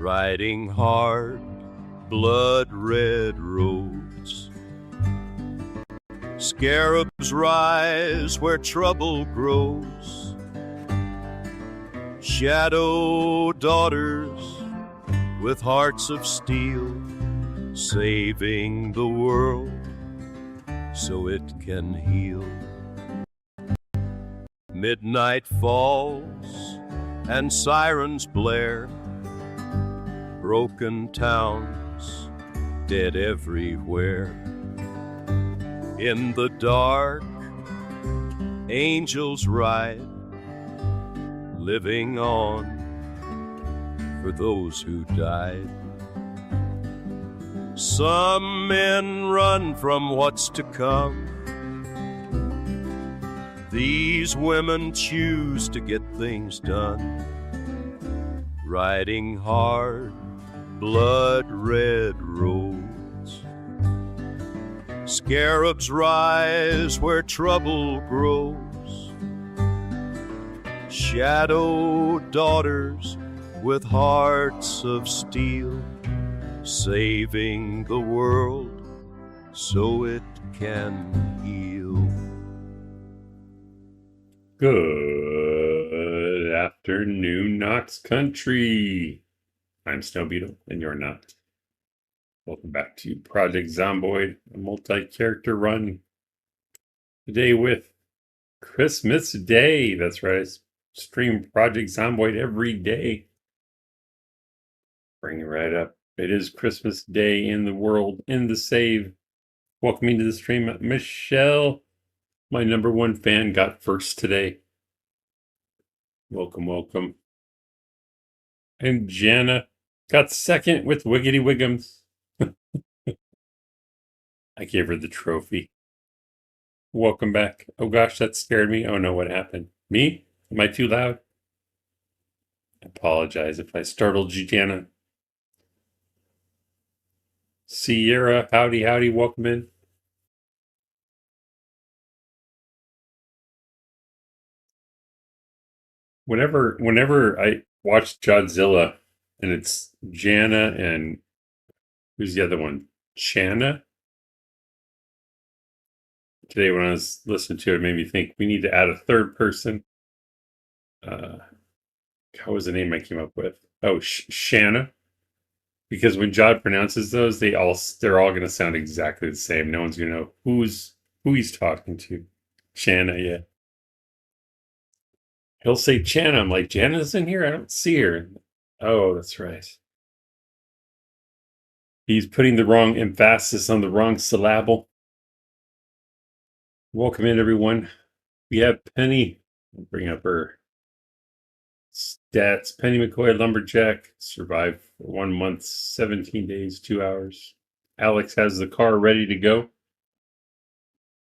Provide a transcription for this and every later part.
riding hard, blood-red roads. Scarabs rise where trouble grows. Shadow daughters with hearts of steel, saving the world so it can heal. Midnight falls and sirens blare. Broken towns, dead everywhere. In the dark, angels ride, living on for those who died. Some men run from what's to come. These women choose to get things done, riding hard, blood-red roads. Scarabs rise where trouble grows. Shadow daughters with hearts of steel, saving the world so it can heal. Good afternoon, Knox Country. I'm Snow Beetle, and you're not. Welcome back to Project Zomboid, a multi-character run. Today with Christmas Day. That's right, I stream Project Zomboid every day. Bring it right up. It is Christmas Day in the world, in the save. Welcome into the stream, Michelle. My #1 fan got first today. Welcome, welcome. And Jana got second with Wiggity Wiggums. I gave her the trophy. Welcome back. Oh gosh, that scared me. Oh no, what happened? Me? Am I too loud? I apologize if I startled you, Jana. Sierra, howdy, howdy, welcome in. Whenever I watch Godzilla and it's Jana and who's the other one? Shanna? Today when I was listening to it, it made me think we need to add a third person. How was the name I came up with? Oh, Shanna. Because when Jod pronounces those, they're all going to sound exactly the same. No one's going to know who he's talking to. Shanna, yeah. He'll say Channa. I'm like, Jana's in here? I don't see her. Oh, that's right. He's putting the wrong emphasis on the wrong syllable. Welcome in, everyone. We have Penny. I'll bring up her stats. Penny McCoy, Lumberjack, survived for 1 month, 17 days, 2 hours. Alex has the car ready to go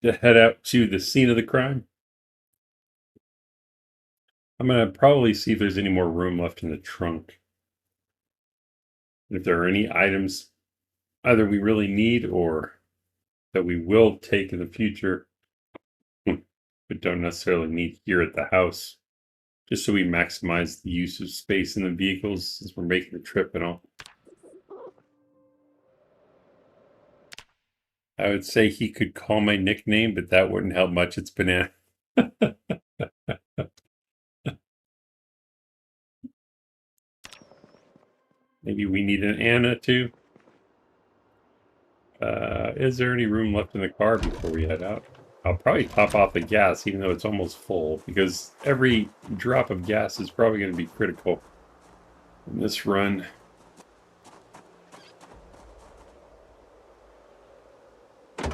to head out to the scene of the crime. I'm going to probably see if there's any more room left in the trunk. If there are any items either we really need or that we will take in the future, but don't necessarily need here at the house, just so we maximize the use of space in the vehicles as we're making the trip and all. I would say he could call my nickname, but that wouldn't help much. It's Banana. Maybe we need an Anna too. Is there any room left in the car before we head out? I'll probably top off the gas even though it's almost full, because every drop of gas is probably going to be critical in this run. Well,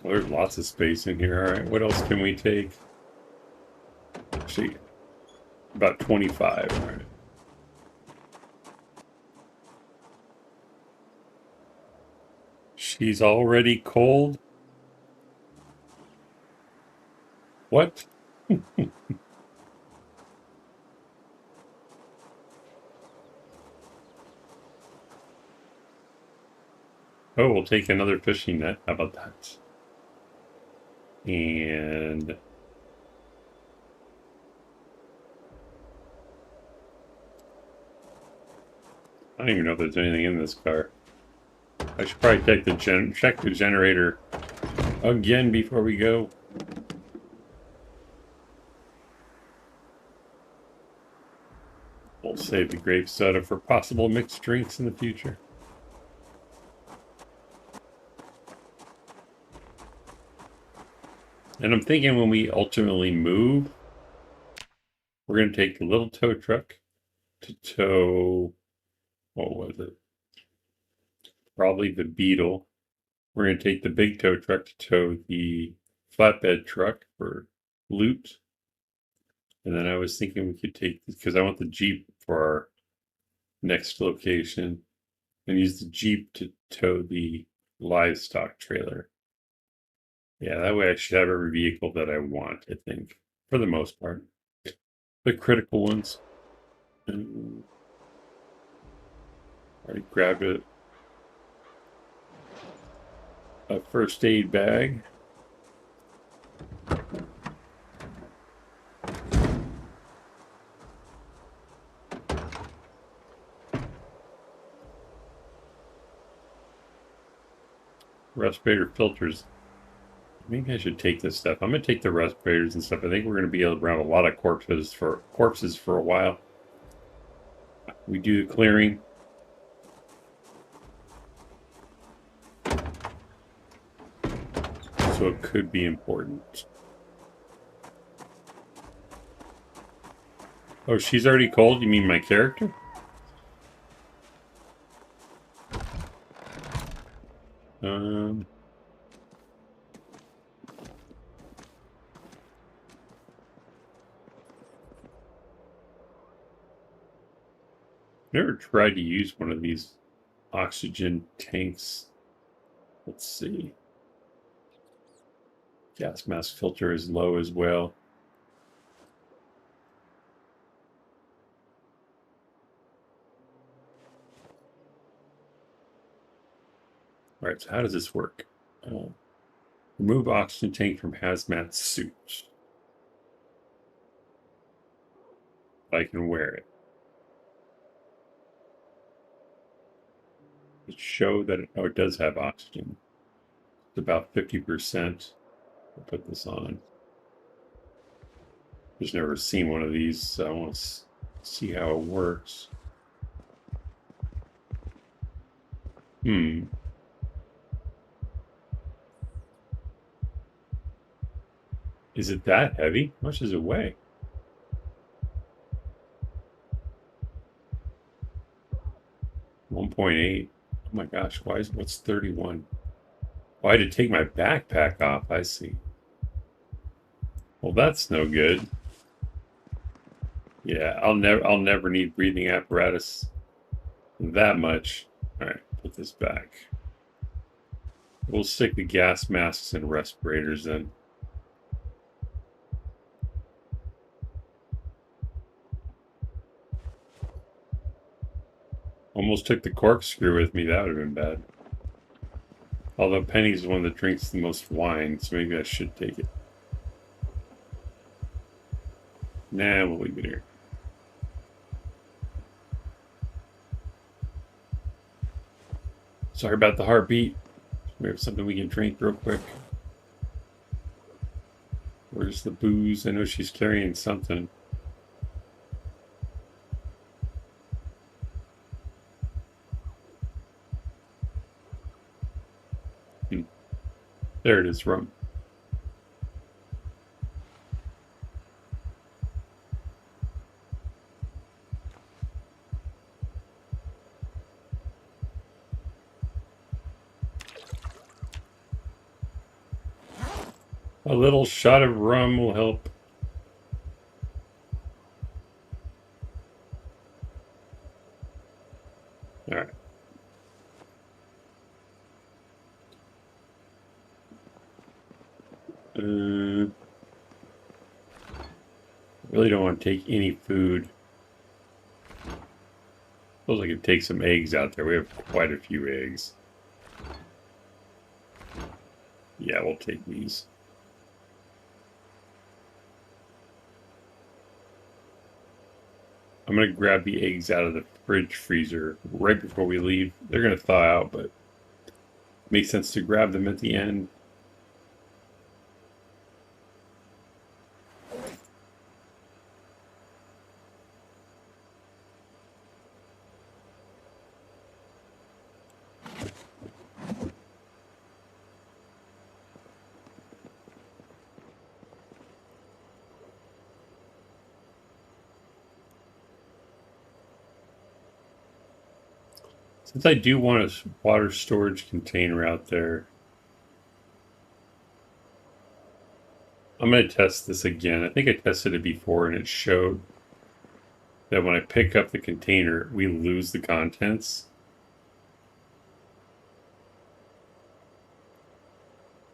there's lots of space in here. All right, what else can we take? Actually, about 25. All right. She's already cold? What? Oh, we'll take another fishing net. How about that? And I don't even know if there's anything in this car. I should probably check the generator again before we go. We'll save the grape soda for possible mixed drinks in the future. And I'm thinking when we ultimately move, we're going to take the little tow truck to tow, what was it? Probably the Beetle. We're going to take the big tow truck to tow the flatbed truck for loot. And then I was thinking we could take, because I want the Jeep for our next location, and use the Jeep to tow the livestock trailer. Yeah, that way I should have every vehicle that I want, I think, for the most part. The critical ones. Already grabbed a first aid bag. Respirator filters. Maybe I should take this stuff. I'm gonna take the respirators and stuff. I think we're gonna be around a lot of corpses for a while. We do the clearing. So it could be important. Oh, she's already cold? You mean my character? Never tried to use one of these oxygen tanks. Let's see. Gas mask filter is low as well. All right, so how does this work? Remove oxygen tank from hazmat suit. I can wear it. It show that it does have oxygen. It's about 50%. I'll put this on. Just never seen one of these, so I want to see how it works. Is it that heavy? How much does it weigh? 1.8. Oh my gosh, what's 31? Oh, I had to take my backpack off, I see. Well, that's no good. Yeah, I'll never need breathing apparatus that much. All right, put this back. We'll stick the gas masks and respirators in. Almost took the corkscrew with me. That would have been bad. Although Penny's the one that drinks the most wine, so maybe I should take it. Nah, we'll leave it here. Sorry about the heartbeat. We have something we can drink real quick. Where's the booze? I know she's carrying something. There it is, rum. A little shot of rum will help. All right. Really don't want to take any food. Suppose I could take some eggs out there. We have quite a few eggs. Yeah, we'll take these. I'm going to grab the eggs out of the fridge freezer right before we leave. They're going to thaw out, but it makes sense to grab them at the end. Since I do want a water storage container out there, I'm going to test this again. I think I tested it before and it showed that when I pick up the container, we lose the contents.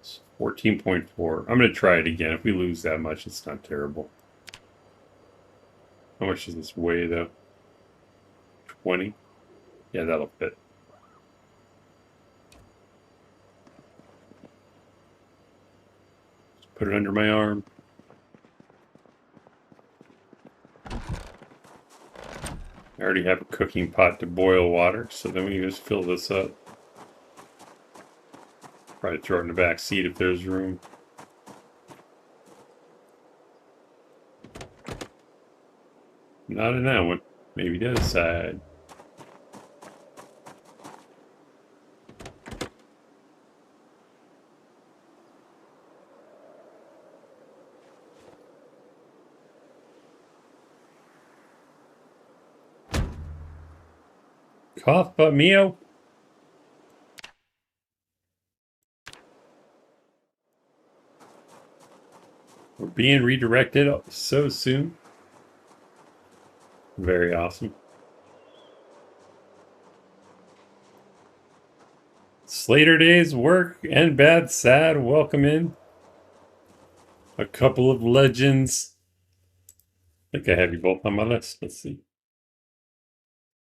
It's 14.4. I'm going to try it again. If we lose that much, it's not terrible. How much does this weigh, though? 20? Yeah, that'll fit. Just put it under my arm. I already have a cooking pot to boil water, so then we can just fill this up. Probably throw it in the back seat if there's room. Not in that one. Maybe the other side. Cough but mio. We're being redirected so soon. Very awesome. Slater Days, work and bad sad. Welcome in. A couple of legends. I think I have you both on my list. Let's see.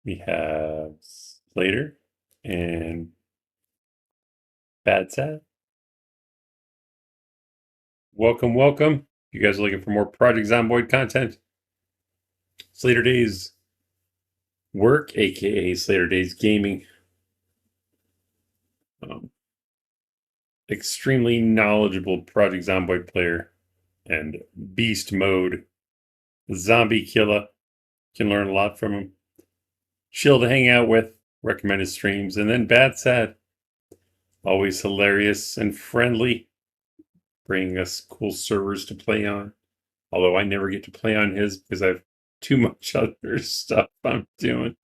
We have Slater and Bad Sad. Welcome, welcome. You guys are looking for more Project Zomboid content? Slater Days Work, aka Slater Days Gaming. Extremely knowledgeable Project Zomboid player and beast mode. Zombie killer. Can learn a lot from him. Chill to hang out with. Recommend his streams. And then Bad Sad. Always hilarious and friendly. Bringing us cool servers to play on. Although I never get to play on his because I have too much other stuff I'm doing.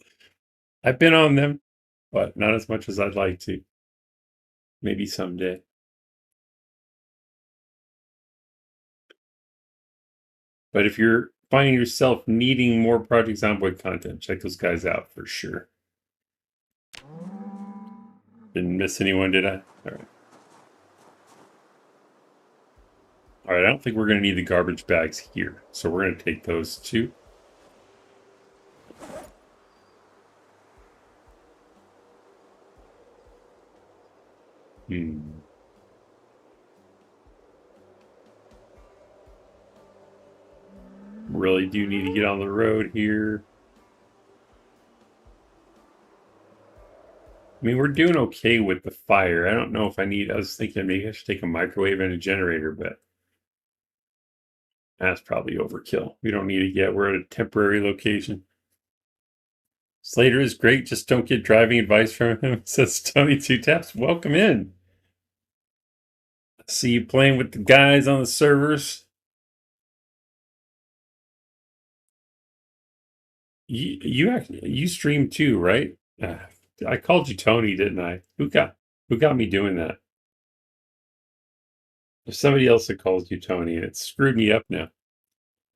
I've been on them, but not as much as I'd like to. Maybe someday. But if you're finding yourself needing more Project Zomboid content, check those guys out for sure. Didn't miss anyone, did I? All right. All right, I don't think we're going to need the garbage bags here. So we're going to take those too. Really do need to get on the road here. I mean, we're doing okay with the fire. I don't know if I was thinking maybe I should take a microwave and a generator, but that's probably overkill. We don't need it yet. We're at a temporary location. Slater is great. Just don't get driving advice from him, says Tony Two Taps. Welcome in. See you playing with the guys on the servers. You stream too, right? I called you Tony, didn't I? Who got me doing that? There's somebody else that calls you Tony, and it screwed me up now.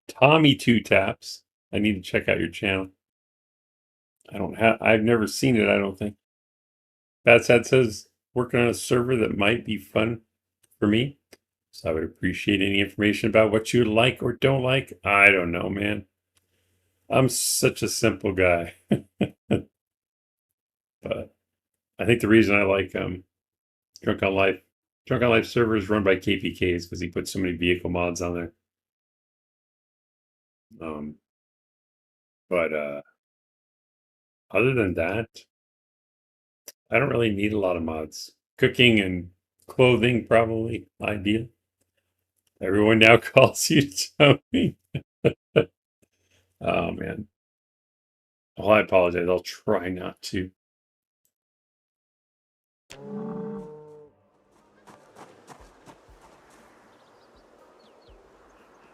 Tommy Two Taps. I need to check out your channel. I've never seen it, I don't think. Bad Sad says working on a server that might be fun for me. So I would appreciate any information about what you like or don't like. I don't know, man. I'm such a simple guy. But I think the reason I like Drunk on Life servers run by KPK is because he puts so many vehicle mods on there. But other than that, I don't really need a lot of mods. Cooking and clothing, probably ideal. Everyone now calls you Tony. Oh, man. Oh, I apologize. I'll try not to.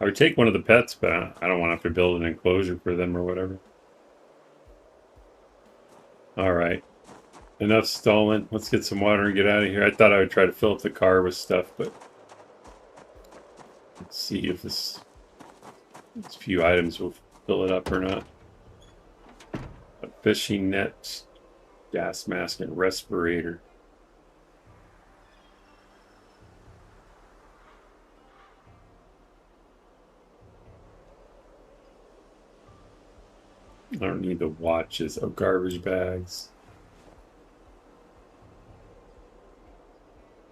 I would take one of the pets, but I don't want to have to build an enclosure for them or whatever. All right. Enough stalling. Let's get some water and get out of here. I thought I would try to fill up the car with stuff, but let's see if these few items will fill it up or not. A fishing net, gas mask, and respirator. I don't need the watches. Oh, garbage bags.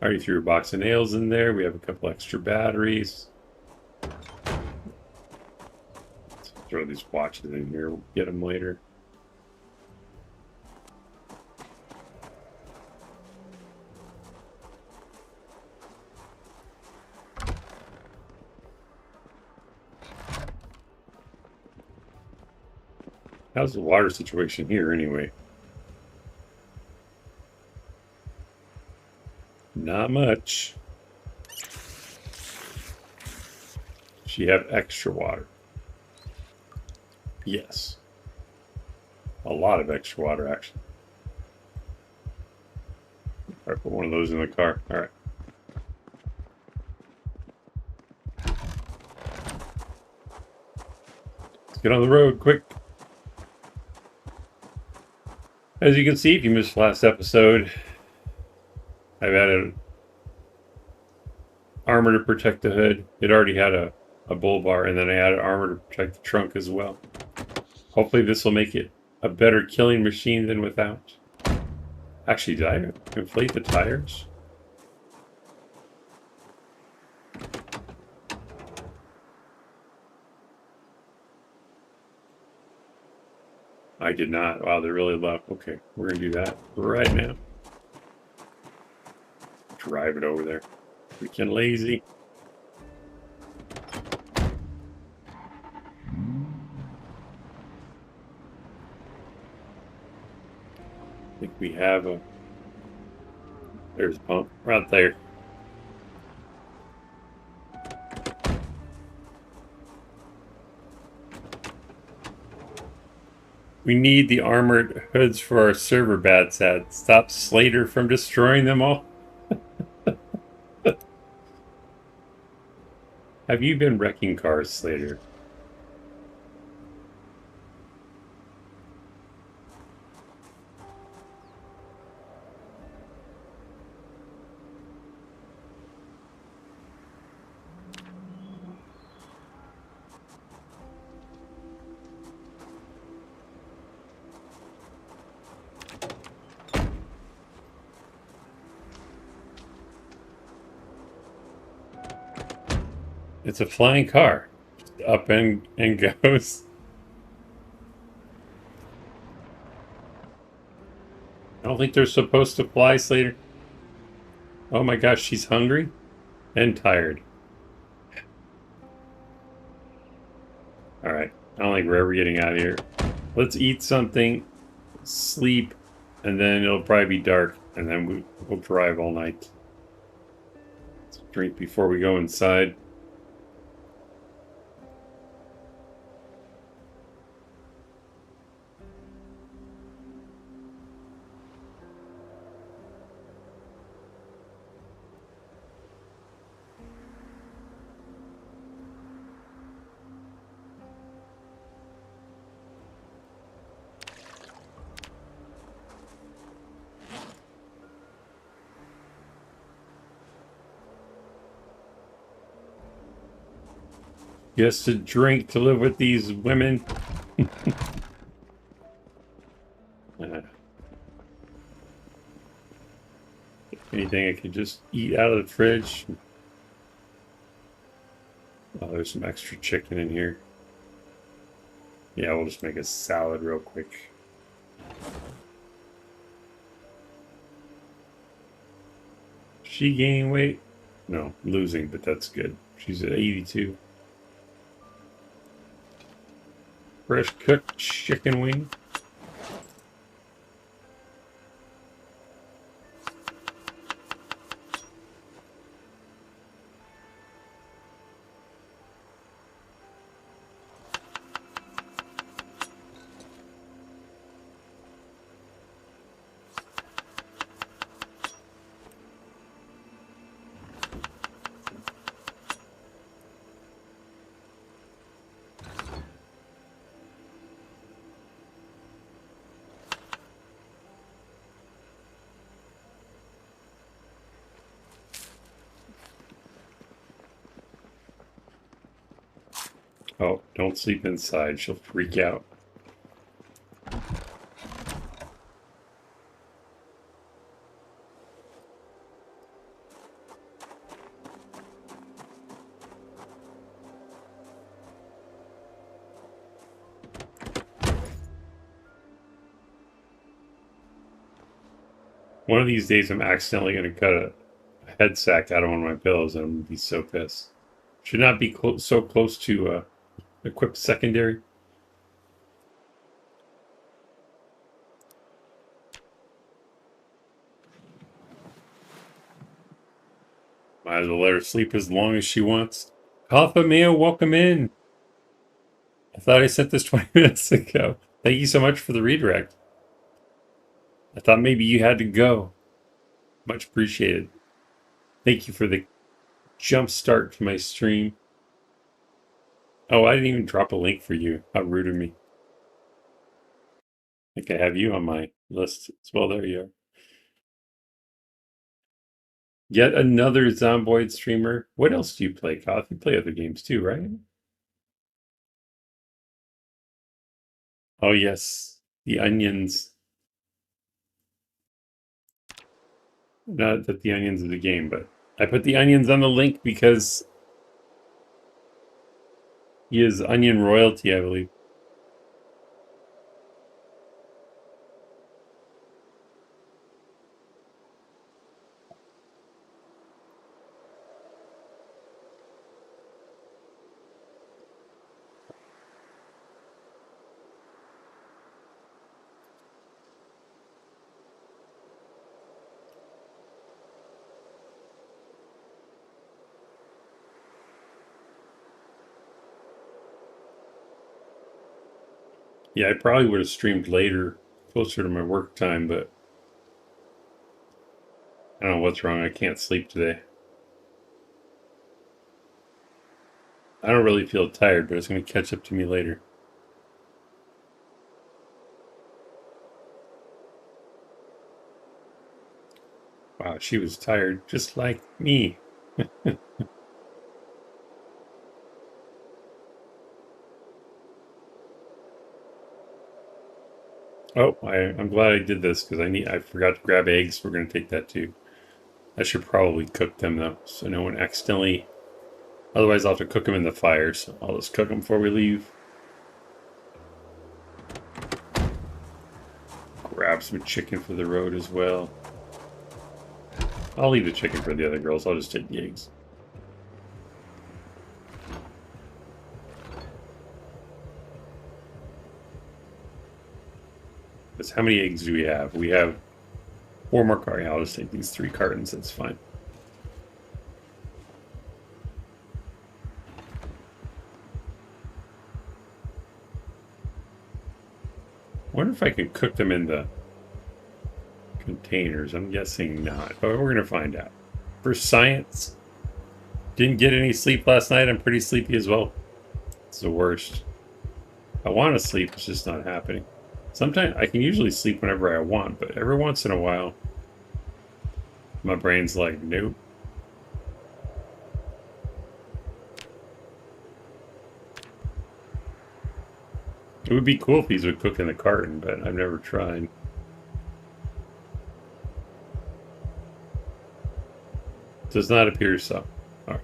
I already threw a box of nails in there. We have a couple extra batteries. Let's throw these watches in here. We'll get them later. How's the water situation here anyway? Not much. She have extra water? Yes. A lot of extra water, actually. All right, put one of those in the car. All right. Let's get on the road, quick. As you can see, if you missed the last episode, I've added armor to protect the hood. It already had a bull bar, and then I added armor to protect the trunk as well. Hopefully this will make it a better killing machine than without. Actually, did I inflate the tires? I did not. Wow, they're really low. Okay, we're going to do that right now. Drive it over there. Freaking lazy. I think we have a... There's a pump right there. We need the armored hoods for our server, Bad Sad. Stop Slater from destroying them all. Have you been wrecking cars, Slater? It's a flying car. Just up and goes. I don't think they're supposed to fly, Slater. Oh my gosh, she's hungry and tired. Alright, I don't think we're ever getting out of here. Let's eat something, sleep, and then it'll probably be dark, and then we'll drive all night. Let's drink before we go inside. Just to drink to live with these women. Anything I could just eat out of the fridge. Oh, there's some extra chicken in here. Yeah, we'll just make a salad real quick. She gaining weight? No, losing, but that's good. She's at 82. Fresh cooked chicken wing. Oh, don't sleep inside. She'll freak out. One of these days, I'm accidentally going to cut a head sack out of one of my pillows, and I'm going to be so pissed. Should not be so close to equipped secondary. Might as well let her sleep as long as she wants. Alpha Mayo, welcome in. I thought I sent this 20 minutes ago. Thank you so much for the redirect. I thought maybe you had to go. Much appreciated. Thank you for the jump start to my stream. Oh, I didn't even drop a link for you. How rude of me. I think I have you on my list as well. There you are. Yet another Zomboid streamer. What else do you play, Koth? You play other games too, right? Oh, yes. The onions. Not that the onions is a game, but I put the onions on the link because he is onion royalty, I believe. Yeah, I probably would have streamed later, closer to my work time, but I don't know what's wrong. I can't sleep today. I don't really feel tired, but it's going to catch up to me later. Wow, she was tired just like me. Oh, I'm glad I did this because I forgot to grab eggs. We're going to take that too. I should probably cook them though, so no one accidentally. Otherwise, I'll have to cook them in the fire. So I'll just cook them before we leave. Grab some chicken for the road as well. I'll leave the chicken for the other girls. I'll just take the eggs. Because how many eggs do we have? We have 4 more cartons. I'll just take these 3 cartons. That's fine. I wonder if I can cook them in the containers. I'm guessing not, but we're going to find out. For science, didn't get any sleep last night. I'm pretty sleepy as well. It's the worst. I want to sleep, it's just not happening. Sometimes I can usually sleep whenever I want, but every once in a while, my brain's like, nope. It would be cool if these would cook in the carton, but I've never tried. Does not appear so. All right.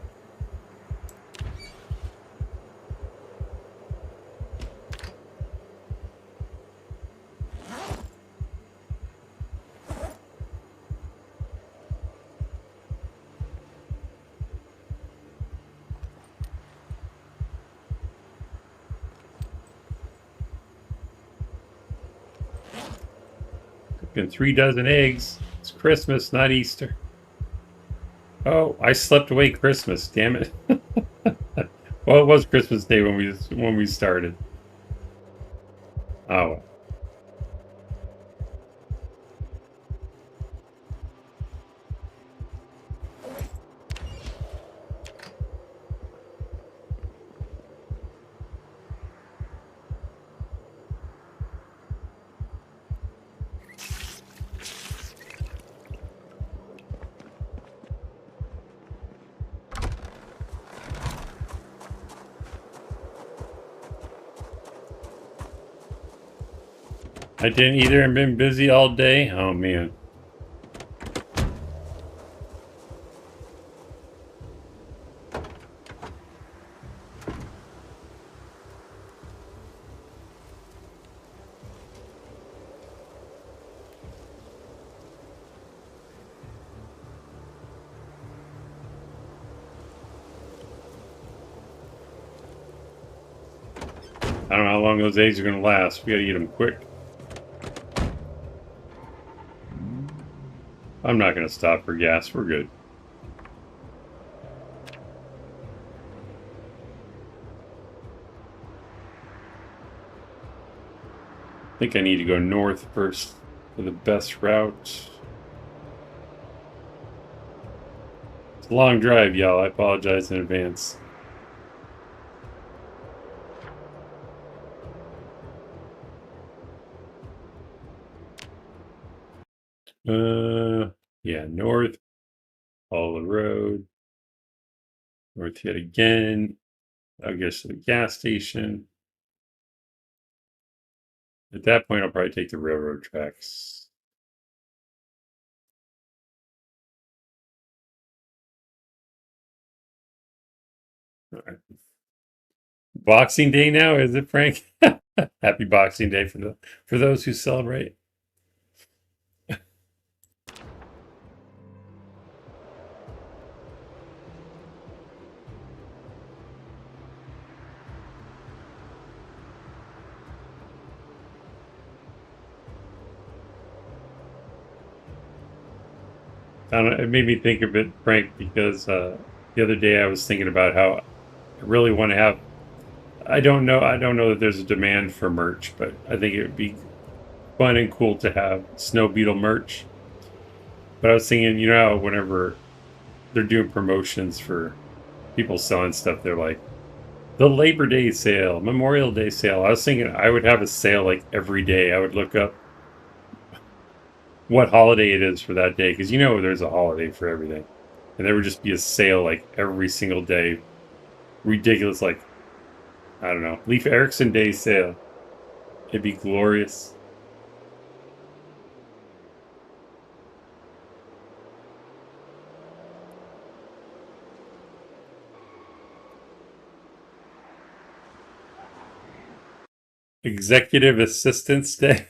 And 3 dozen eggs. It's Christmas, not Easter. Oh, I slept away Christmas. Damn it. Well, it was Christmas Day when we started. Oh well. I didn't either. I've been busy all day. Oh man. I don't know how long those eggs are going to last. We got to eat them quick. I'm not going to stop for gas. We're good. I think I need to go north first for the best route. It's a long drive, y'all. I apologize in advance. Yeah, north. Follow the road. North yet again. I'll get to the gas station. At that point, I'll probably take the railroad tracks. All right. Boxing Day now, is it, Frank? Happy Boxing Day for those who celebrate. I don't know, it made me think of it, Frank, because the other day I was thinking about how I really want to have. I don't know that there's a demand for merch, but I think it would be fun and cool to have Snow Beetle merch. But I was thinking, you know, whenever they're doing promotions for people selling stuff, they're like the Labor Day sale, Memorial Day sale. I was thinking I would have a sale like every day. I would look up what holiday it is for that day, because you know there's a holiday for everything, and there would just be a sale like every single day. Ridiculous, like I don't know, Leif Erikson Day sale. It'd be glorious. Executive Assistance Day.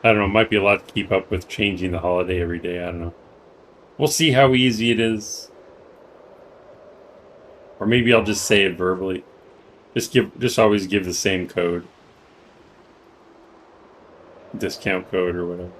I don't know. It might be a lot to keep up with changing the holiday every day. I don't know. We'll see how easy it is. Or maybe I'll just say it verbally. Just always give the same code. Discount code or whatever.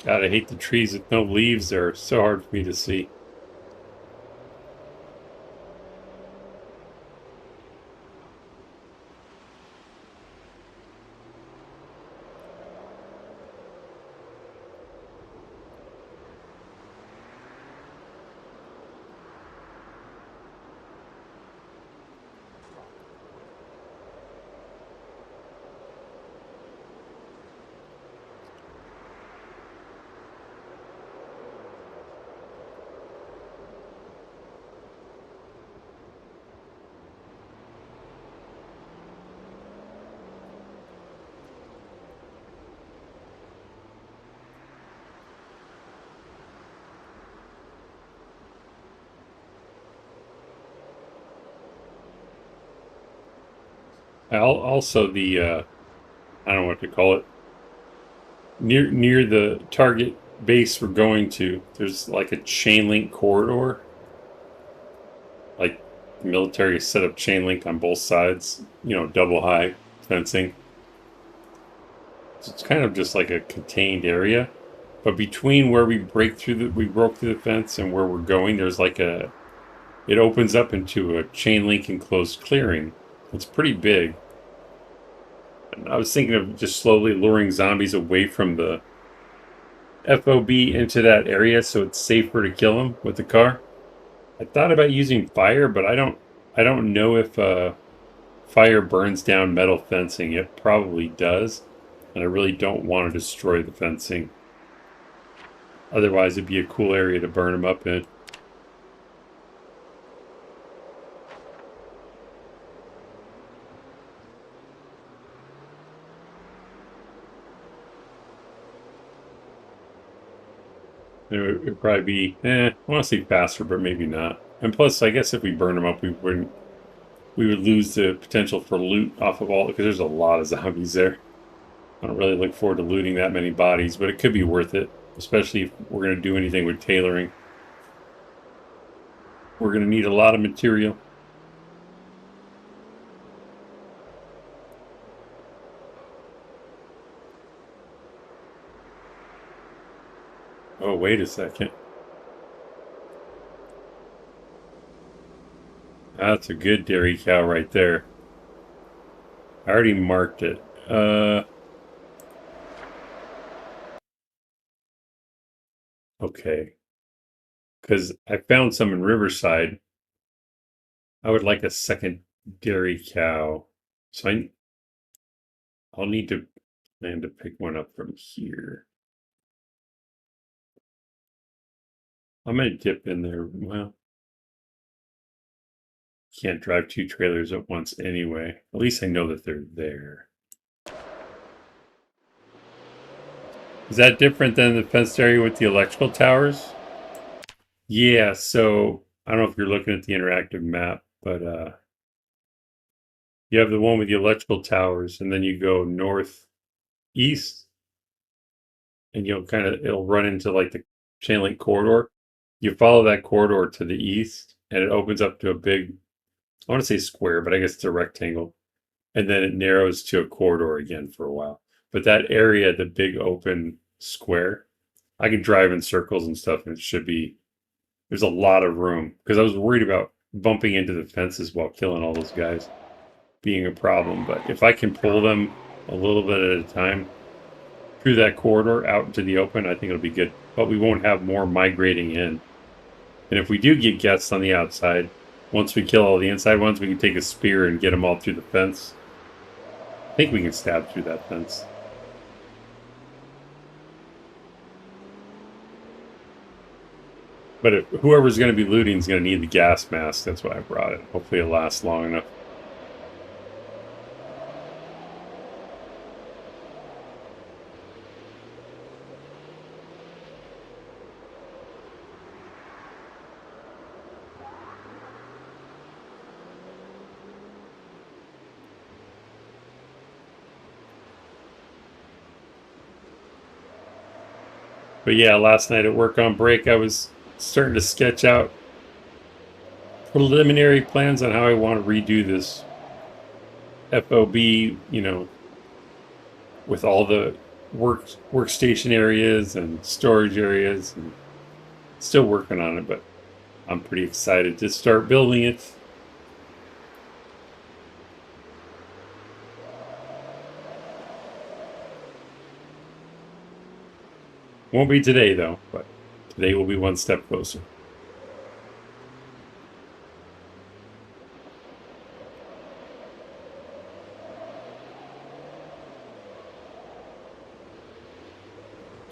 God, I hate the trees with no leaves. They're so hard for me to see. Also, the I don't know what to call it. Near the target base we're going to, there's like a chain link corridor. Like the military set up chain link on both sides. Double high fencing. So it's kind of just like a contained area. But between where we broke through the fence and where we're going, there's like it opens up into a chain link enclosed clearing. It's pretty big. And I was thinking of just slowly luring zombies away from the FOB into that area so it's safer to kill them with the car. I thought about using fire, but I don't know if fire burns down metal fencing. It probably does, and I really don't want to destroy the fencing. Otherwise, it'd be a cool area to burn them up in. It'd probably be, I want to say faster, but maybe not. And plus, I guess if we burn them up, we would lose the potential for loot off of all, because there's a lot of zombies there. I don't really look forward to looting that many bodies, but it could be worth it, especially if we're going to do anything with tailoring. We're going to need a lot of material. Oh, wait a second. That's a good dairy cow right there. I already marked it. Okay. Because I found some in Riverside. I would like a second dairy cow. So I'll need to plan to pick one up from here. I'm going to dip in there. Well, can't drive two trailers at once anyway. At least I know that they're there. Is that different than the fenced area with the electrical towers? Yeah, so I don't know if you're looking at the interactive map, but you have the one with the electrical towers, and then you go northeast, and it'll run into like the chain link corridor. You follow that corridor to the east, and it opens up to a big, I want to say square, but I guess it's a rectangle. And then it narrows to a corridor again for a while. But that area, the big open square, I can drive in circles and stuff, and there's a lot of room. Because I was worried about bumping into the fences while killing all those guys being a problem. But if I can pull them a little bit at a time through that corridor out into the open, I think it'll be good. But we won't have more migrating in. And if we do get guests on the outside, once we kill all the inside ones, we can take a spear and get them all through the fence. I think we can stab through that fence. But whoever's going to be looting is going to need the gas mask. That's why I brought it. Hopefully it lasts long enough. But yeah, last night at work on break, I was starting to sketch out preliminary plans on how I want to redo this FOB, with all the workstation areas and storage areas, and still working on it, but I'm pretty excited to start building it. Won't be today though, but today will be one step closer.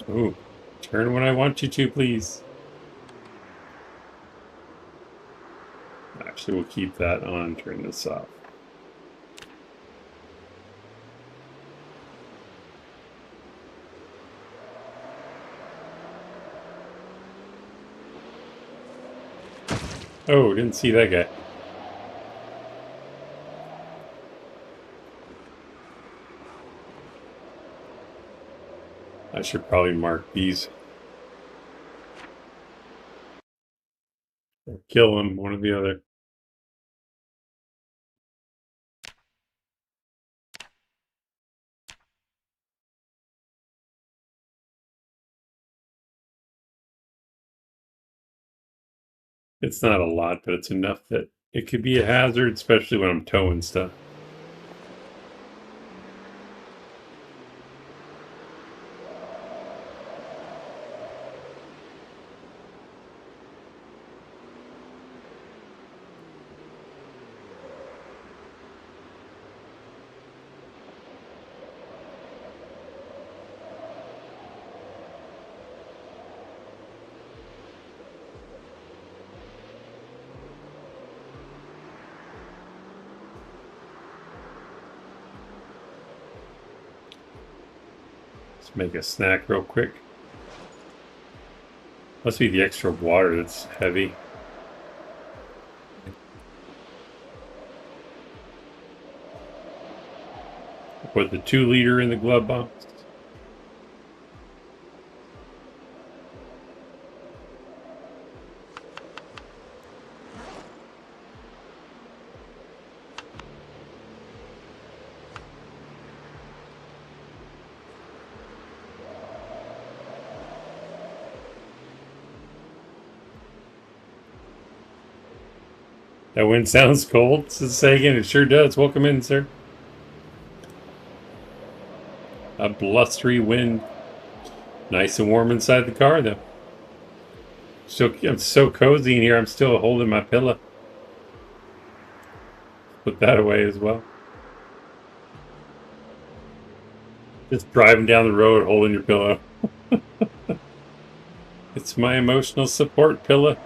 Ooh, turn when I want you to, please. Actually, we'll keep that on, turn this off. Oh, didn't see that guy. I should probably mark these. Or kill them, one or the other. It's not a lot, but it's enough that it could be a hazard, especially when I'm towing stuff. Let's make a snack real quick. Must be the extra water that's heavy. Put the 2-liter in the glove box. That wind sounds cold, says Sagan. It sure does. Welcome in, sir. A blustery wind. Nice and warm inside the car, though. I'm so cozy in here, I'm still holding my pillow. Put that away as well. Just driving down the road holding your pillow. It's my emotional support pillow.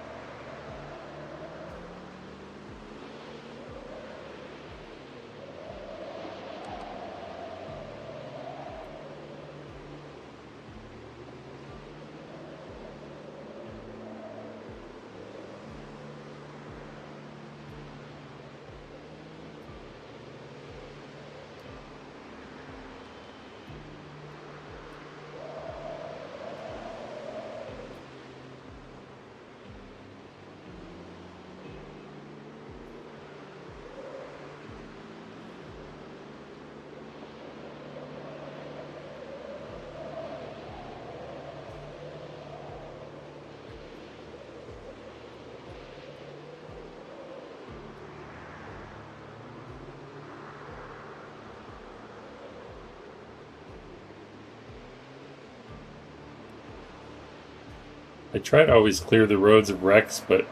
I try to always clear the roads of wrecks, but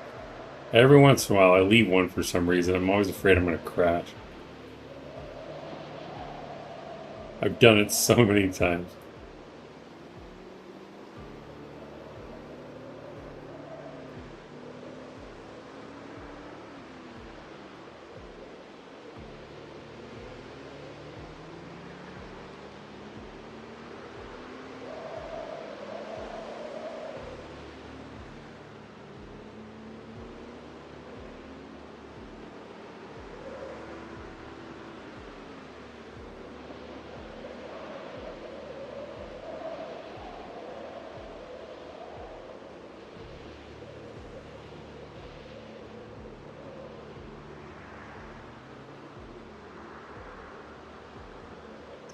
every once in a while I leave one for some reason. I'm always afraid I'm going to crash. I've done it so many times.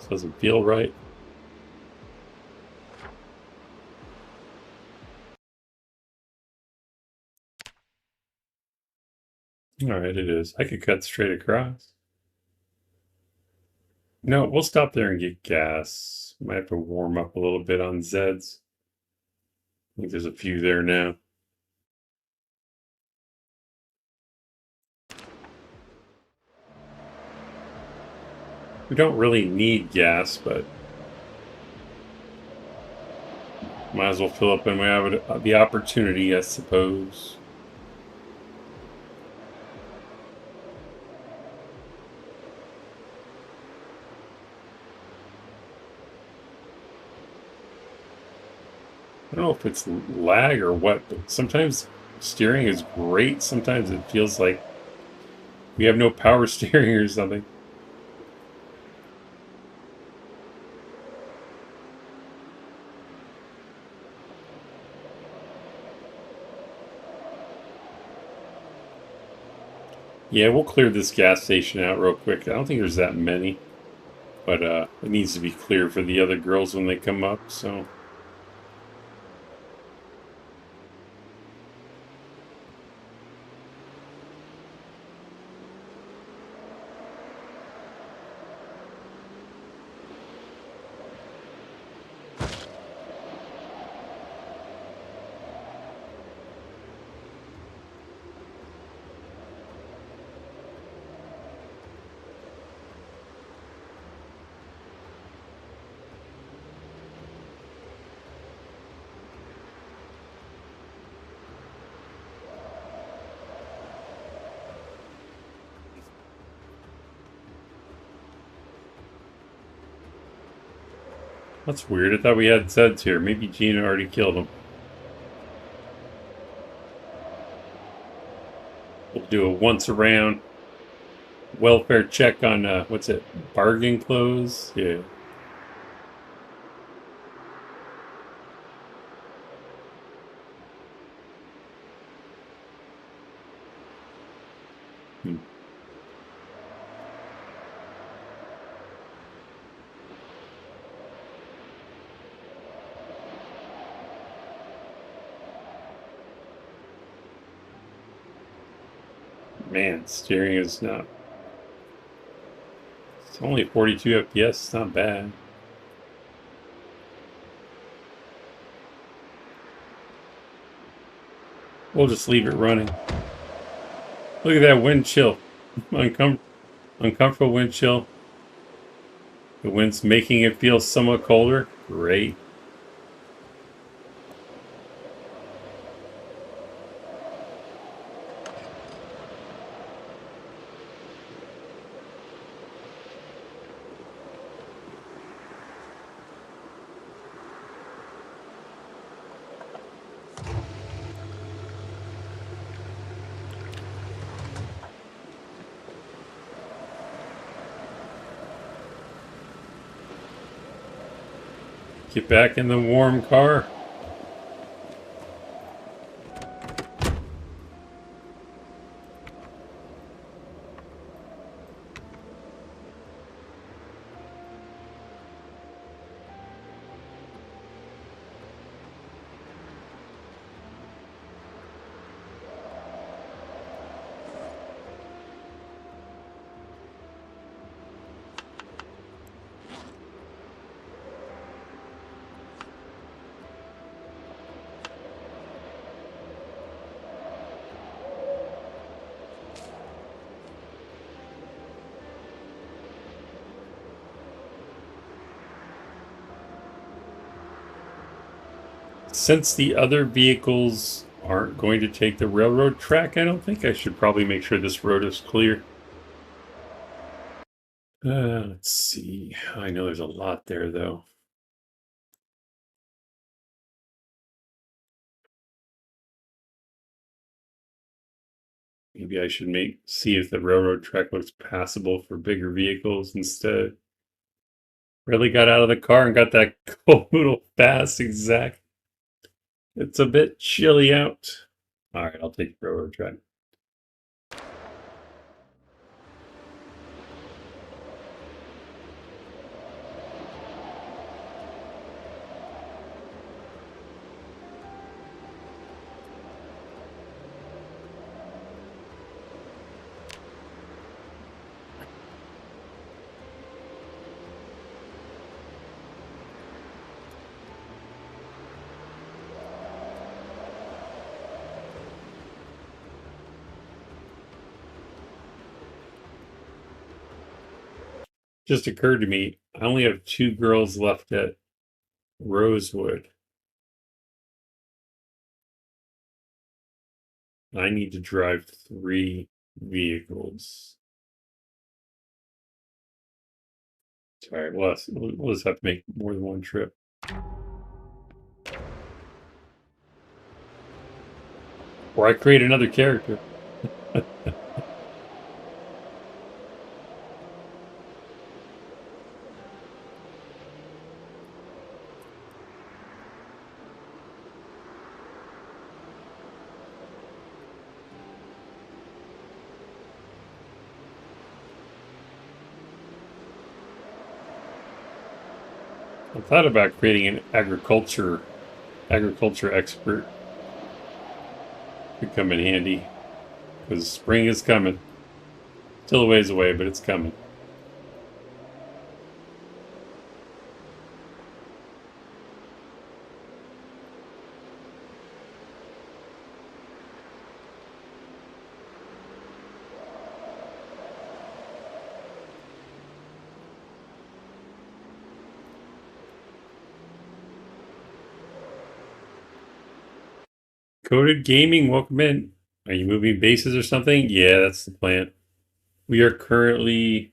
This doesn't feel right. Alright, it is. I could cut straight across. No, we'll stop there and get gas. Might have to warm up a little bit on Zeds. I think there's a few there now. We don't really need gas, but might as well fill up when we have the opportunity, I suppose. I don't know if it's lag or what, but sometimes steering is great. Sometimes it feels like we have no power steering or something. Yeah, we'll clear this gas station out real quick. I don't think there's that many, but it needs to be clear for the other girls when they come up, so. That's weird. I thought we had Zeds here. Maybe Gina already killed him. We'll do a once around welfare check on, what's it, bargain clothes? Yeah. Hmm. Man, steering is not. It's only 42 FPS. It's not bad. We'll just leave it running. Look at that wind chill. Uncomfortable wind chill. The wind's making it feel somewhat colder. Great. Get back in the warm car. Since the other vehicles aren't going to take the railroad track, I don't think I should probably make sure this road is clear. Let's see. I know there's a lot there, though. Maybe I should see if the railroad track looks passable for bigger vehicles instead. Really got out of the car and got that cold noodle fast, exact. It's a bit chilly out. All right, I'll take the railroad track. Just occurred to me, I only have 2 girls left at Rosewood. I need to drive 3 vehicles. Sorry, we'll just have to make more than one trip. Or I create another character. I thought about creating an agriculture expert. Could come in handy because spring is coming. Still a ways away, but it's coming. Coded Gaming, welcome in. Are you moving bases or something? Yeah, that's the plan. We are currently,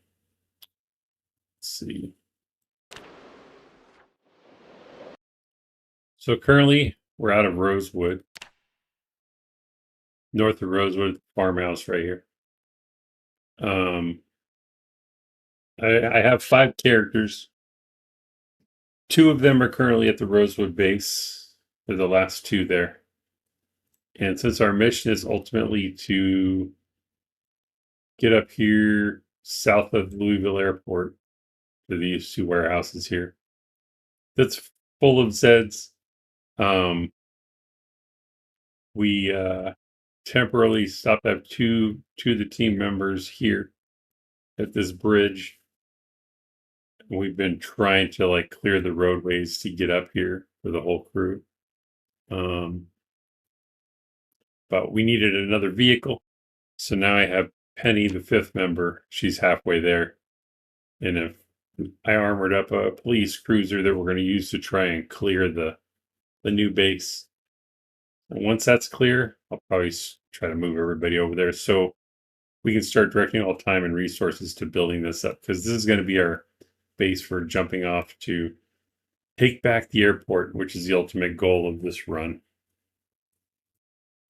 let's see. So currently, we're out of Rosewood. North of Rosewood, farmhouse right here. I have 5 characters. 2 of them are currently at the Rosewood base. They're the last 2 there. And since our mission is ultimately to get up here south of Louisville Airport to these 2 warehouses here, that's full of Zeds. We temporarily stopped up two of the team members here at this bridge. We've been trying to like clear the roadways to get up here for the whole crew. But we needed another vehicle. So now I have Penny, the 5th member. She's halfway there. And if I armored up a police cruiser that we're going to use to try and clear the new base. And once that's clear, I'll probably try to move everybody over there so we can start directing all time and resources to building this up, because this is going to be our base for jumping off to take back the airport, which is the ultimate goal of this run.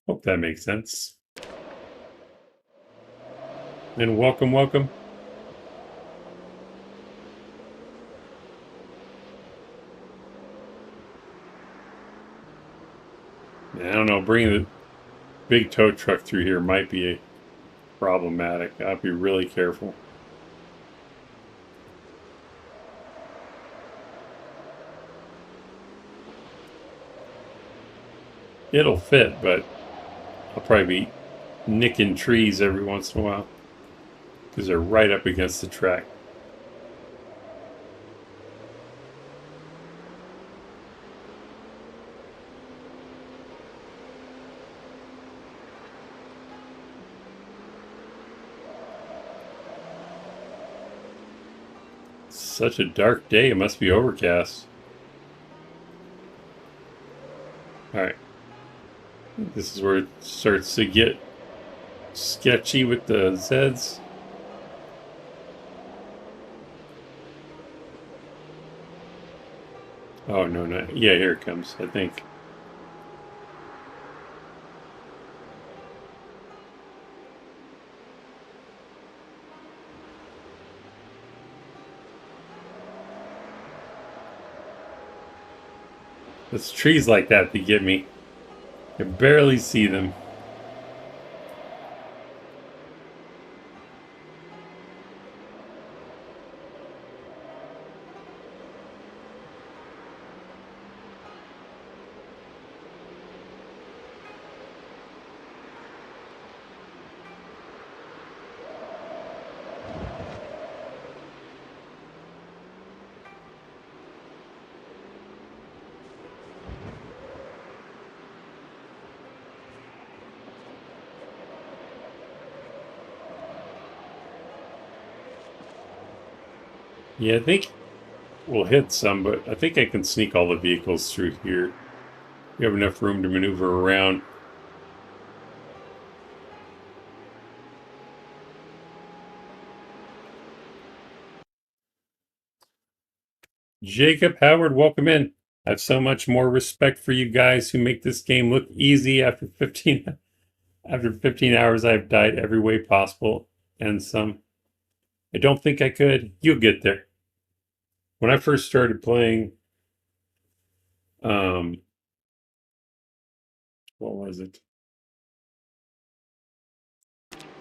Hope that makes sense. And welcome, welcome. I don't know, bringing the big tow truck through here might be problematic. I'll be really careful. It'll fit, but I'll probably be nicking trees every once in a while because they're right up against the track. Such a dark day, it must be overcast. Alright. This is where it starts to get sketchy with the Zeds. Oh, no, not. Yeah, here it comes, I think. It's trees like that get me. I barely see them. Yeah, I think we'll hit some, but I think I can sneak all the vehicles through here. We have enough room to maneuver around. Jacob Howard, welcome in. I have so much more respect for you guys who make this game look easy. After 15 hours, I've died every way possible and some. I don't think I could. You'll get there. When I first started playing, what was it?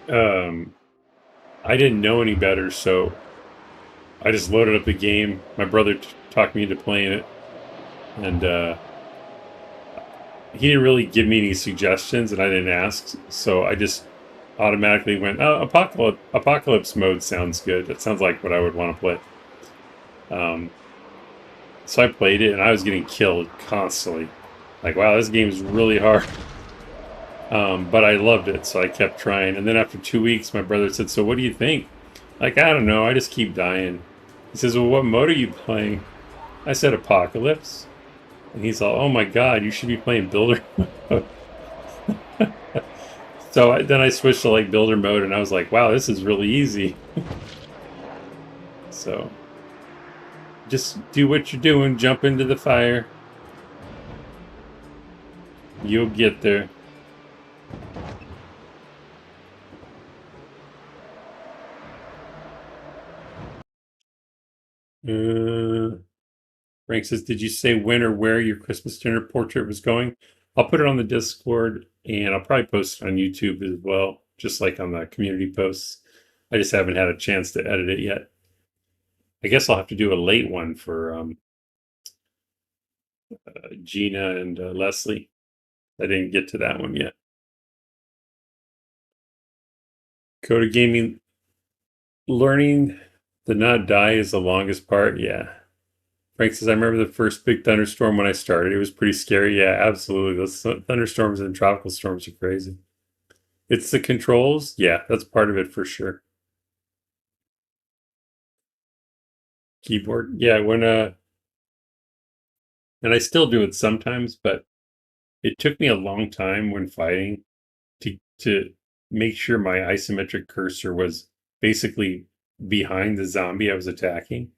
I didn't know any better, so I just loaded up the game. My brother talked me into playing it, and he didn't really give me any suggestions, and I didn't ask, so I just automatically went, "Oh, apocalypse mode sounds good. That sounds like what I would want to play." So I played it, and I was getting killed constantly. Like, wow, this game is really hard. But I loved it, so I kept trying. And then after 2 weeks, my brother said, "So what do you think?" Like, I don't know. I just keep dying. He says, "Well, what mode are you playing?" I said, "Apocalypse." And he's all, "Oh my god, you should be playing Builder mode." So then I switched to like Builder mode, and I was like, "Wow, this is really easy." So just do what you're doing. Jump into the fire. You'll get there. Frank says, "Did you say when or where your Christmas dinner portrait was going?" I'll put it on the Discord, and I'll probably post it on YouTube as well, just like on the community posts. I just haven't had a chance to edit it yet. I guess I'll have to do a late one for Gina and Leslie. I didn't get to that one yet. Coda Gaming, learning to not die is the longest part. Yeah. Frank says, "I remember the first big thunderstorm when I started. It was pretty scary." Yeah, absolutely. Those thunderstorms and tropical storms are crazy. It's the controls. Yeah, that's part of it for sure. Keyboard. Yeah, and I still do it sometimes, but it took me a long time when fighting to make sure my isometric cursor was basically behind the zombie I was attacking.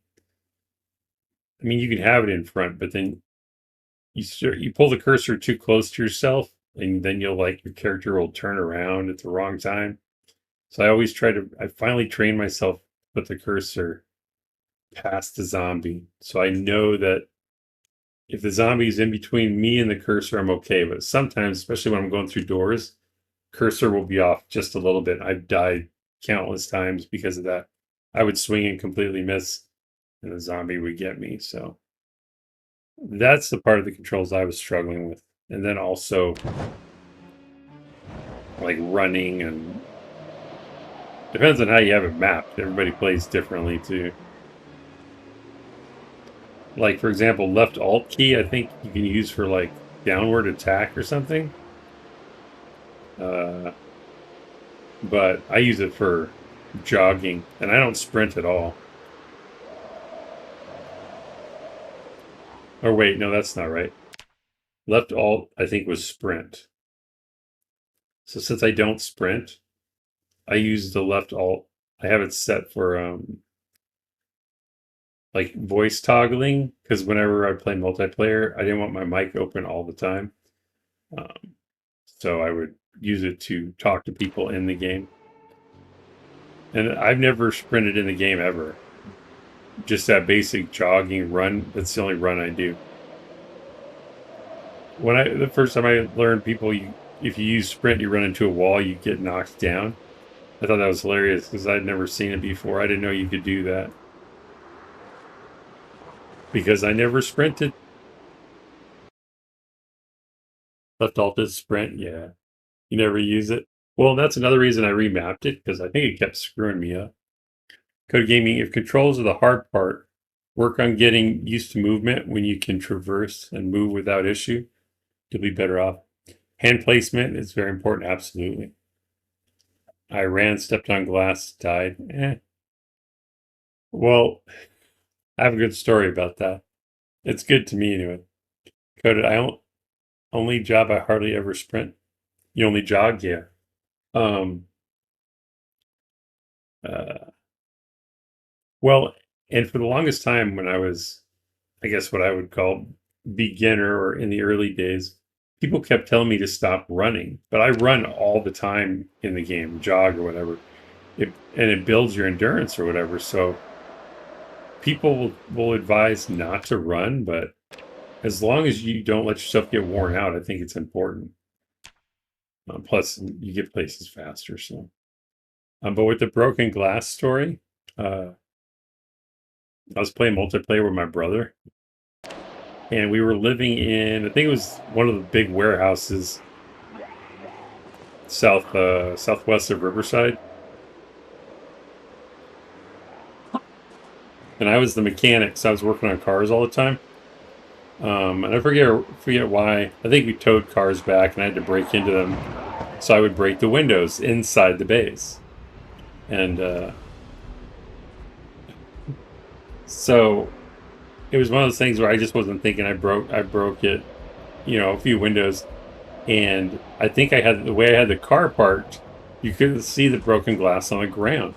I mean, you can have it in front, but then you pull the cursor too close to yourself, and then your character will turn around at the wrong time. So I finally trained myself to put the cursor past the zombie. So I know that if the zombie is in between me and the cursor, I'm okay. But sometimes, especially when I'm going through doors, cursor will be off just a little bit. I've died countless times because of that. I would swing and completely miss, and the zombie would get me. So that's the part of the controls I was struggling with. And then also like running, and depends on how you have it mapped. Everybody plays differently too. Like, for example, left alt key, I think you can use for like downward attack or something. But I use it for jogging, and I don't sprint at all. Or wait, no, that's not right. Left alt, I think, was sprint. So since I don't sprint, I use the left alt. I have it set for like voice toggling, because whenever I play multiplayer, I didn't want my mic open all the time. So I would use it to talk to people in the game. And I've never sprinted in the game ever. Just that basic jogging run. That's the only run I do. The first time I learned if you use sprint, you run into a wall, you get knocked down. I thought that was hilarious because I'd never seen it before. I didn't know you could do that because I never sprinted. Left alt is sprint. Yeah, you never use it. Well, that's another reason I remapped it, because I think it kept screwing me up. Code gaming, if controls are the hard part, work on getting used to movement when you can traverse and move without issue. You'll be better off. Hand placement is very important, absolutely. I ran, stepped on glass, died. Well, I have a good story about that. It's good to me anyway. Coded, only job I hardly ever sprint. You only jog, yeah. Um, uh, well, and for the longest time when I was, I guess what I would call beginner or in the early days, people kept telling me to stop running, but I run all the time in the game, jog or whatever. And it builds your endurance or whatever. So people will advise not to run, but as long as you don't let yourself get worn out, I think it's important. Plus, you get places faster. So, but with the broken glass story, uh, I was playing multiplayer with my brother, and we were living in, I think it was one of the big warehouses southwest of Riverside. And I was the mechanic, so I was working on cars all the time. And I forget why. I think we towed cars back, and I had to break into them. So I would break the windows inside the base, and so it was one of those things where I just wasn't thinking. I broke it, a few windows, and I think I had the way I had the car parked. You couldn't see the broken glass on the ground.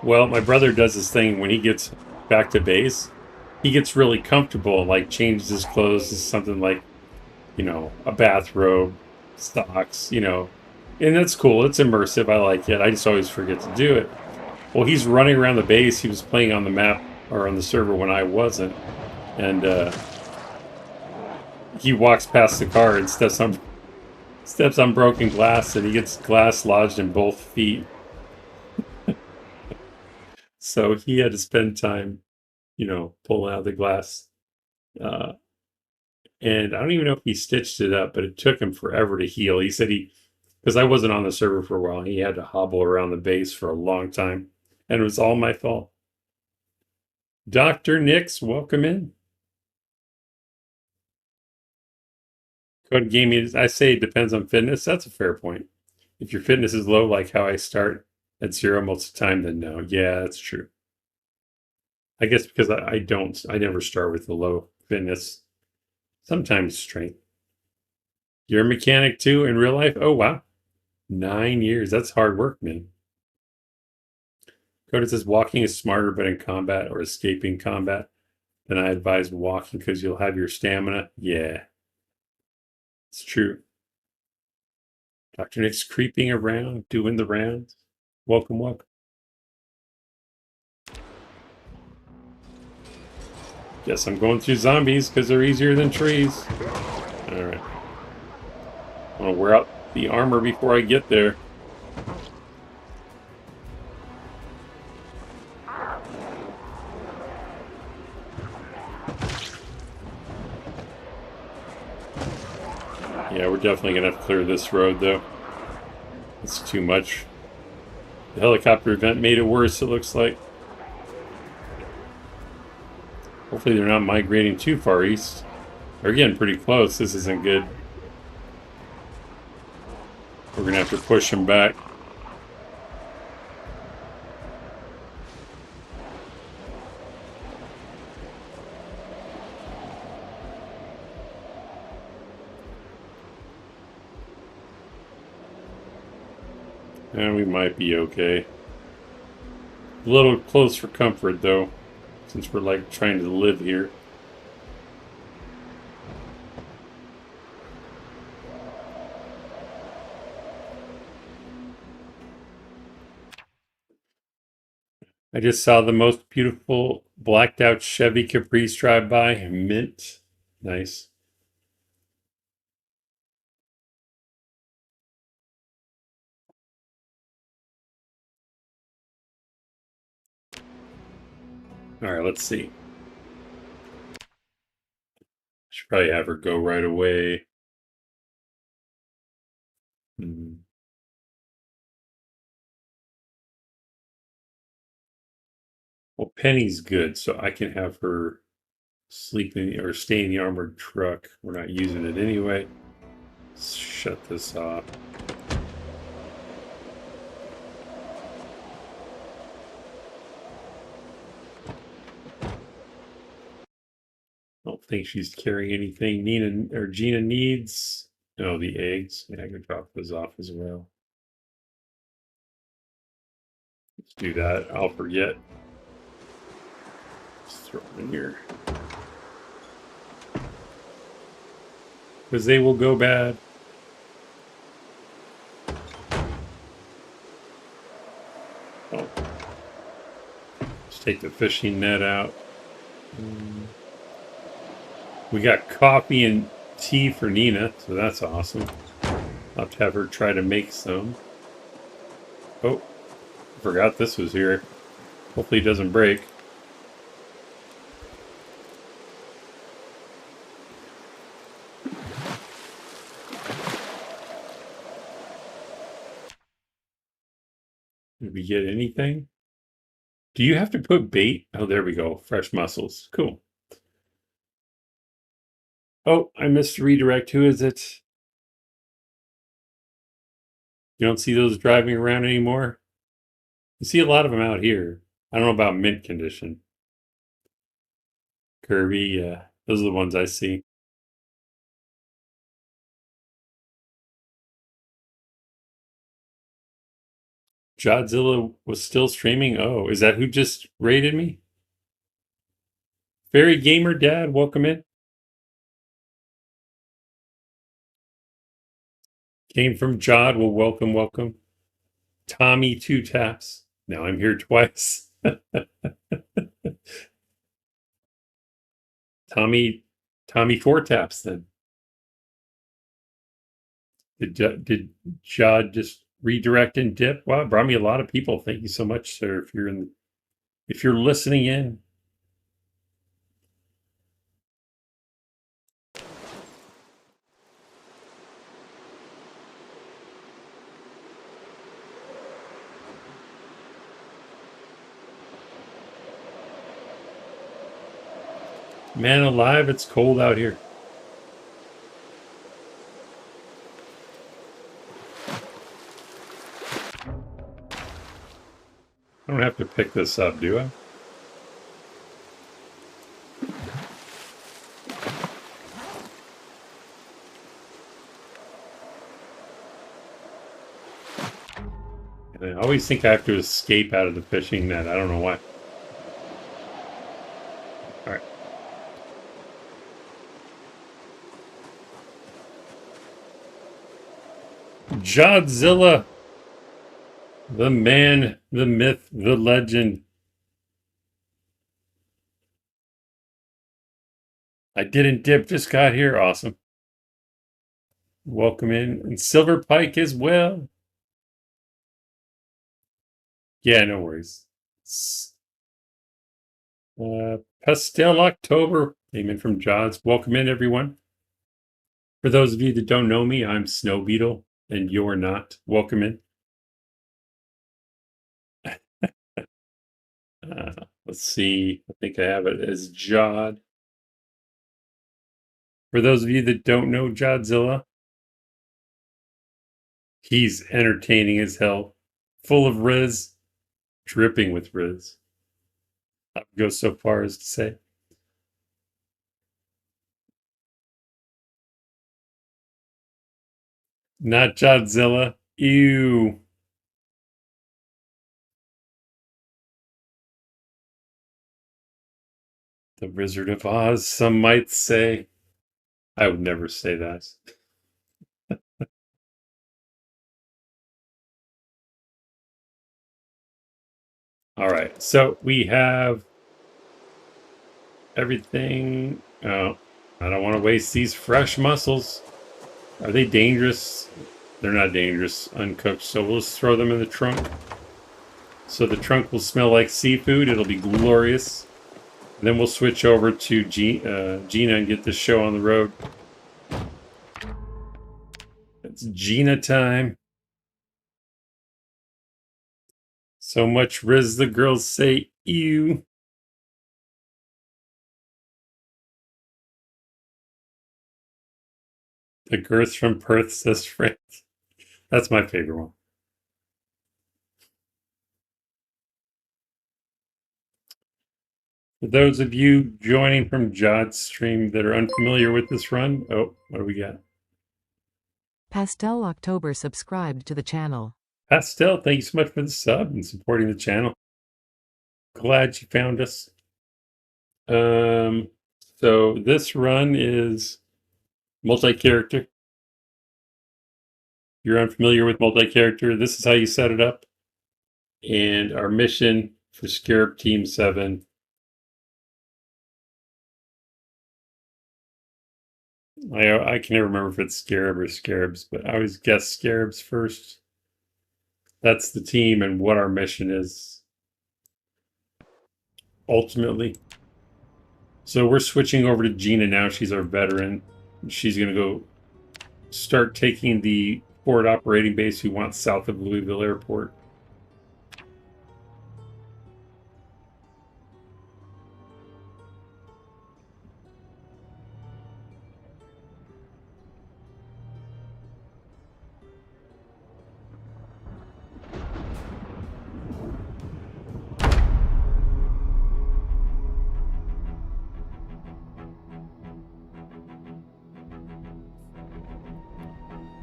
Well, my brother does this thing when he gets back to base. He gets really comfortable, like changes his clothes to something like, a bathrobe, socks, and that's cool. It's immersive. I like it. I just always forget to do it. Well, he's running around the base. He was playing on the map or on the server when I wasn't, and he walks past the car and steps on broken glass, and he gets glass lodged in both feet. So he had to spend time, pulling out the glass. Uh, and I don't even know if he stitched it up, but it took him forever to heal. He said because I wasn't on the server for a while, he had to hobble around the base for a long time. And it was all my fault. Dr. Nix, welcome in. Code gaming, I say it depends on fitness. That's a fair point. If your fitness is low, like how I start at 0 most of the time, then no. Yeah, that's true. I guess because I never start with the low fitness. Sometimes strength. You're a mechanic too in real life? Oh, wow. 9 years. That's hard work, man. Code says walking is smarter, but in combat or escaping combat, then I advise walking because you'll have your stamina. Yeah. It's true. Dr. Nick's creeping around, doing the rounds. Welcome, welcome. Guess I'm going through zombies because they're easier than trees. Alright. I want to wear out the armor before I get there. Yeah, we're definitely going to have to clear this road, though. It's too much. The helicopter event made it worse, it looks like. Hopefully they're not migrating too far east. They're getting pretty close. This isn't good. We're going to have to push them back. And we might be okay. A little close for comfort, though, since we're like trying to live here. I just saw the most beautiful blacked out Chevy Caprice drive by. Mint. Nice. All right, let's see. Should probably have her go right away. Well, Penny's good, so I can have her sleep in or stay in the armored truck. We're not using it anyway. Let's shut this off. I don't think she's carrying anything Gina needs. No, the eggs. Yeah, I can drop those off as well. Let's do that. I'll forget. Just throw them in here. Because they will go bad. Oh. Let's take the fishing net out. We got coffee and tea for Nina, so that's awesome. I'll have to have her try to make some. Oh, I forgot this was here. Hopefully it doesn't break. Did we get anything? Do you have to put bait? Oh, there we go. Fresh mussels. Cool. Oh, I missed redirect. Who is it? You don't see those driving around anymore? You see a lot of them out here. I don't know about mint condition. Kirby, yeah. Those are the ones I see. Jodzilla was still streaming? Oh, is that who just raided me? Fairy Gamer Dad, welcome in. Came from Jod, well, welcome, welcome. Tommy 2 taps. Now I'm here twice. Tommy 4 taps then. Did Jod just redirect and dip? Wow, brought me a lot of people. Thank you so much, sir. If you're listening in. Man alive, it's cold out here. I don't have to pick this up, do I? And I always think I have to escape out of the fishing net. I don't know why. All right. Jodzilla. The man, the myth, the legend. I didn't dip, just got here. Awesome. Welcome in. And Silver Pike as well. Yeah, no worries. Pastel October came in from Jods. Welcome in, everyone. For those of you that don't know me, I'm Snow Beetle, and you're not. Welcome in. Let's see. I think I have it as Jod. For those of you that don't know Jodzilla, he's entertaining as hell, full of riz, dripping with riz. I would go so far as to say. Not Jodzilla. Ew. The Wizard of Oz, some might say. I would never say that. All right, so we have everything. Oh, I don't want to waste these fresh mussels. Are they dangerous? They're not dangerous, uncooked, so we'll just throw them in the trunk. So the trunk will smell like seafood. It'll be glorious. And then we'll switch over to Gina and get this show on the road. It's Gina time. So much riz, the girls say, ew. The girth from Perth, says Frank. That's my favorite one. For those of you joining from Jod's stream that are unfamiliar with this run, oh, what do we got? Pastel October subscribed to the channel. Pastel, thank you so much for the sub and supporting the channel. Glad you found us. So this run is multi-character. If you're unfamiliar with multi-character, this is how you set it up. And our mission for Scarab Team 7. I can never remember if it's Scarab or Scarabs, but I always guess Scarabs first. That's the team and what our mission is. ultimately. So we're switching over to Gina now. She's our veteran. She's going to go start taking the forward operating base we want south of Louisville Airport.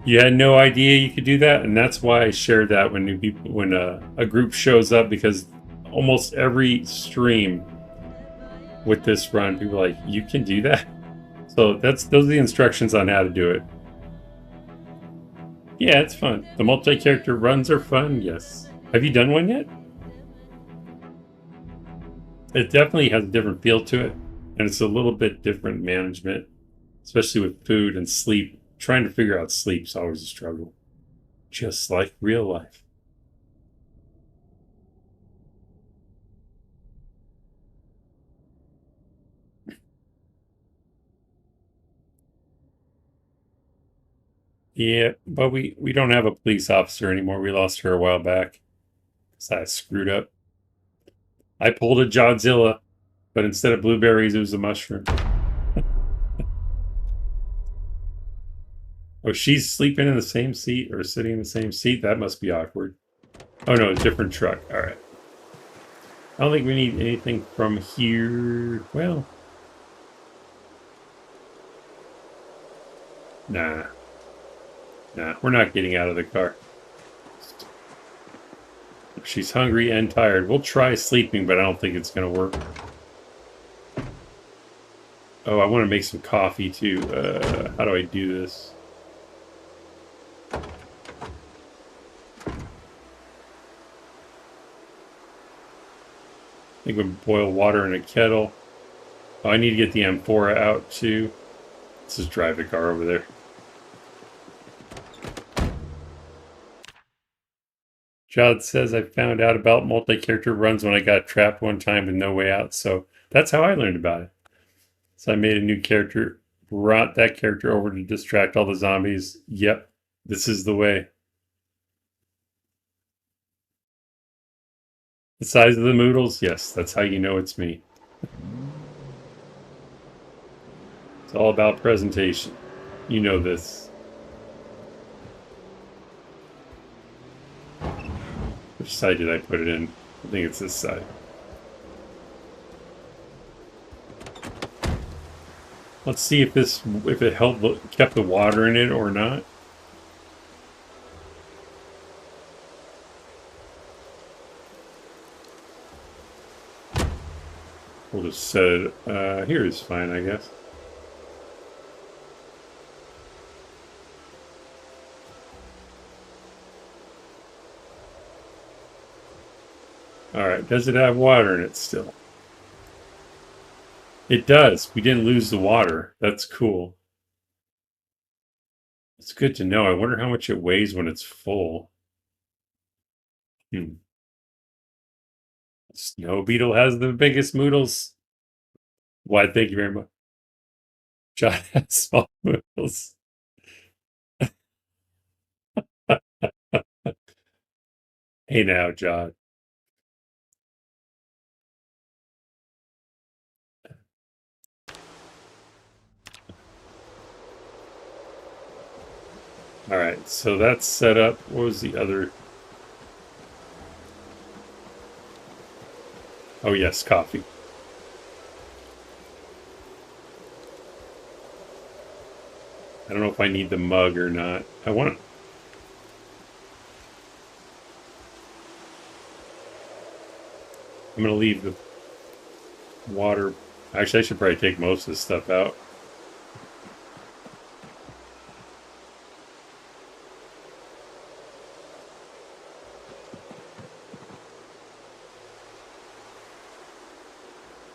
You had no idea you could do that, and that's why I shared that when new people, when a group shows up, because almost every stream with this run, people are like, "You can do that." So those are the instructions on how to do it. Yeah, it's fun. The multi-character runs are fun. Yes. Have you done one yet? It definitely has a different feel to it, and it's a little bit different management, especially with food and sleep. Trying to figure out sleep's always a struggle, just like real life. Yeah, but we don't have a police officer anymore. We lost her a while back. So I screwed up. I pulled a Godzilla, but instead of blueberries, it was a mushroom. Oh, she's sleeping in the same seat or sitting in the same seat? That must be awkward. Oh no, different truck. All right. I don't think we need anything from here. Well, nah. Nah, we're not getting out of the car. She's hungry and tired. We'll try sleeping, but I don't think it's going to work. Oh, I want to make some coffee too. How do I do this? I think we boil water in a kettle. Oh, I need to get the amphora out too. Let's just drive the car over there. Jod says I found out about multi-character runs when I got trapped one time with no way out. So that's how I learned about it. So I made a new character, brought that character over to distract all the zombies. Yep, this is the way. The size of the noodles? Yes, that's how you know it's me. It's all about presentation. You know this. Which side did I put it in? I think it's this side. Let's see if it kept the water in it or not. We'll just set it, here is fine, I guess. Alright, does it have water in it still? It does. We didn't lose the water. That's cool. It's good to know. I wonder how much it weighs when it's full. Snow Beetle has the biggest noodles. Why, thank you very much. John has small noodles. Hey now, John. All right, so that's set up. What was the other? Oh yes, coffee. I don't know if I need the mug or not. I want it. I'm going to leave the water. Actually, I should probably take most of this stuff out.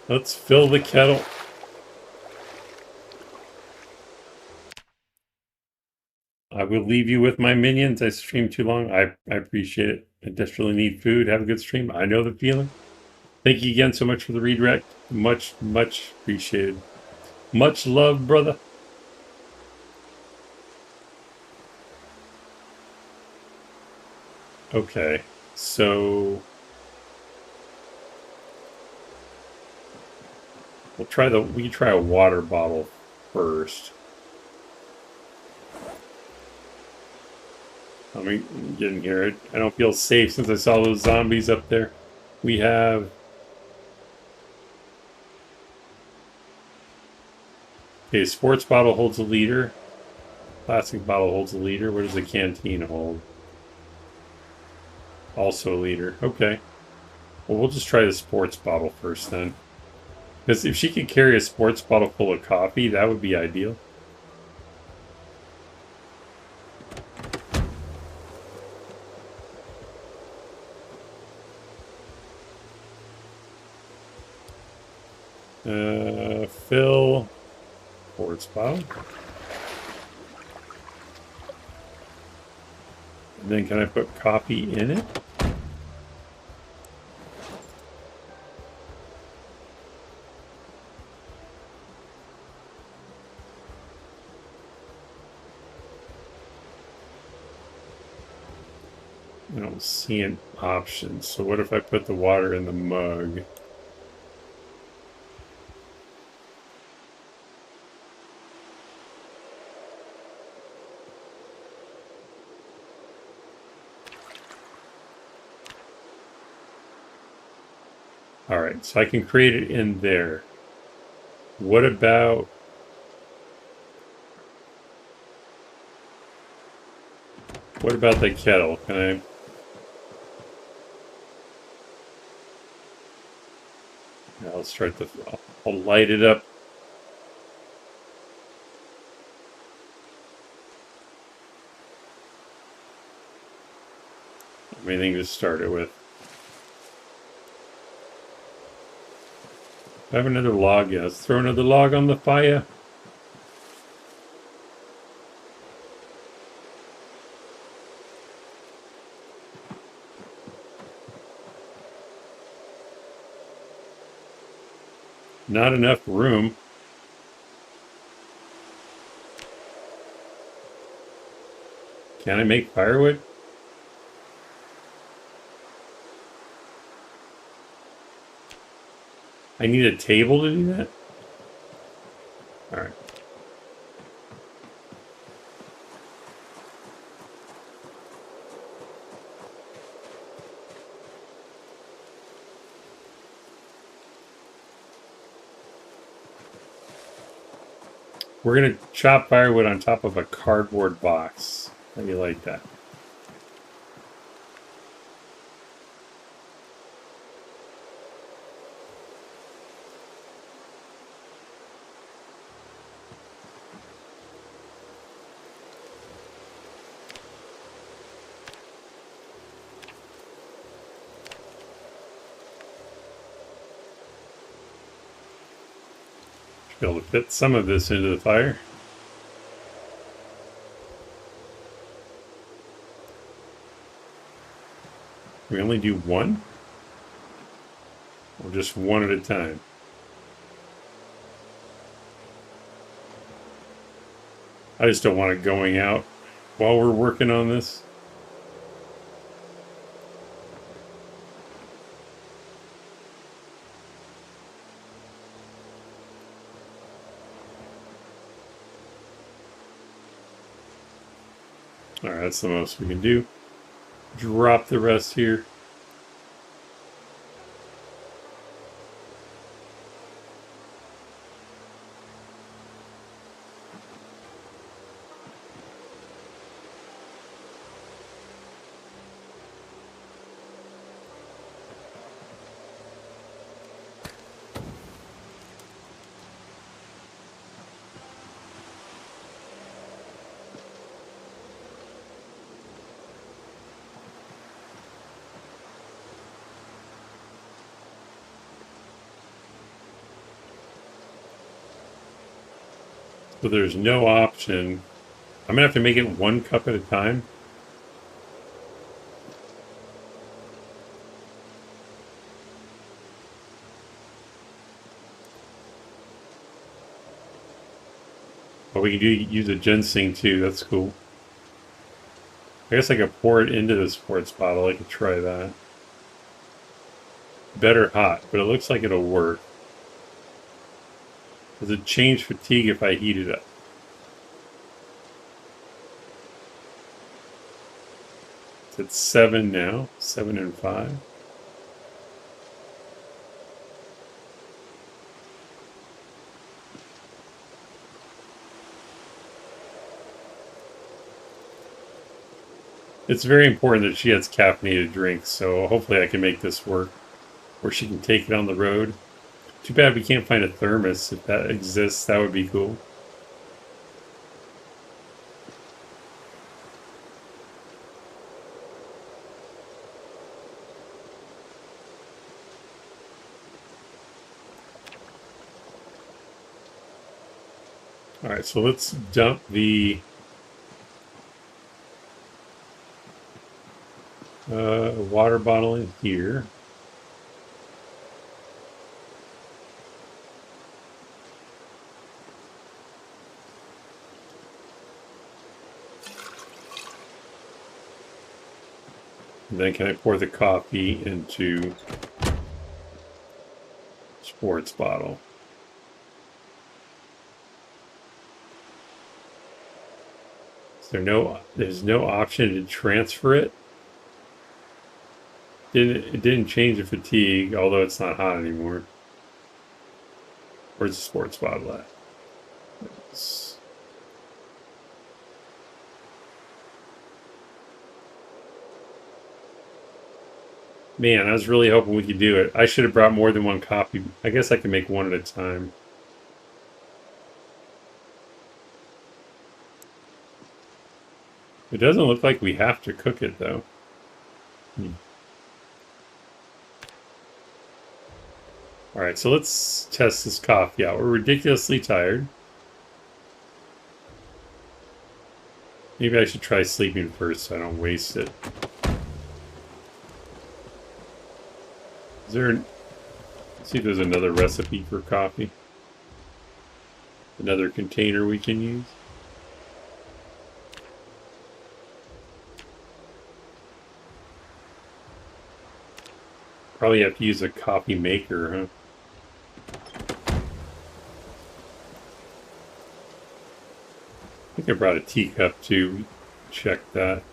Let's fill the kettle. I will leave you with my minions. I streamed too long. I appreciate it. I desperately need food. Have a good stream. I know the feeling. Thank you again so much for the redirect. Much, much appreciated. Much love, brother. Okay, so we can try a water bottle first. Let me get in here. I don't feel safe since I saw those zombies up there. We have... Okay, sports bottle holds a liter. Plastic bottle holds a liter. What does a canteen hold? Also a liter. Okay. Well, we'll just try the sports bottle first then. Because if she could carry a sports bottle full of coffee, that would be ideal. Fill sports bottle. And then can I put coffee in it? I don't see an option. So what if I put the water in the mug? Alright, so I can create it in there. What about... What about the kettle? Can I... I'll start the... I'll light it up. Anything to start it with. I have another log. Yeah, let's throw another log on the fire. Not enough room. Can I make firewood? I need a table to do that? Alright. We're going to chop firewood on top of a cardboard box. How do you like that? Be able to fit some of this into the fire. We only do one? Or just one at a time? I just don't want it going out while we're working on this. Alright, that's the most we can do. Drop the rest here. So there's no option. I'm gonna have to make it 1 cup at a time. But we can use a ginseng too. That's cool. I guess I could pour it into the sports bottle. I could try that. Better hot, but it looks like it'll work. Does it change fatigue if I heat it up? It's at 7 now. 7 and 5. It's very important that she has caffeinated drinks, so hopefully I can make this work. Or she can take it on the road. Too bad we can't find a thermos. If that exists, that would be cool. Alright, so let's dump the water bottle in here. And then can I pour the coffee into sports bottle? There's no option to transfer it. It didn't change the fatigue, although it's not hot anymore. Where's the sports bottle at? Man, I was really hoping we could do it. I should have brought more than one copy. I guess I can make one at a time. It doesn't look like we have to cook it, though. Alright, so let's test this coffee out. We're ridiculously tired. Maybe I should try sleeping first so I don't waste it. Is there... Let's see if there's another recipe for coffee. Another container we can use. Probably have to use a coffee maker, huh? I think I brought a teacup too. Check that.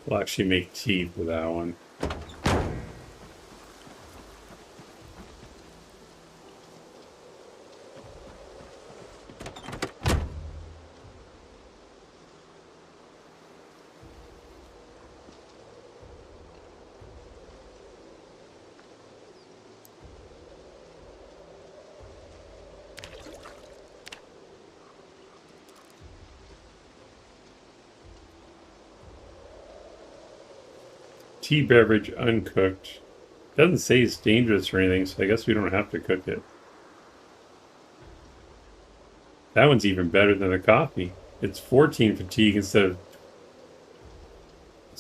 We'll actually make tea for that one. Tea beverage uncooked. Doesn't say it's dangerous or anything, so I guess we don't have to cook it. That one's even better than the coffee. It's 14 fatigue instead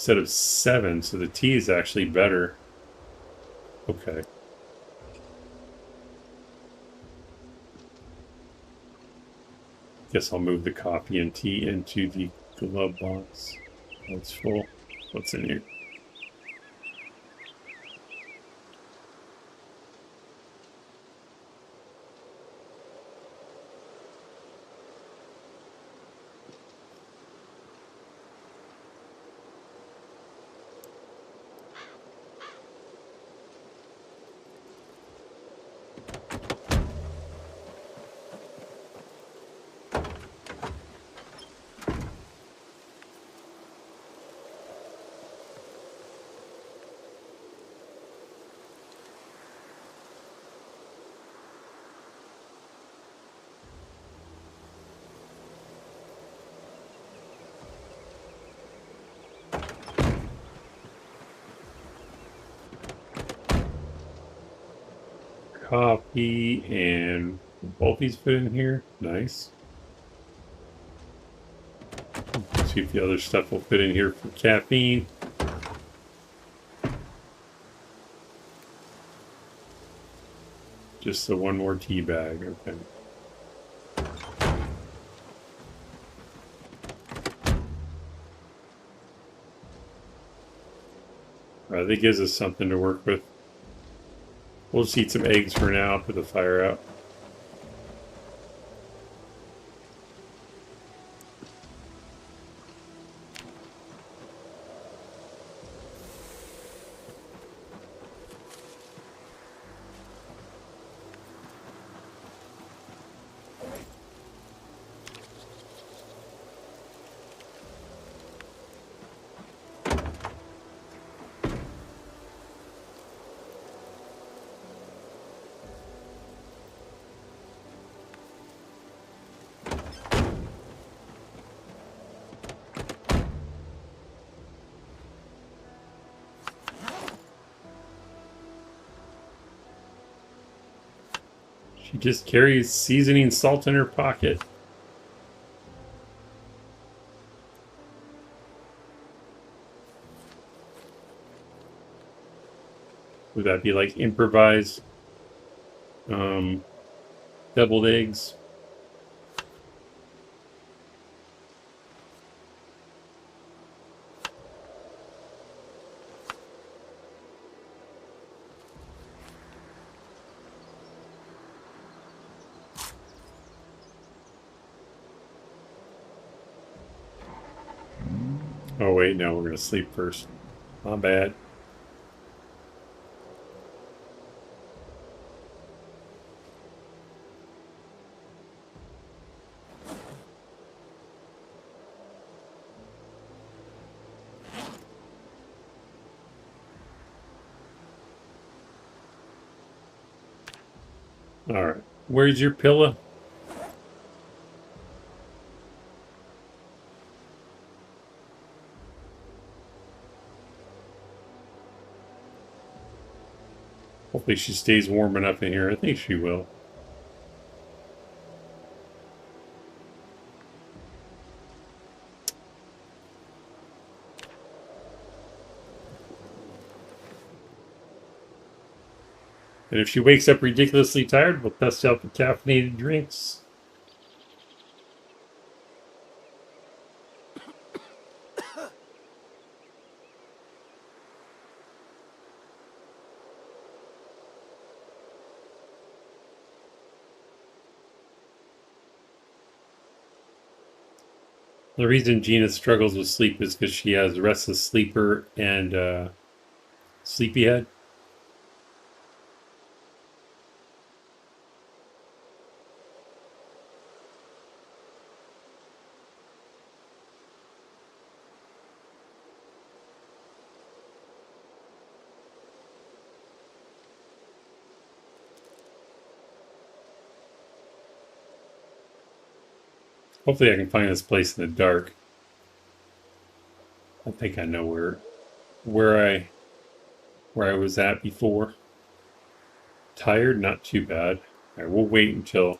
of 7, so the tea is actually better. Okay. Guess I'll move the coffee and tea into the glove box. That's full. What's in here? Coffee and both these fit in here. Nice. See if the other stuff will fit in here for caffeine. Just the one more tea bag, okay. That gives us something to work with. We'll just eat some eggs for now, put the fire out. She just carries seasoning salt in her pocket. Would that be like improvised deviled eggs? Oh wait, no, we're gonna sleep first. Not bad. Alright. Where's your pillow? Hopefully she stays warm enough in here. I think she will. And if she wakes up ridiculously tired, we'll test out the caffeinated drinks. The reason Gina struggles with sleep is because she has restless sleeper and sleepyhead. Hopefully I can find this place in the dark. I think I know where I was at before. Tired, not too bad. Alright, we'll wait until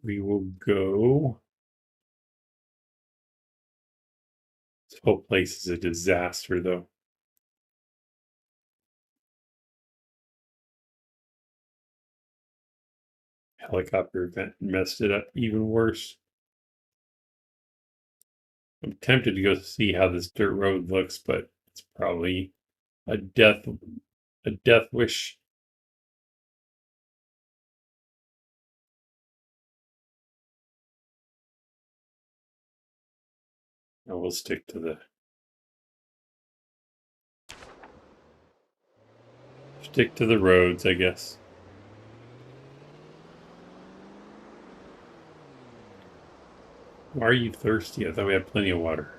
we will go. This whole place is a disaster, though. Helicopter event messed it up even worse. I'm tempted to go see how this dirt road looks, but it's probably a death wish. I will stick to the roads, I guess. Why are you thirsty? I thought we had plenty of water.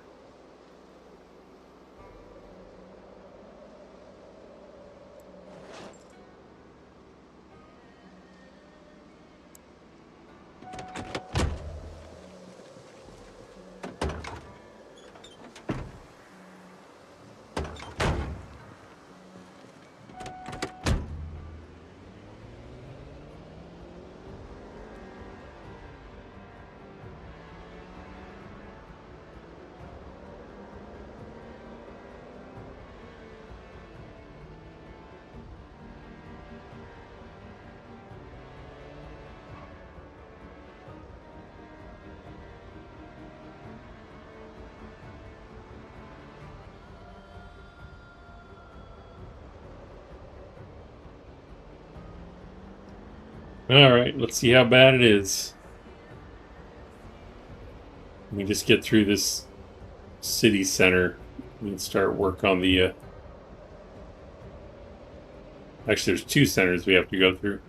Alright, let's see how bad it is. Let me just get through this city center and start work on the... Actually, there's 2 centers we have to go through.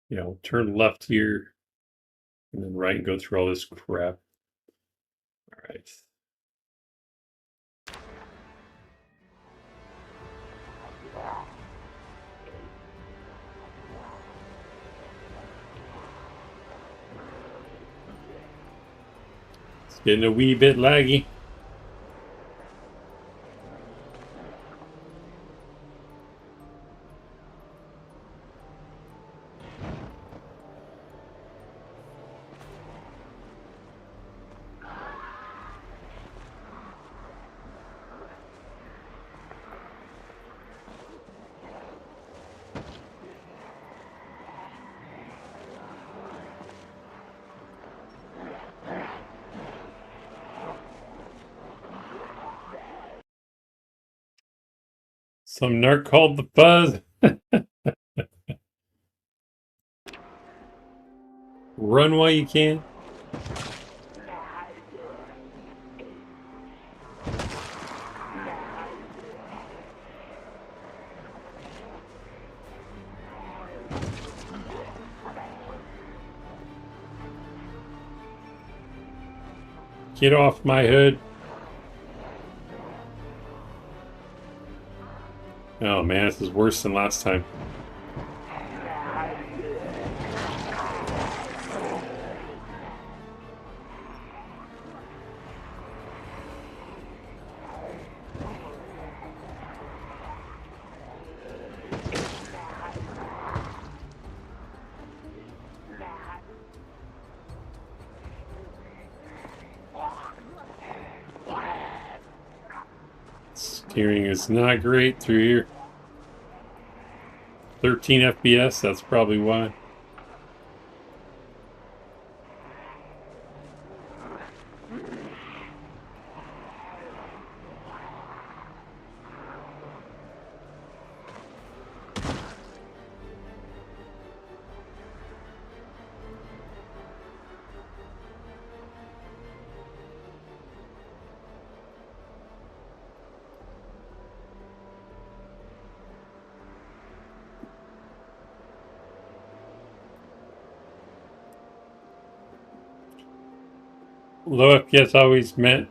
Yeah, we'll turn left here and then right and go through all this crap. All right. It's getting a wee bit laggy. Some narc called the fuzz. Run while you can. Get off my hood. Oh man, this is worse than last time. Steering is not great through here. 13 FPS, that's probably why. Low FPS always meant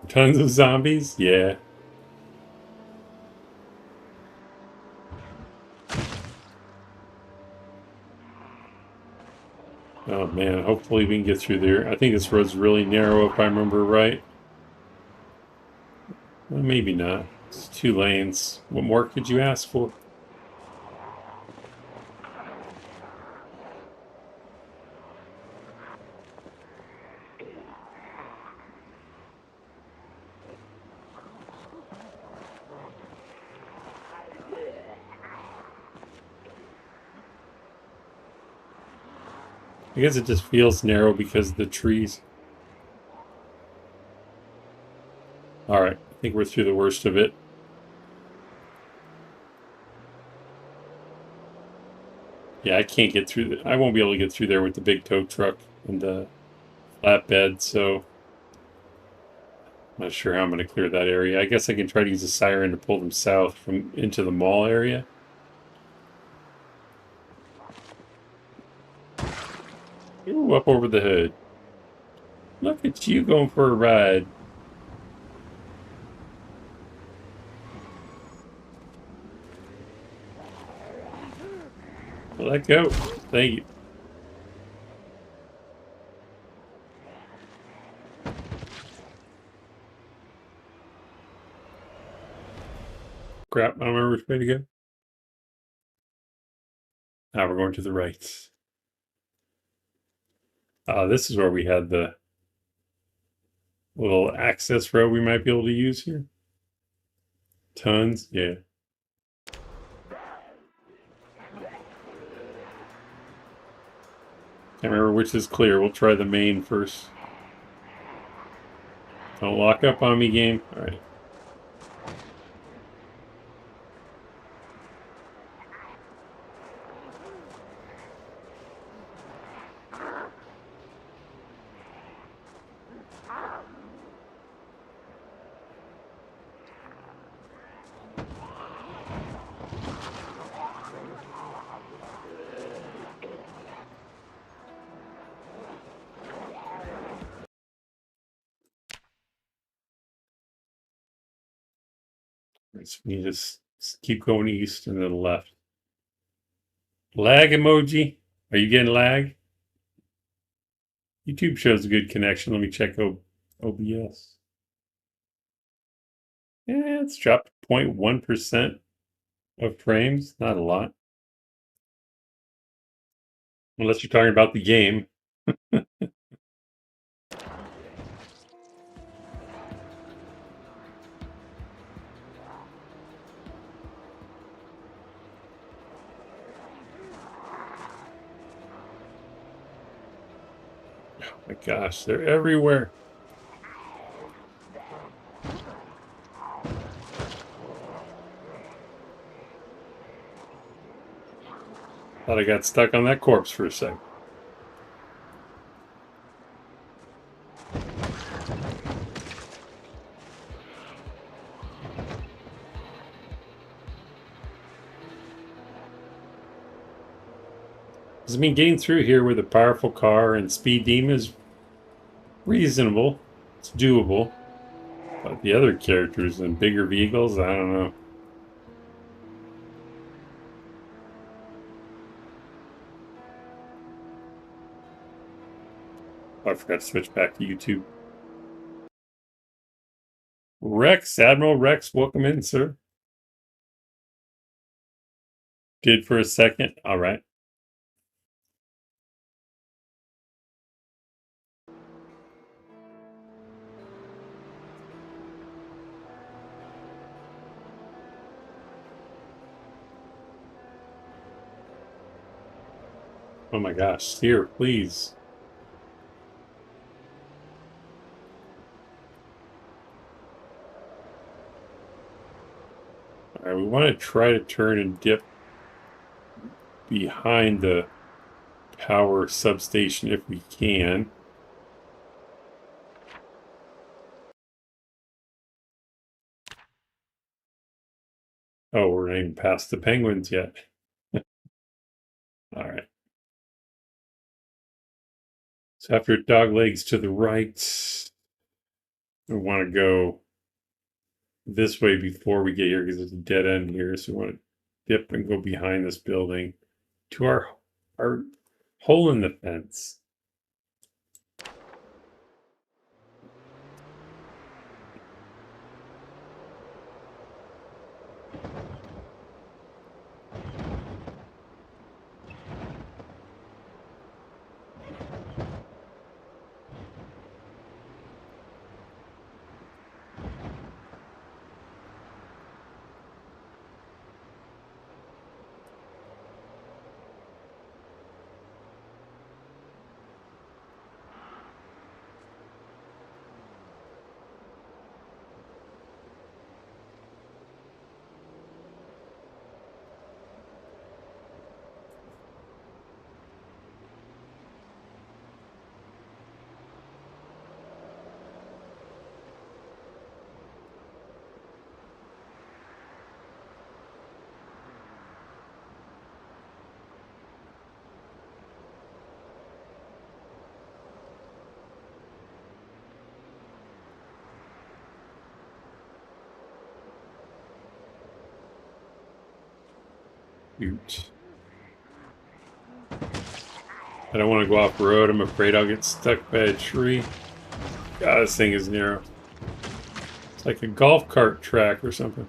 tons of zombies? Yeah. Oh man, hopefully we can get through there. I think this road's really narrow if I remember right. Well, maybe not. It's 2 lanes. What more could you ask for? I guess it just feels narrow because of the trees. Alright, I think we're through the worst of it. Yeah, I can't get through I won't be able to get through there with the big tow truck and the flatbed, so I'm not sure how I'm going to clear that area. I guess I can try to use a siren to pull them south from into the mall area. Ooh, up over the hood. Look at you going for a ride. Let go. Thank you. Crap, I don't remember which way to go. Now we're going to the right. This is where we had the little access road we might be able to use here. Tons, yeah. Can't remember which is clear. We'll try the main first. Don't lock up on me, game. All right. So we need to keep going east and then left. Lag emoji? Are you getting lag? YouTube shows a good connection. Let me check OBS. Yeah, it's dropped 0.1% of frames. Not a lot. Unless you're talking about the game. Oh my gosh, they're everywhere. Thought I got stuck on that corpse for a second. I mean, getting through here with a powerful car and speed demon is reasonable. It's doable. But the other characters and bigger vehicles, I don't know. Oh, I forgot to switch back to YouTube. Rex, Admiral Rex, welcome in, sir. Did for a second. All right. Oh my gosh, steer, please. All right, we want to try to turn and dip behind the power substation if we can. Oh, we're not even past the penguins yet. All right. So after dog legs to the right, we want to go this way before we get here because there's a dead end here. So we want to dip and go behind this building to our hole in the fence. Shoot. I don't want to go off road. I'm afraid I'll get stuck by a tree. God, this thing is narrow. It's like a golf cart track or something.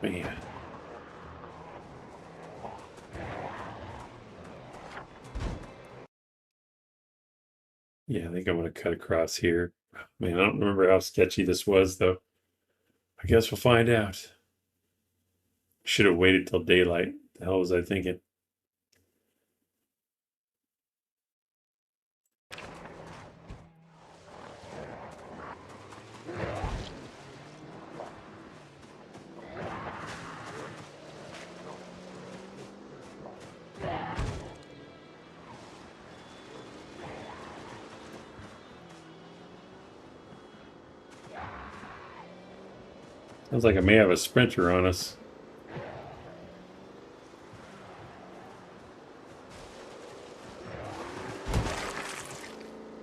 Man. Yeah, I think I'm going to cut across here. Man, I don't remember how sketchy this was, though. I guess we'll find out. Should have waited till daylight. The hell was I thinking? Sounds like I may have a sprinter on us.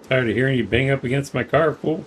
Tired of hearing you bang up against my car, fool.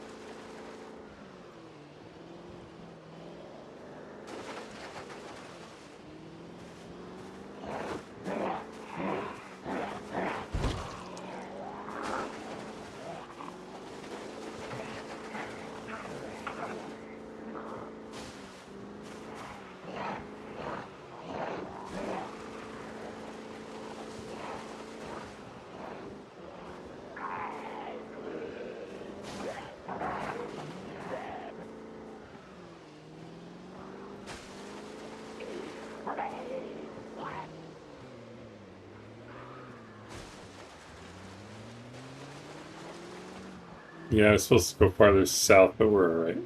Yeah, I was supposed to go farther south, but we're alright.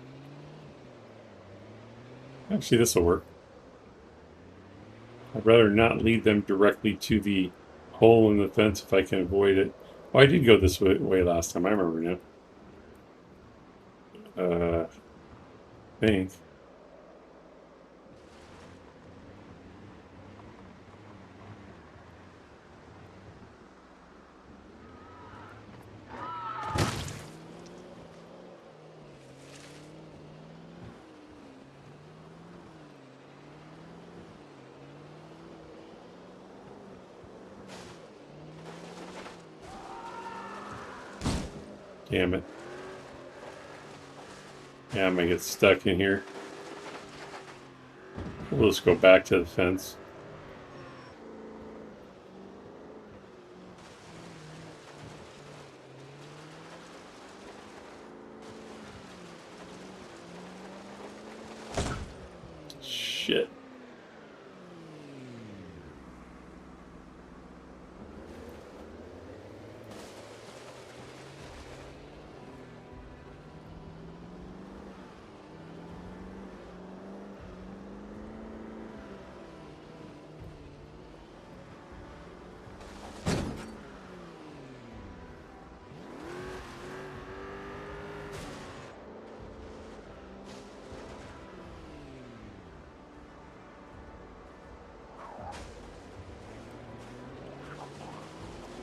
Actually, this will work. I'd rather not lead them directly to the hole in the fence if I can avoid it. Oh, I did go this way last time. I remember now. I think. Damn it. Yeah, I might get stuck in here. We'll just go back to the fence. Shit.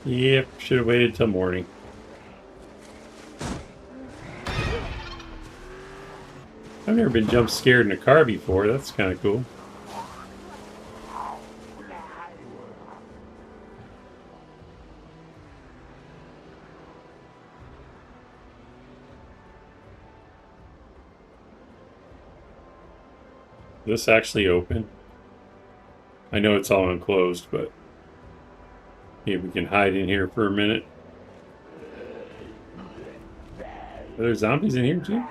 Yep, should have waited till morning. I've never been jump scared in a car before. That's kind of cool. This actually open? I know it's all enclosed, but maybe we can hide in here for a minute. Are there zombies in here too?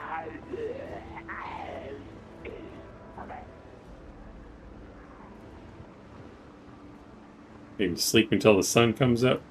Maybe sleep until the sun comes up.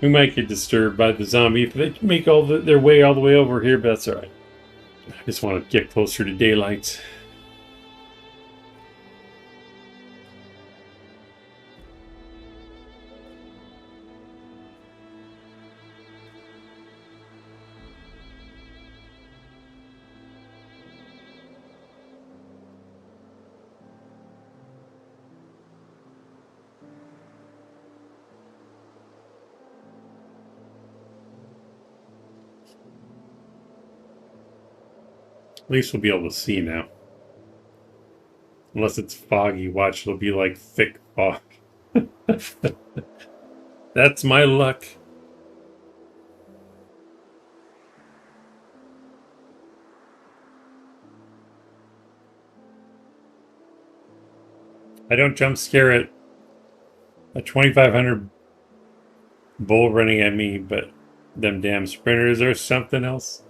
We might get disturbed by the zombie if they make their way all the way over here, but that's alright. I just want to get closer to daylight. At least we'll be able to see now. Unless it's foggy, watch, it'll be like thick fog. That's my luck. I don't jump scare at a 2500 bull running at me, but them damn sprinters are something else.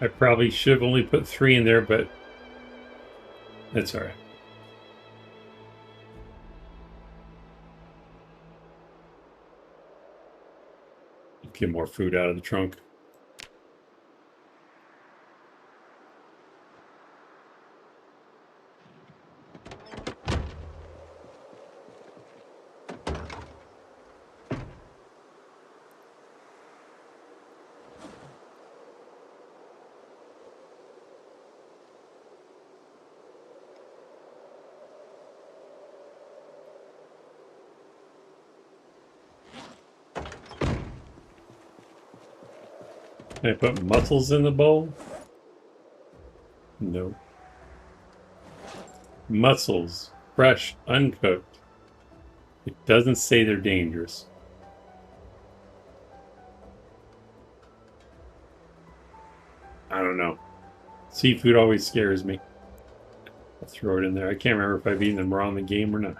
I probably should have only put 3 in there, but that's all right. Get more food out of the trunk. Can I put mussels in the bowl? No. Mussels, fresh, uncooked. It doesn't say they're dangerous. I don't know. Seafood always scares me. I'll throw it in there. I can't remember if I've eaten them raw in the game or not.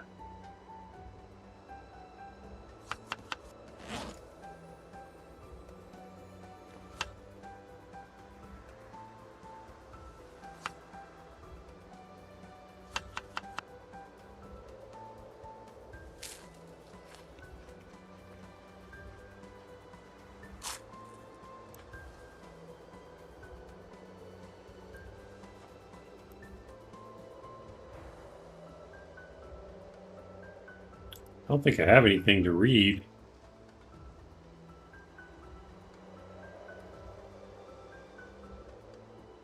I don't think I have anything to read.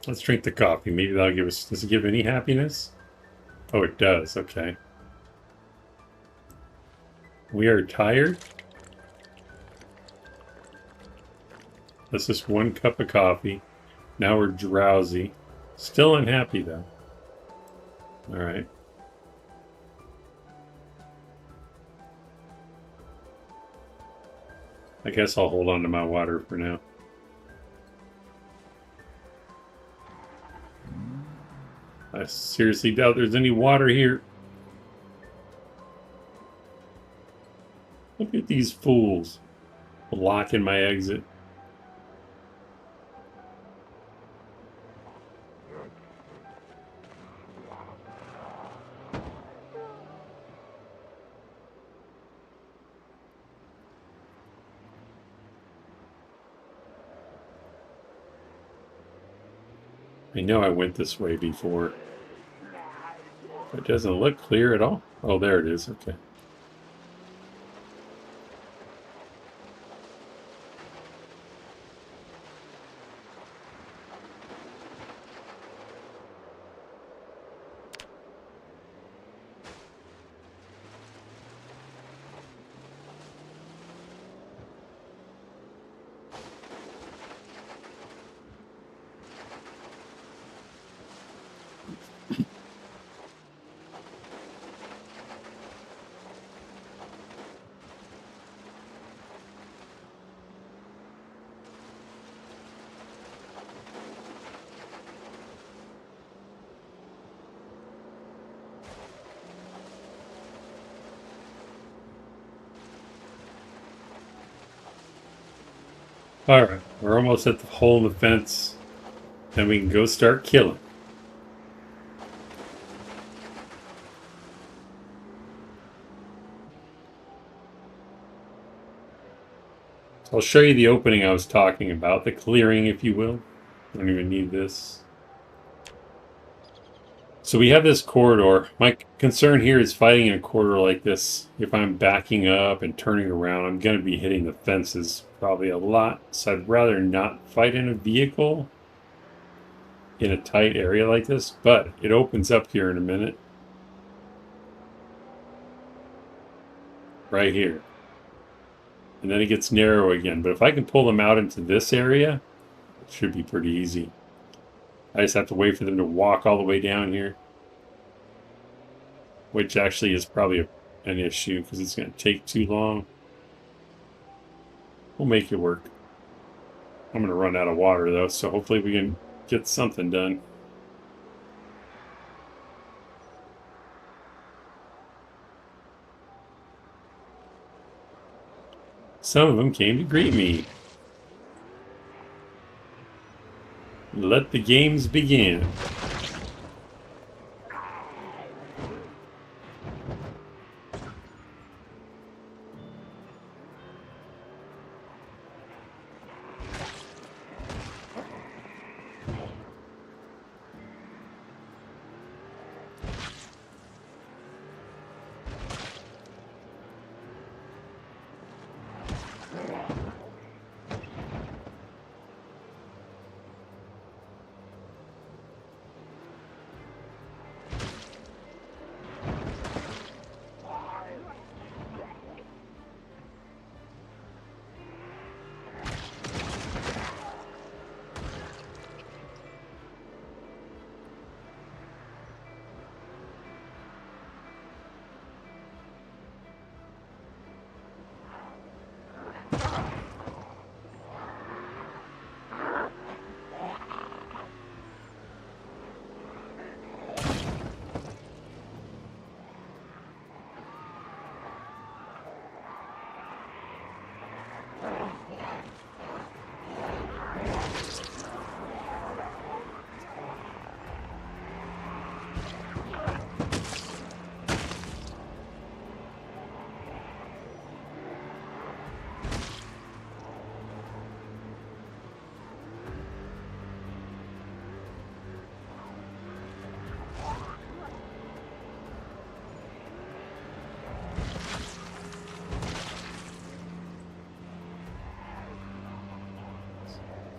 Let's drink the coffee. Maybe that'll give us... Does it give any happiness? Oh, it does. Okay. We are tired. That's just 1 cup of coffee. Now we're drowsy. Still unhappy, though. All right. I guess I'll hold on to my water for now. I seriously doubt there's any water here. Look at these fools blocking my exit. I know I went this way before. It doesn't look clear at all. Oh, there it is. Okay. Alright, we're almost at the hole in the fence. Then we can go start killing. So I'll show you the opening I was talking about, the clearing, if you will. I don't even need this. So we have this corridor. My concern here is fighting in a corridor like this. If I'm backing up and turning around, I'm going to be hitting the fences probably a lot. So I'd rather not fight in a vehicle in a tight area like this. But it opens up here in a minute. Right here. And then it gets narrow again. But if I can pull them out into this area, it should be pretty easy. I just have to wait for them to walk all the way down here. Which actually is probably an issue because it's going to take too long. We'll make it work. I'm going to run out of water though, so hopefully we can get something done. Some of them came to greet me. Let the games begin.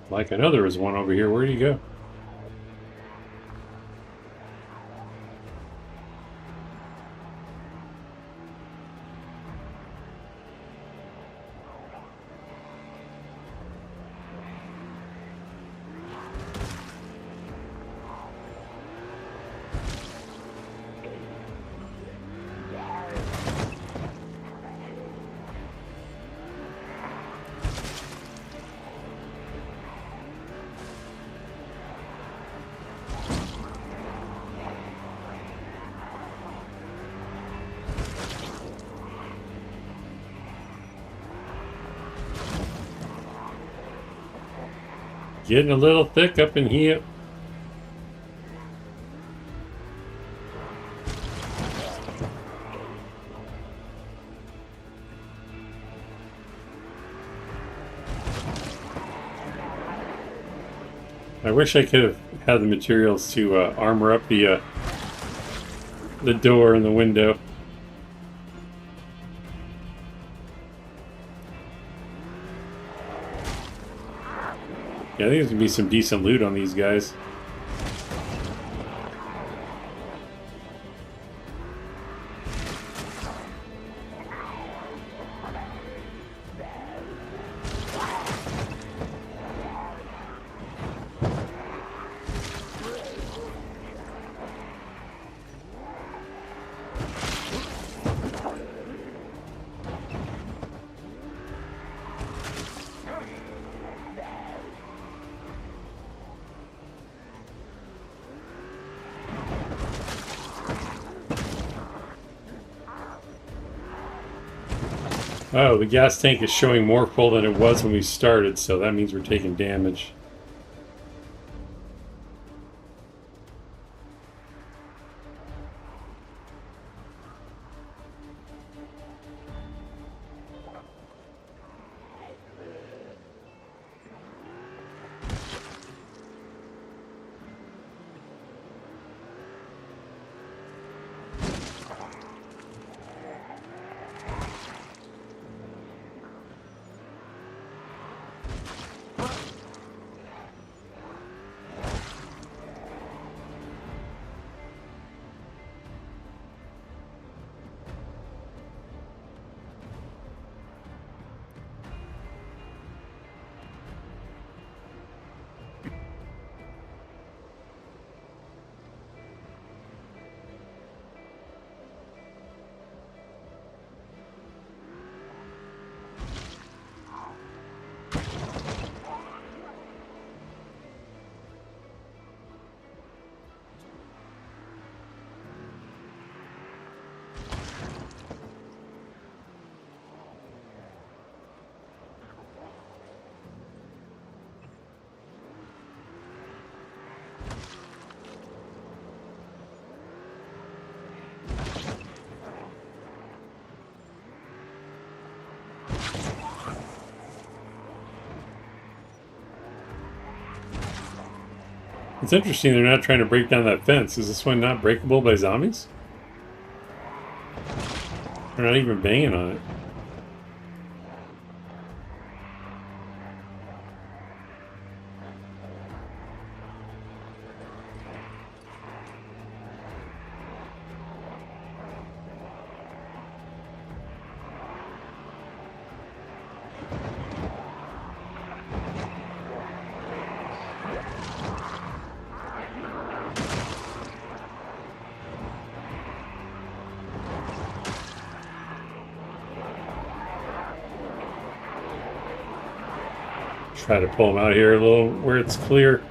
Like I know there was one over here. Where'd he go? Getting a little thick up in here. I wish I could have had the materials to armor up the door and the window. Yeah, I think there's gonna be some decent loot on these guys. Oh, the gas tank is showing more full than it was when we started, so that means we're taking damage. It's interesting they're not trying to break down that fence. Is this one not breakable by zombies? They're not even banging on it. Try to pull them out here a little where it's clear.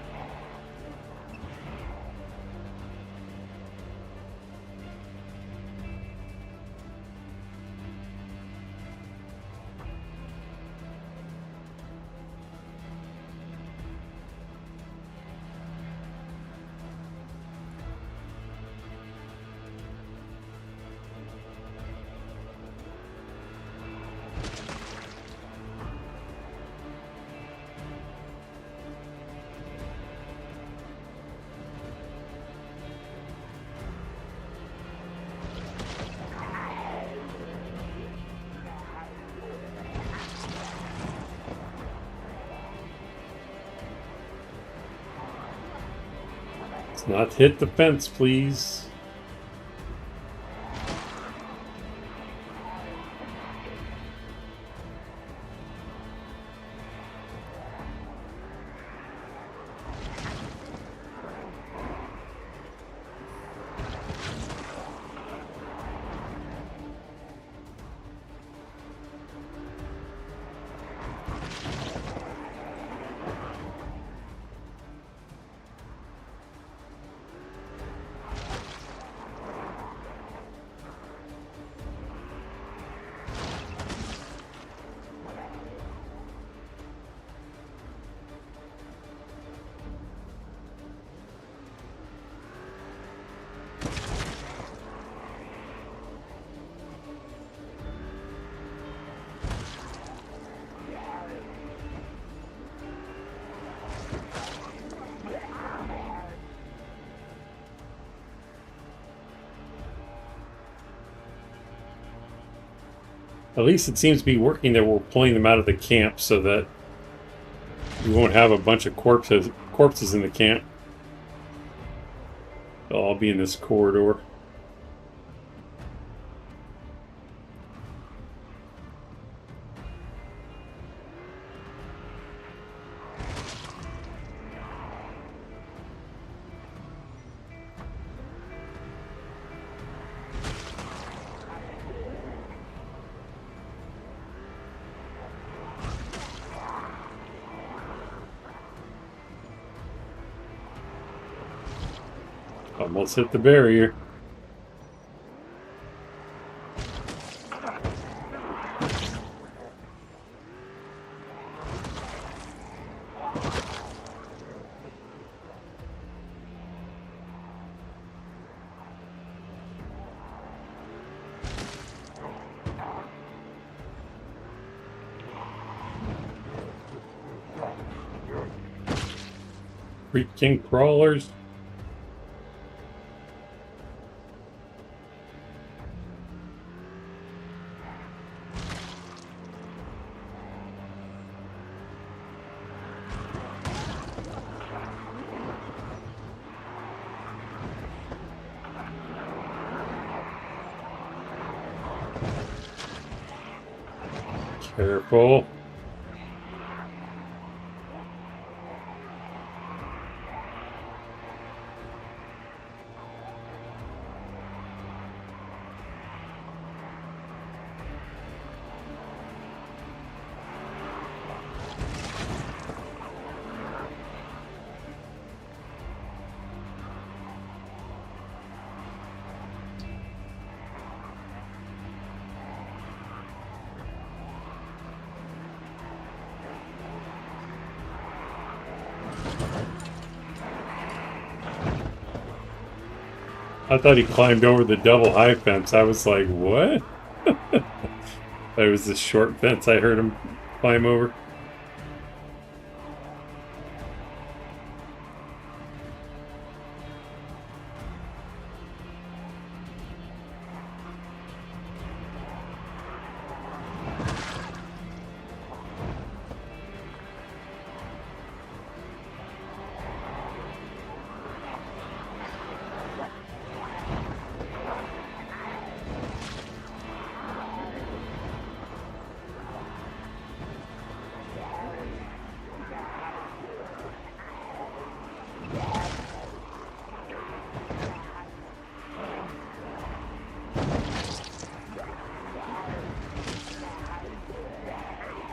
Let's not hit the fence, please. At least it seems to be working that we're pulling them out of the camp so that we won't have a bunch of corpses in the camp. They'll all be in this corridor. Almost hit the barrier. freaking crawlers. Careful. I thought he climbed over the double high fence. I was like, what? It was this short fence I heard him climb over.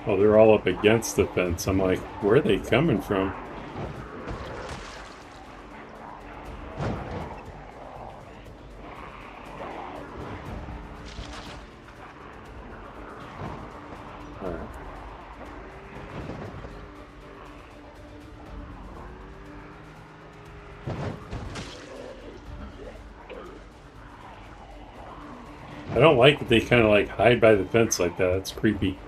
Oh, they're all up against the fence. I'm like, where are they coming from? I don't like that they kind of like hide by the fence like that. That's creepy.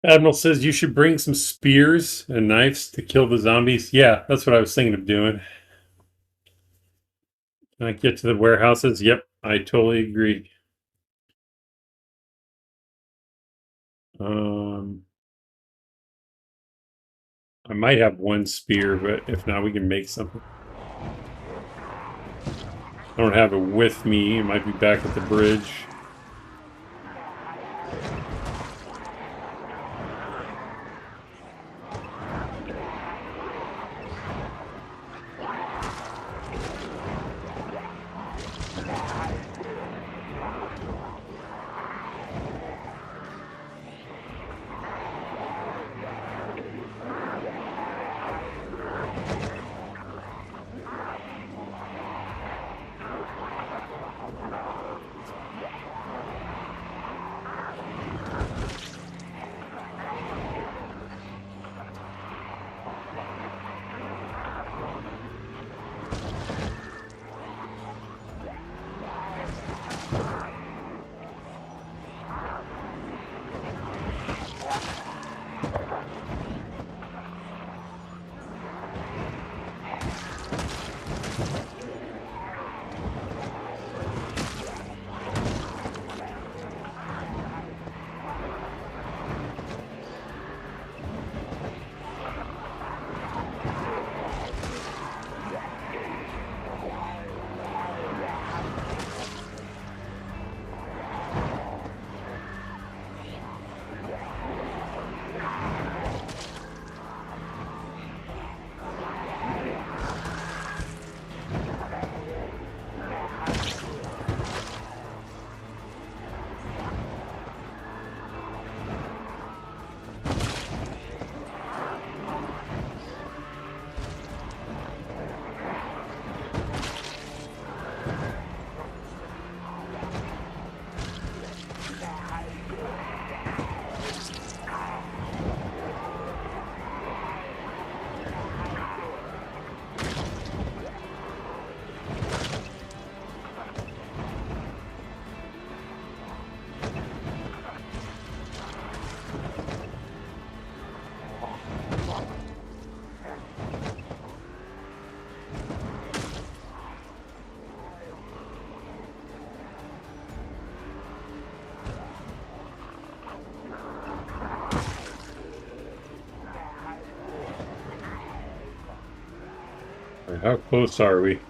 Admiral says you should bring some spears and knives to kill the zombies. Yeah, that's what I was thinking of doing. Can I get to the warehouses? Yep, I totally agree. I might have one spear, but if not, we can make something. I don't have it with me. It might be back at the bridge. Right, how close are we?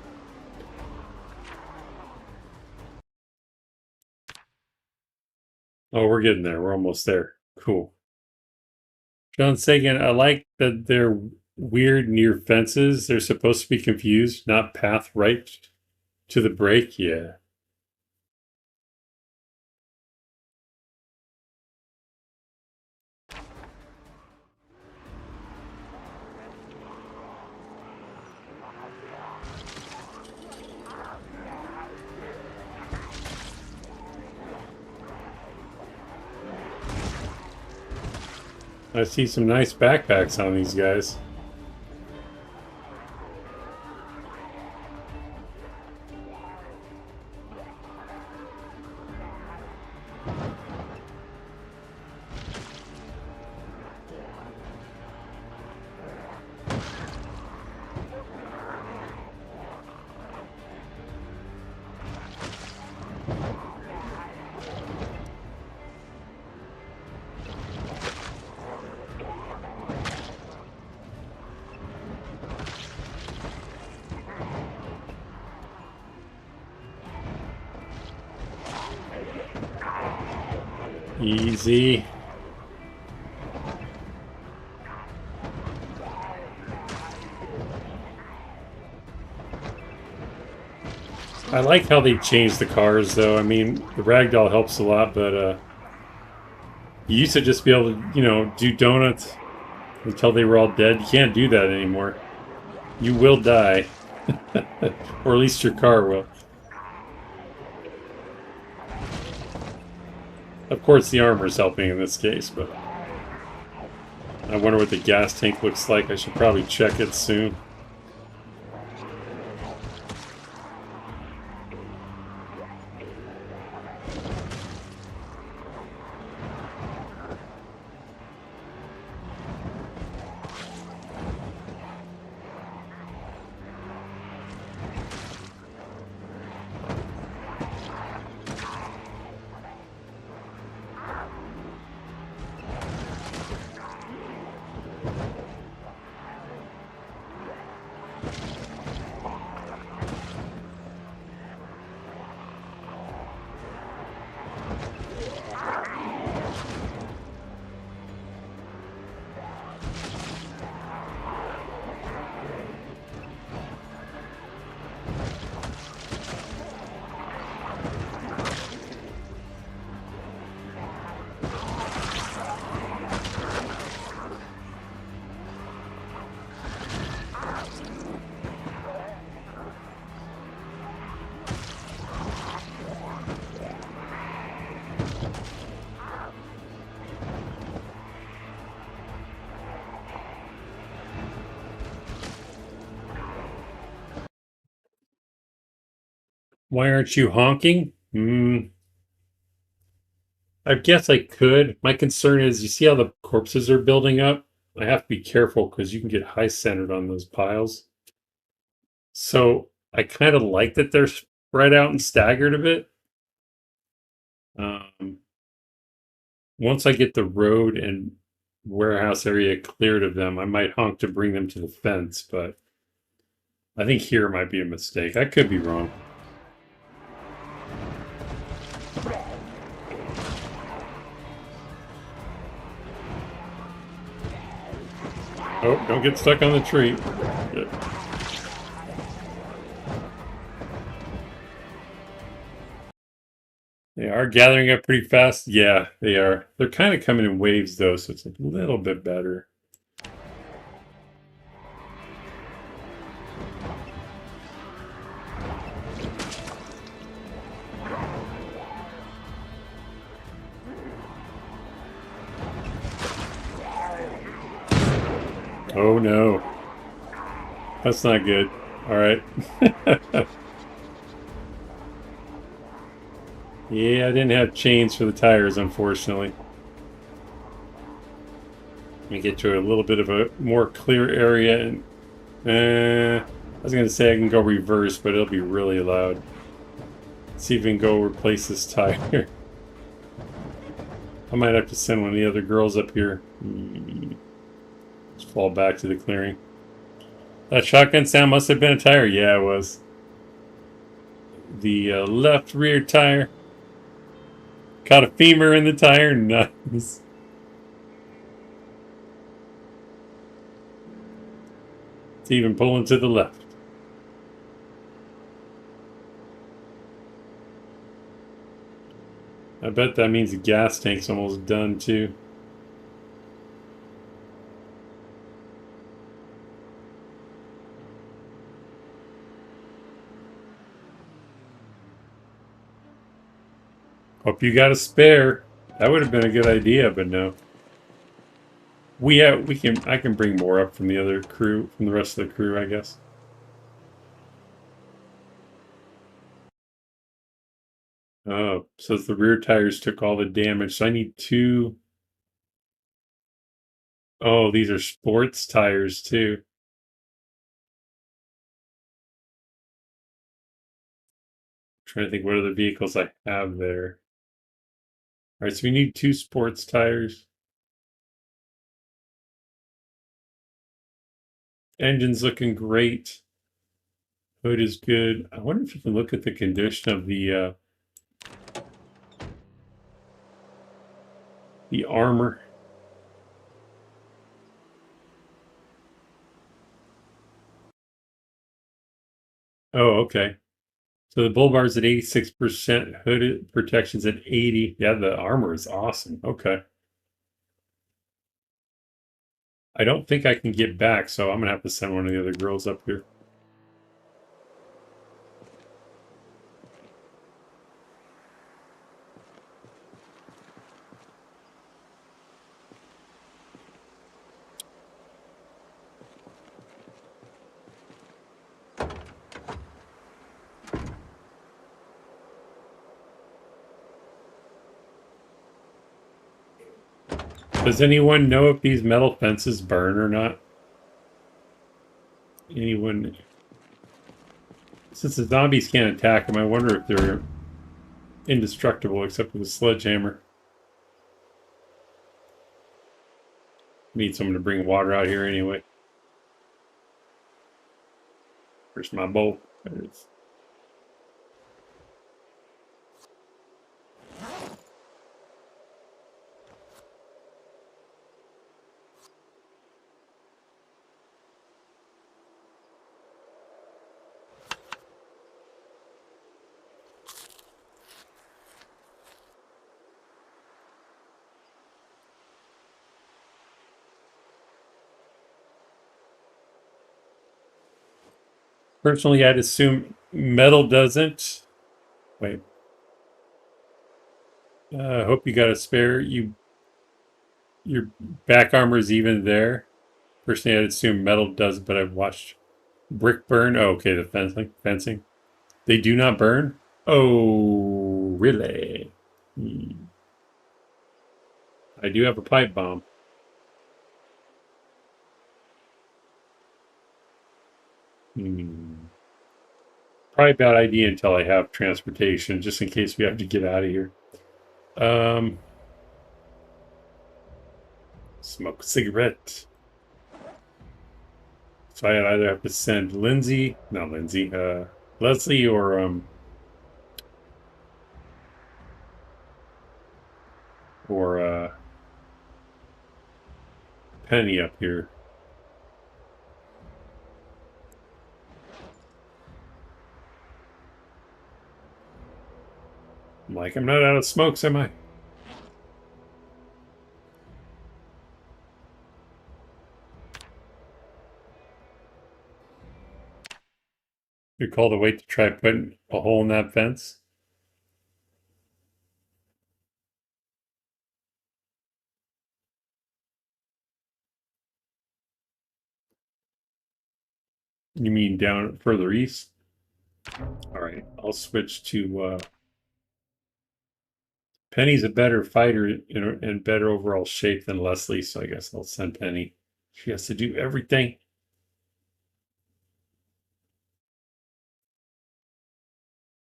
Oh, we're getting there. We're almost there. Cool. John Sagan, I like that they're weird near fences. They're supposed to be confused, not path right to the break. Yeah. I see some nice backpacks on these guys. Easy. I like how they changed the cars, though. I mean, the ragdoll helps a lot, but you used to just be able to, you know, do donuts until they were all dead. You can't do that anymore. You will die. Or at least your car will. Of course, the armor's helping in this case, but I wonder what the gas tank looks like. I should probably check it soon. Why aren't you honking? I guess I could. My concern is, you see how the corpses are building up? I have to be careful because you can get high centered on those piles. So I kind of like that they're spread out and staggered a bit. Once I get the road and warehouse area cleared of them, I might honk to bring them to the fence, but I think here might be a mistake. I could be wrong. Oh, don't get stuck on the tree. Good. They are gathering up pretty fast. Yeah, they are. They're kind of coming in waves, though, so it's a little bit better. Oh, no. That's not good. All right. Yeah, I didn't have chains for the tires, unfortunately. Let me get to a little bit of a more clear area. And I was going to say I can go reverse, but it'll be really loud. Let's see if we can go replace this tire. I might have to send one of the other girls up here. Just fall back to the clearing. That shotgun sound must have been a tire. Yeah, it was. The left rear tire. Caught a femur in the tire. Nice. It's even pulling to the left. I bet that means the gas tank's almost done too. Hope you got a spare. That would have been a good idea, but no. I can bring more up from the other crew, from the rest of the crew, I guess. Oh, says the rear tires took all the damage, so I need 2. Oh, these are sports tires too. I'm trying to think what other vehicles I have there. All right, so we need 2 sports tires. Engine's looking great. Hood is good. I wonder if you can look at the condition of the armor. Oh, okay. So the bull bar's at 86%, hood protection's at 80. Yeah, the armor is awesome. Okay. I don't think I can get back, so I'm gonna have to send one of the other girls up here. Does anyone know if these metal fences burn or not? Anyone? Since the zombies can't attack them, I wonder if they're indestructible except with a sledgehammer. Need someone to bring water out here anyway. Where's my bowl? There it is. Personally, I'd assume metal doesn't. Wait. I hope you got a spare. Your back armor is even there. Personally, I'd assume metal does, but I've watched brick burn. Oh, okay, the fencing. They do not burn? Oh, really? I do have a pipe bomb. Probably a bad idea until I have transportation, just in case we have to get out of here. Smoke a cigarette. So I'd either have to send Leslie, or Penny up here. I'm like, I'm not out of smokes, am I? You called a wait to try putting a hole in that fence? You mean down further east? All right, I'll switch to Penny's a better fighter in better overall shape than Leslie, so I guess I'll send Penny. She has to do everything.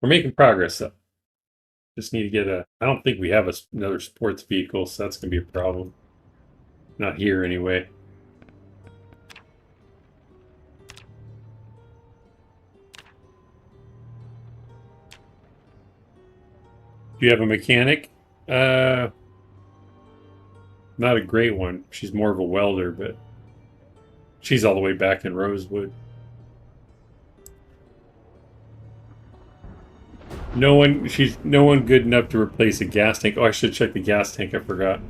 We're making progress though. Just need to get I don't think we have another sports vehicle, so that's going to be a problem. Not here anyway. Do you have a mechanic? Not a great one. She's more of a welder, but she's all the way back in Rosewood. She's no one good enough to replace a gas tank. Oh, I should check the gas tank. I forgot.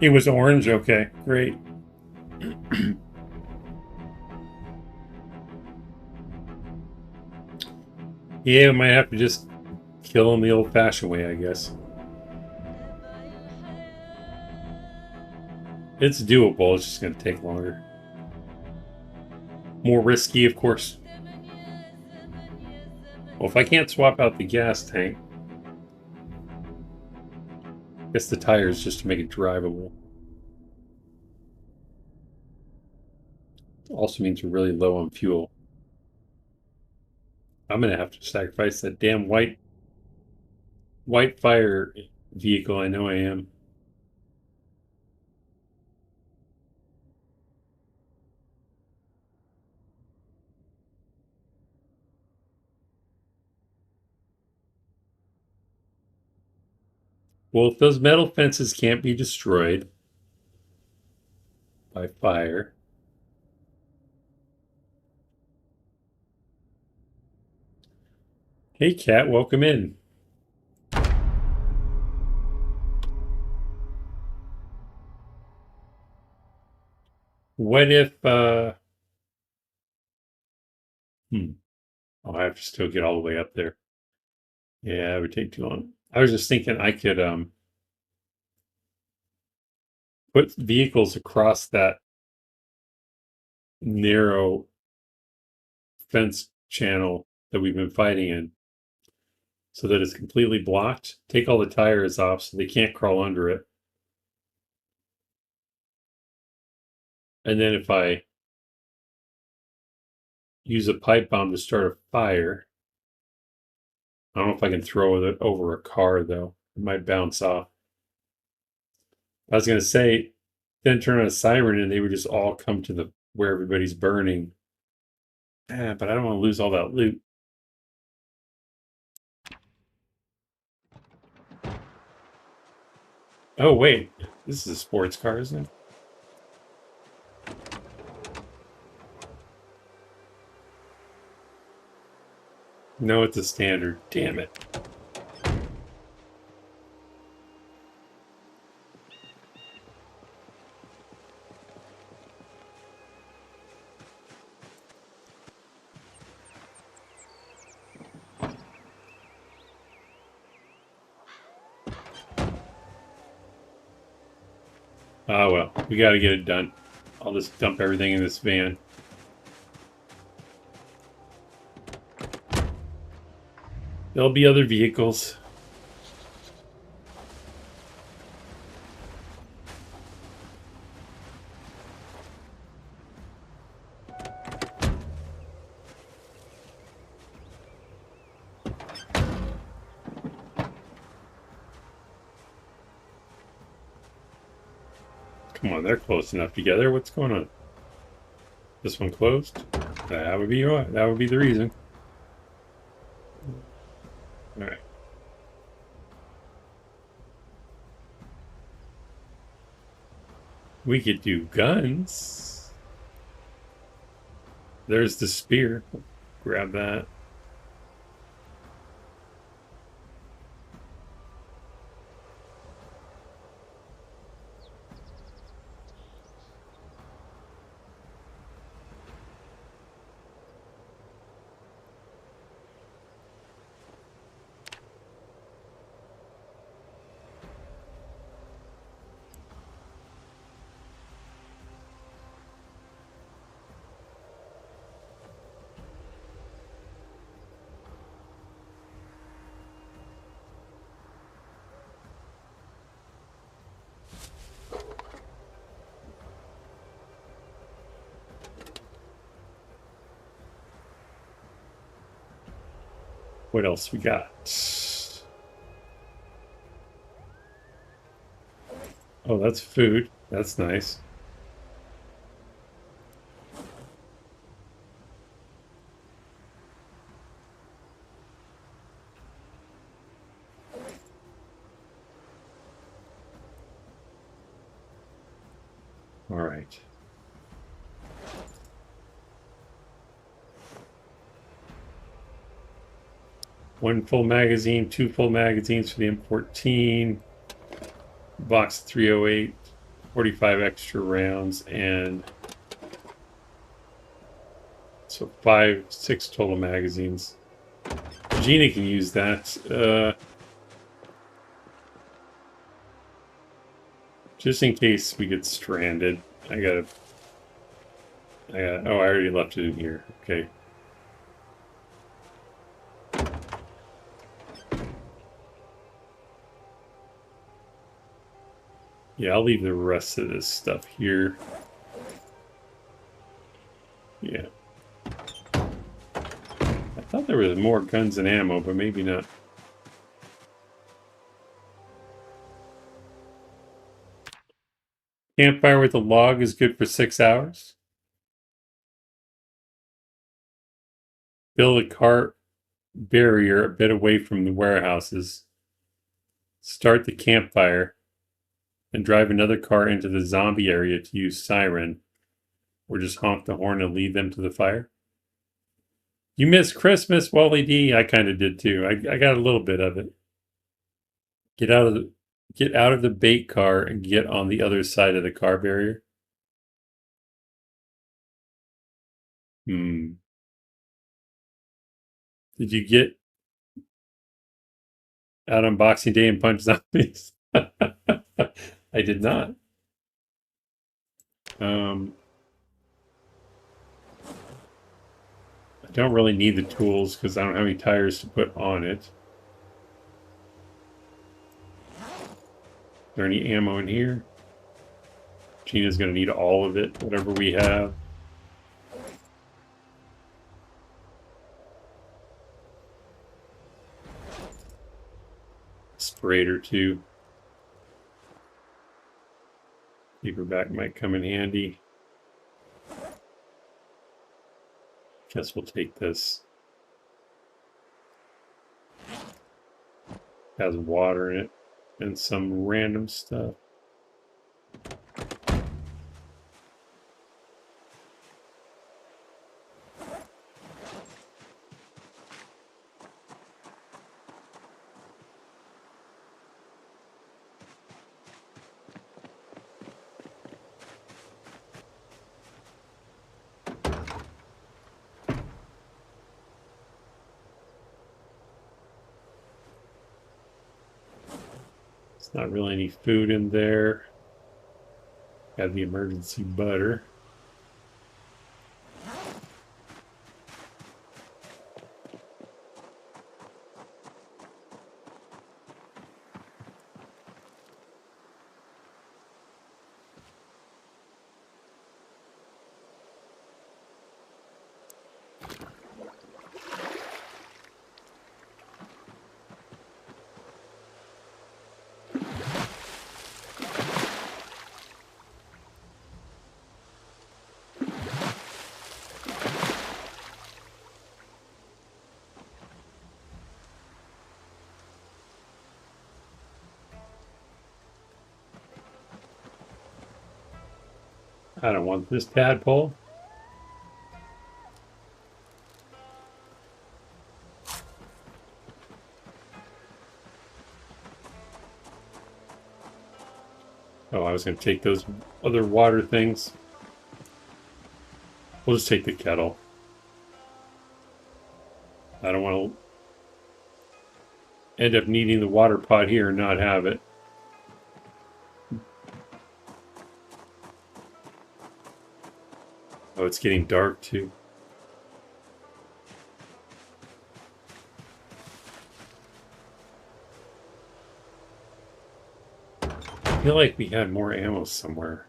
It was orange. Okay, great. Yeah, we might have to just kill him the old-fashioned way, I guess. It's doable. It's just going to take longer. More risky, of course. Well, if I can't swap out the gas tank, I guess the tires just to make it drivable. Also means we're really low on fuel. I'm going to have to sacrifice that damn white fire vehicle. I know I am. Well, if those metal fences can't be destroyed by fire. Hey, cat, welcome in. What if, I'll have to still get all the way up there. Yeah, it would take too long. I was just thinking I could, put vehicles across that narrow fence channel that we've been fighting in so that it's completely blocked. Take all the tires off so they can't crawl under it. And then if I use a pipe bomb to start a fire, I don't know if I can throw it over a car, though. It might bounce off. I was going to say, then turn on a siren and they would just all come to the where everybody's burning. But I don't want to lose all that loot. Oh, wait. This is a sports car, isn't it? No, it's a standard. Damn it. Oh, well. We got to get it done. I'll just dump everything in this van. There'll be other vehicles. Come on, they're close enough together. What's going on? This one closed? That would be the reason. All right. We could do guns. There's the spear. Grab that. What else we got? Oh, that's food. That's nice. All right. One full magazine, two full magazines for the M14, box 308, 45 extra rounds, and so 6 total magazines. Gina can use that. Just in case we get stranded. Oh, I already left it in here. Okay. Yeah, I'll leave the rest of this stuff here. Yeah. I thought there was more guns and ammo, but maybe not. Campfire with a log is good for 6 hours. Build a cart barrier a bit away from the warehouses. Start the campfire and drive another car into the zombie area to use siren. Or just honk the horn and lead them to the fire. You missed Christmas, Wally D. I kind of did too. I got a little bit of it. Get out of the bait car and get on the other side of the car barrier. Did you get out on Boxing Day and punch zombies? I did not. I don't really need the tools because I don't have any tires to put on it. Is there any ammo in here? Gina's going to need all of it, whatever we have. Sprayer too. Paperback might come in handy. Guess we'll take this. Has water in it and some random stuff. It's not really any food in there. Got the emergency butter. I don't want this tadpole. Oh, I was going to take those other water things. We'll just take the kettle. I don't want to end up needing the water pot here and not have it. Oh, it's getting dark too. I feel like we had more ammo somewhere.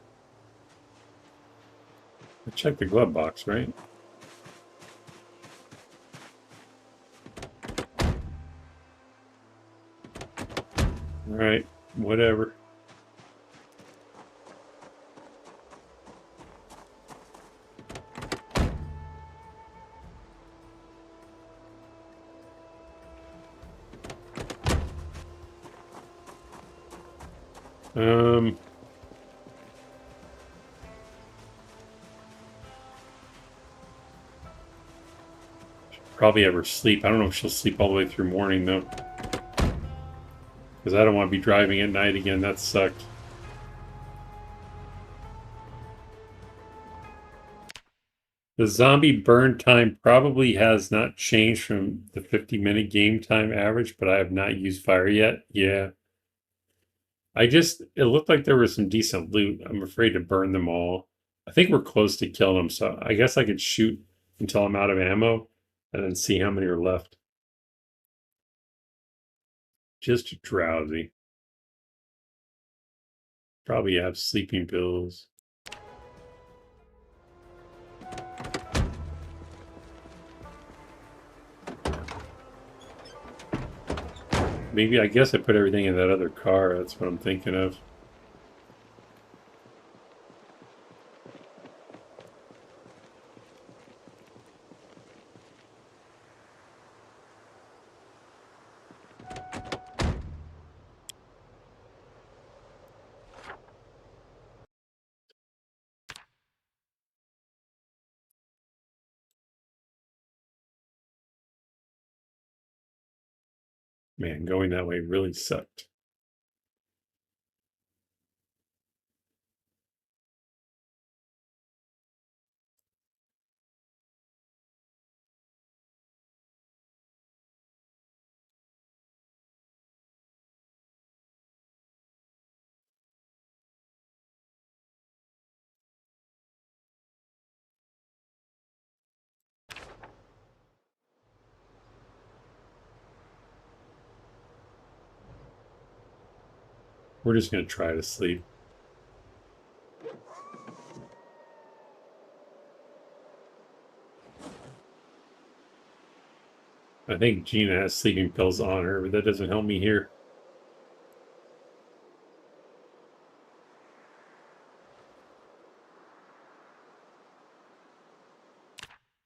I checked the glove box, right? Alright, whatever. Um, Probably have her sleep. I don't know if she'll sleep all the way through morning though, because I don't want to be driving at night again. That sucked. The zombie burn time probably has not changed from the 50-minute game time average, but I have not used fire yet. Yeah. It looked like there was some decent loot. I'm afraid to burn them all. I think we're close to killing them, so I guess I could shoot until I'm out of ammo and then see how many are left. Just drowsy. Probably have sleeping pills. Maybe, I guess I put everything in that other car. That's what I'm thinking of. Man, going that way really sucked. We're just going to try to sleep. I think Gina has sleeping pills on her, but that doesn't help me here.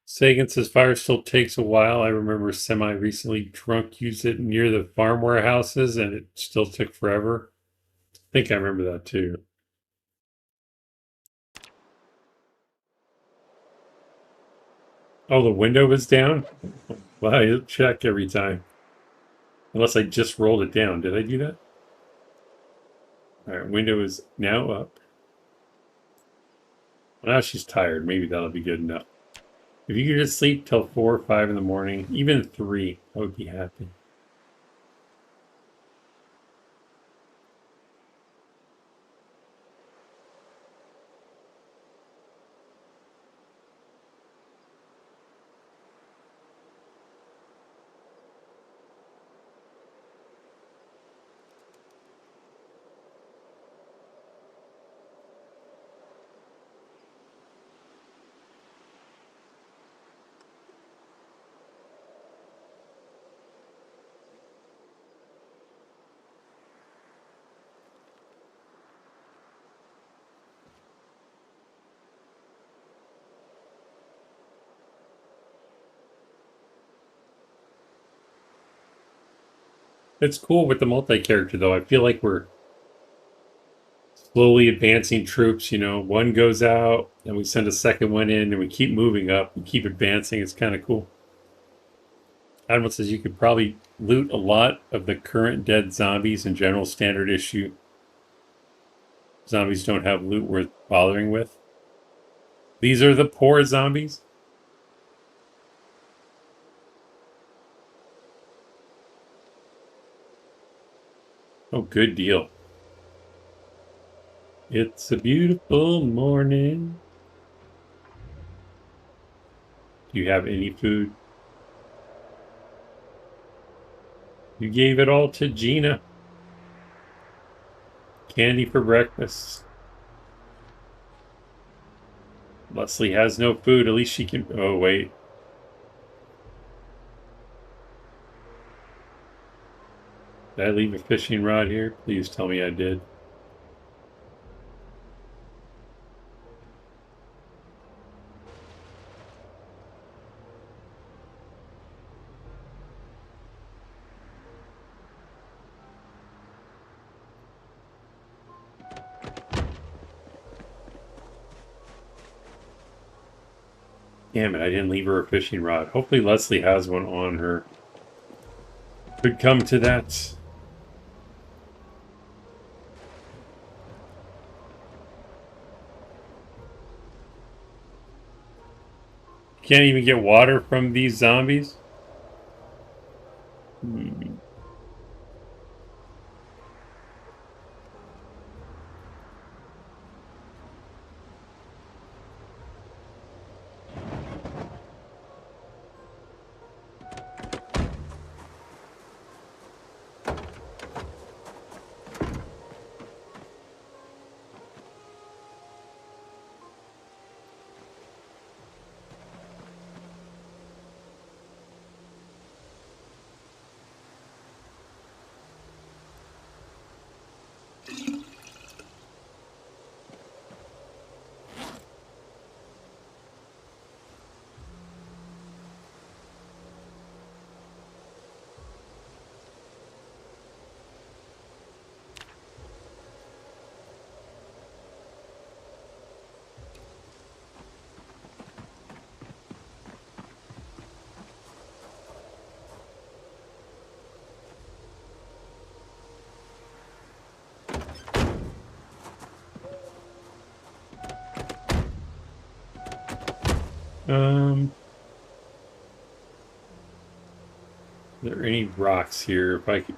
Sagan says fire still takes a while. I remember recently drunk used it near the farm warehouses and it still took forever. I think I remember that too. Oh, the window was down? Well, I check every time. Unless I just rolled it down. Did I do that? All right, window is now up. Well, now she's tired. Maybe that'll be good enough. If you could just sleep till 4 or 5 in the morning, even 3, I would be happy. It's cool with the multi-character, though. I feel like we're slowly advancing troops. You know, one goes out, and we send a second one in, and we keep moving up. We keep advancing. It's kind of cool. Admiral says you could probably loot a lot of the current dead zombies in general standard issue. Zombies don't have loot worth bothering with. These are the poor zombies. Oh, good deal. It's a beautiful morning. Do you have any food? You gave it all to Gina. Candy for breakfast. Leslie has no food. At least she can... Oh, wait. Did I leave a fishing rod here? Please tell me I did. Damn it, I didn't leave her a fishing rod. Hopefully Leslie has one on her. Could come to that. Can't even get water from these zombies? Hmm. Are there any rocks here? If I could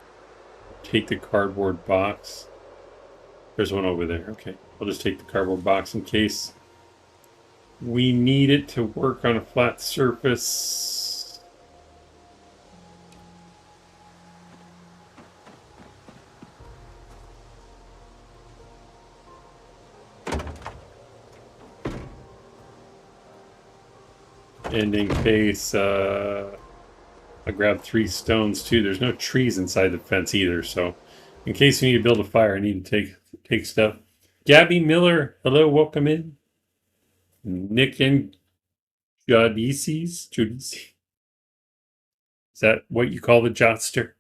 take the cardboard box. There's one over there. Okay. I'll just take the cardboard box in case we need it to work on a flat surface. And in case I grabbed 3 stones too. There's no trees inside the fence either, so in case we need to build a fire, I need to take stuff. Gabby Miller, hello, welcome in. Nick and Judices? Judices? Is that what you call the Joster?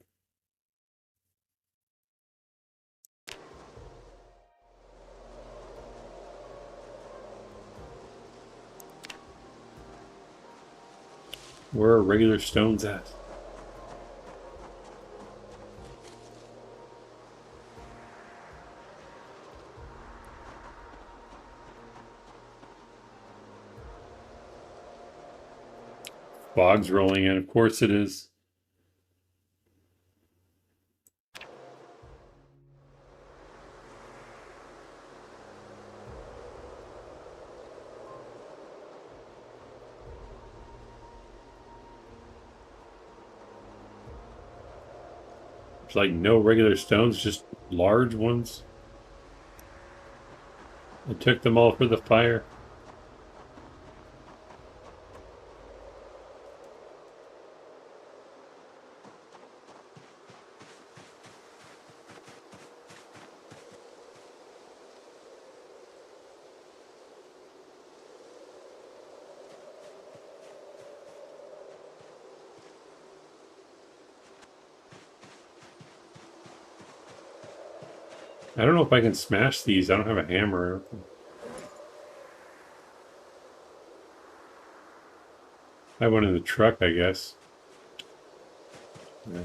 Where are regular stones at? Fog's rolling in, of course it is. There's like no regular stones, just large ones. I took them all for the fire. I don't know if I can smash these. I don't have a hammer. I have one in the truck, I guess. Yeah.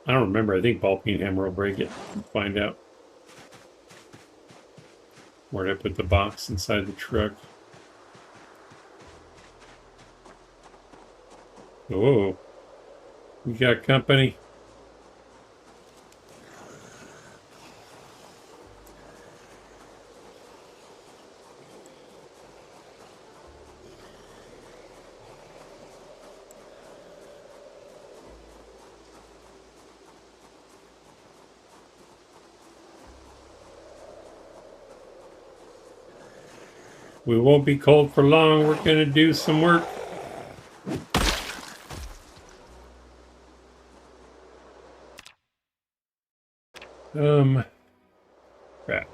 I don't remember. I think ball peen hammer will break it. We'll find out. Where did I put the box inside the truck? Oh, we got company. We won't be cold for long. We're gonna do some work. Crap.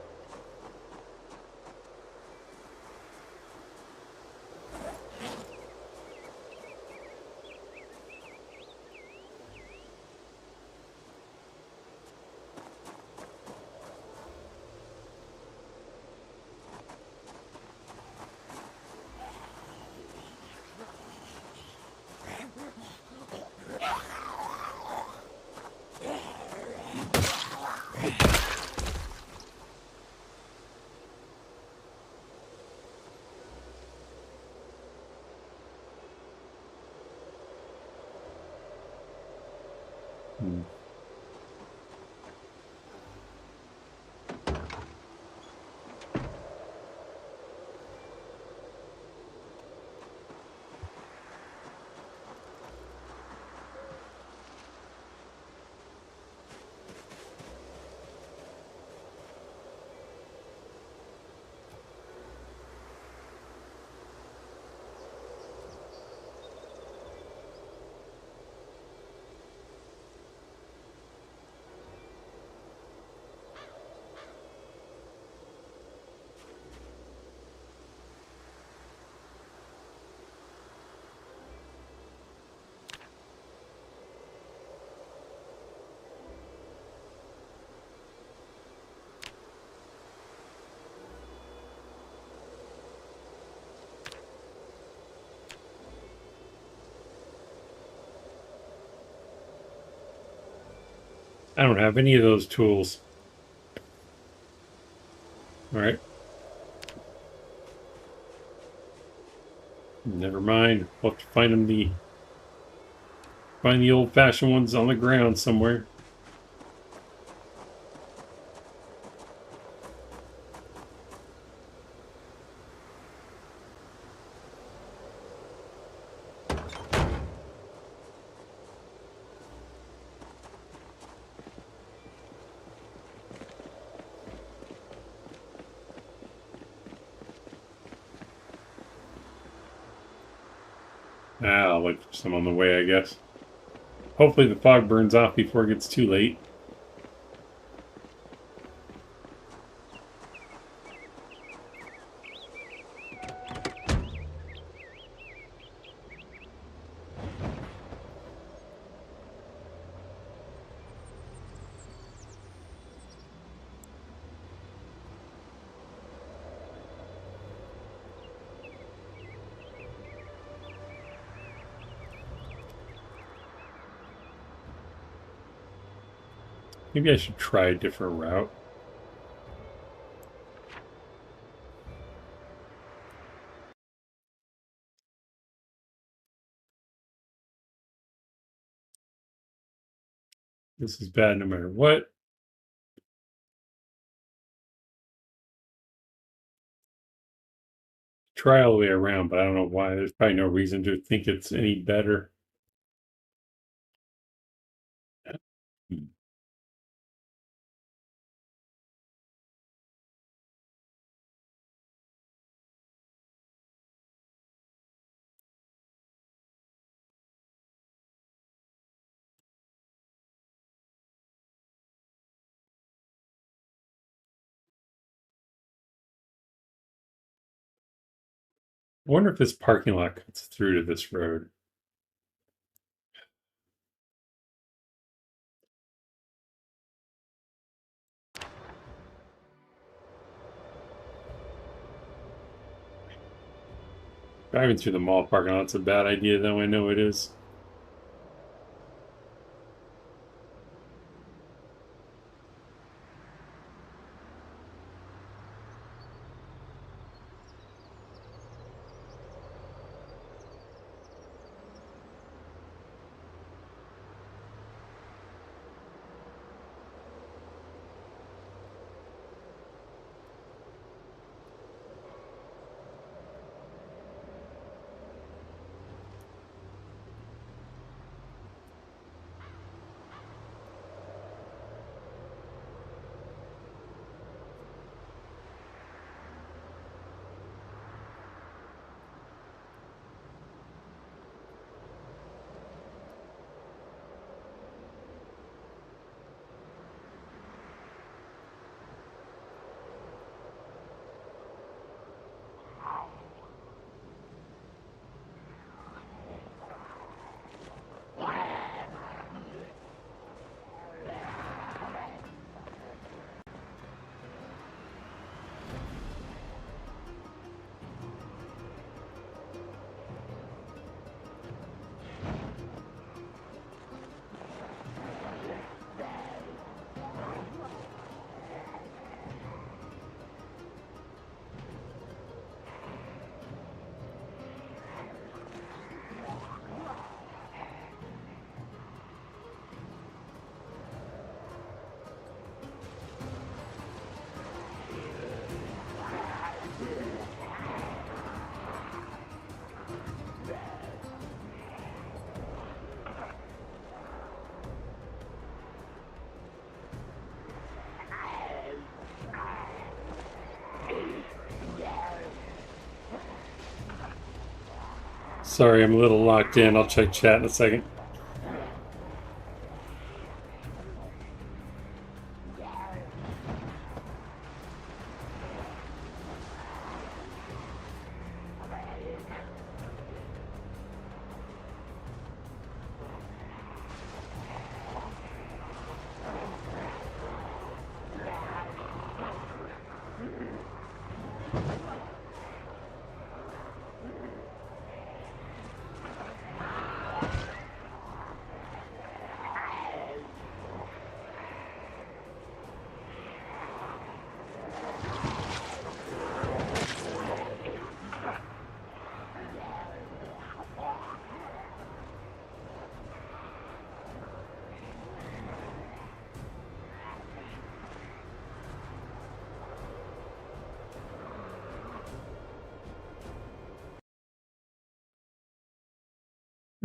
I don't have any of those tools. All right. Never mind. We'll have to find them find the old-fashioned ones on the ground somewhere. I'll look for some on the way, I guess. Hopefully the fog burns off before it gets too late. Maybe I should try a different route. This is bad no matter what. Try all the way around, but I don't know why. There's probably no reason to think it's any better. I wonder if this parking lot cuts through to this road. Driving through the mall parking lot's a bad idea, though. I know it is. Sorry, I'm a little locked in. I'll check chat in a second.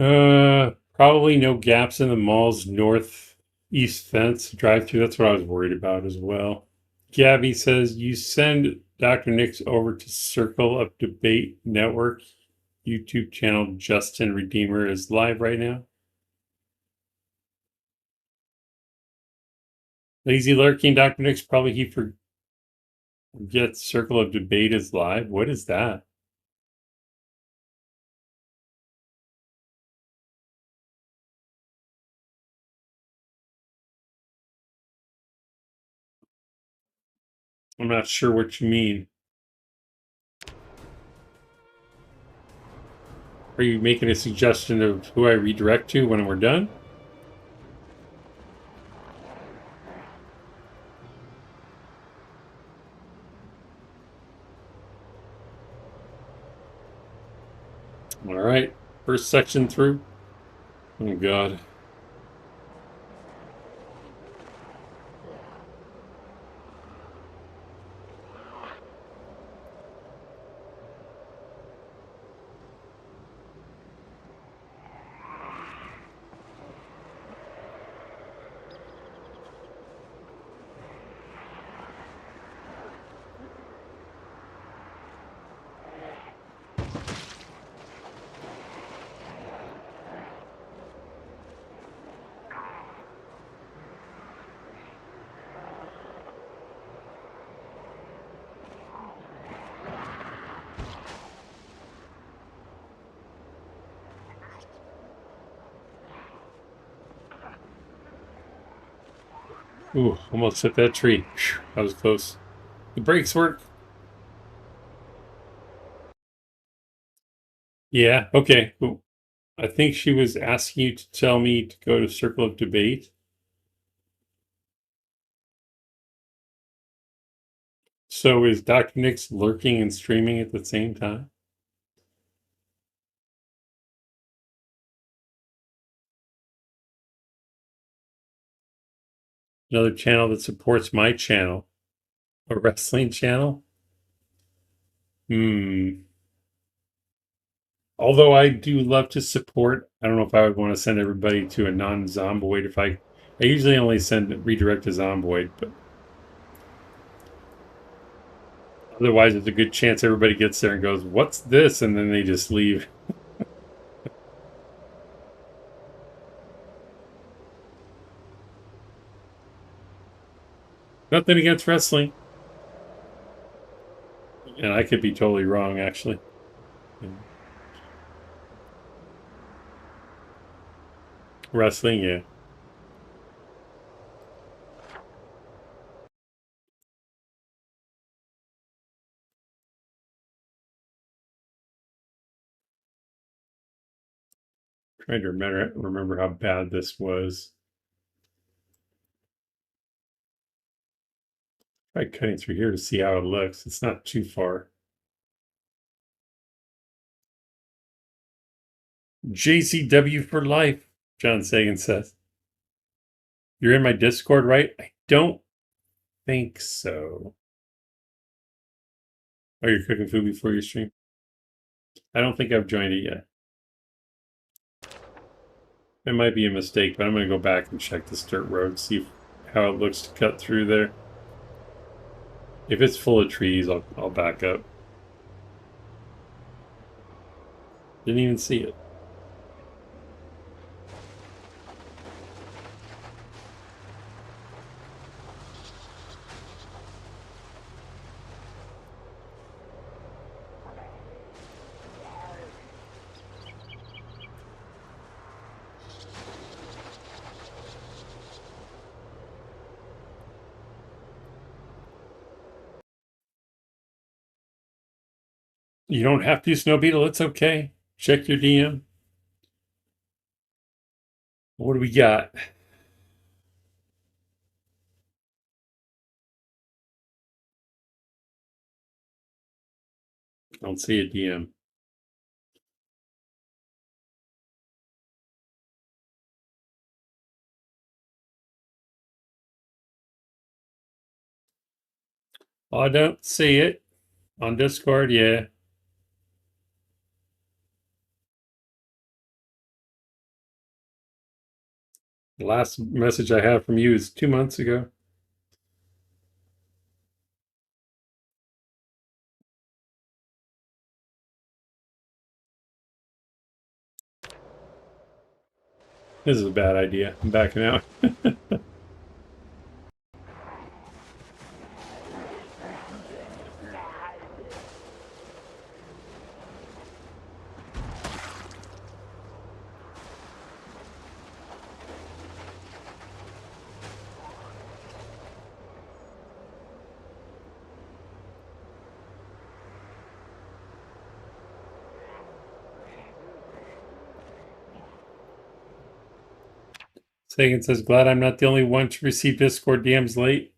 Probably no gaps in the mall's northeast fence drive-through. That's what I was worried about as well. Gabby says you send Dr. Nix over to Circle of Debate Network YouTube channel. Justin Redeemer is live right now. Lazy lurking, Dr. Nix, probably he forgets Circle of Debate is live. What is that? I'm not sure what you mean. Are you making a suggestion of who I redirect to when we're done? All right, first section through. Oh, God. Ooh, almost hit that tree. Whew, that was close. The brakes work. Yeah, okay. Well, I think she was asking you to tell me to go to Circle of Debate. So is Dr. Nix lurking and streaming at the same time? Another channel that supports my channel. A wrestling channel? Although I do love to support, I don't know if I would want to send everybody to a non-Zomboid. If I usually only redirect to Zomboid, but otherwise there's a good chance everybody gets there and goes, "What's this?" and then they just leave. Nothing against wrestling. And I could be totally wrong, actually. Wrestling, yeah. Trying to remember how bad this was. Try cutting through here to see how it looks. It's not too far. JCW for life, John Sagan says. You're in my Discord, right? I don't think so. Oh, you're cooking food before your stream? I don't think I've joined it yet. It might be a mistake, but I'm going to go back and check this dirt road, see how it looks to cut through there. If it's full of trees, I'll back up. Didn't even see it. You don't have to, Snow Beetle. It's okay. Check your DM. What do we got? I don't see a DM. I don't see it. On Discord, yeah. The last message I have from you is 2 months ago. This is a bad idea. I'm backing out. Sagan says, glad I'm not the only one to receive Discord DMs late.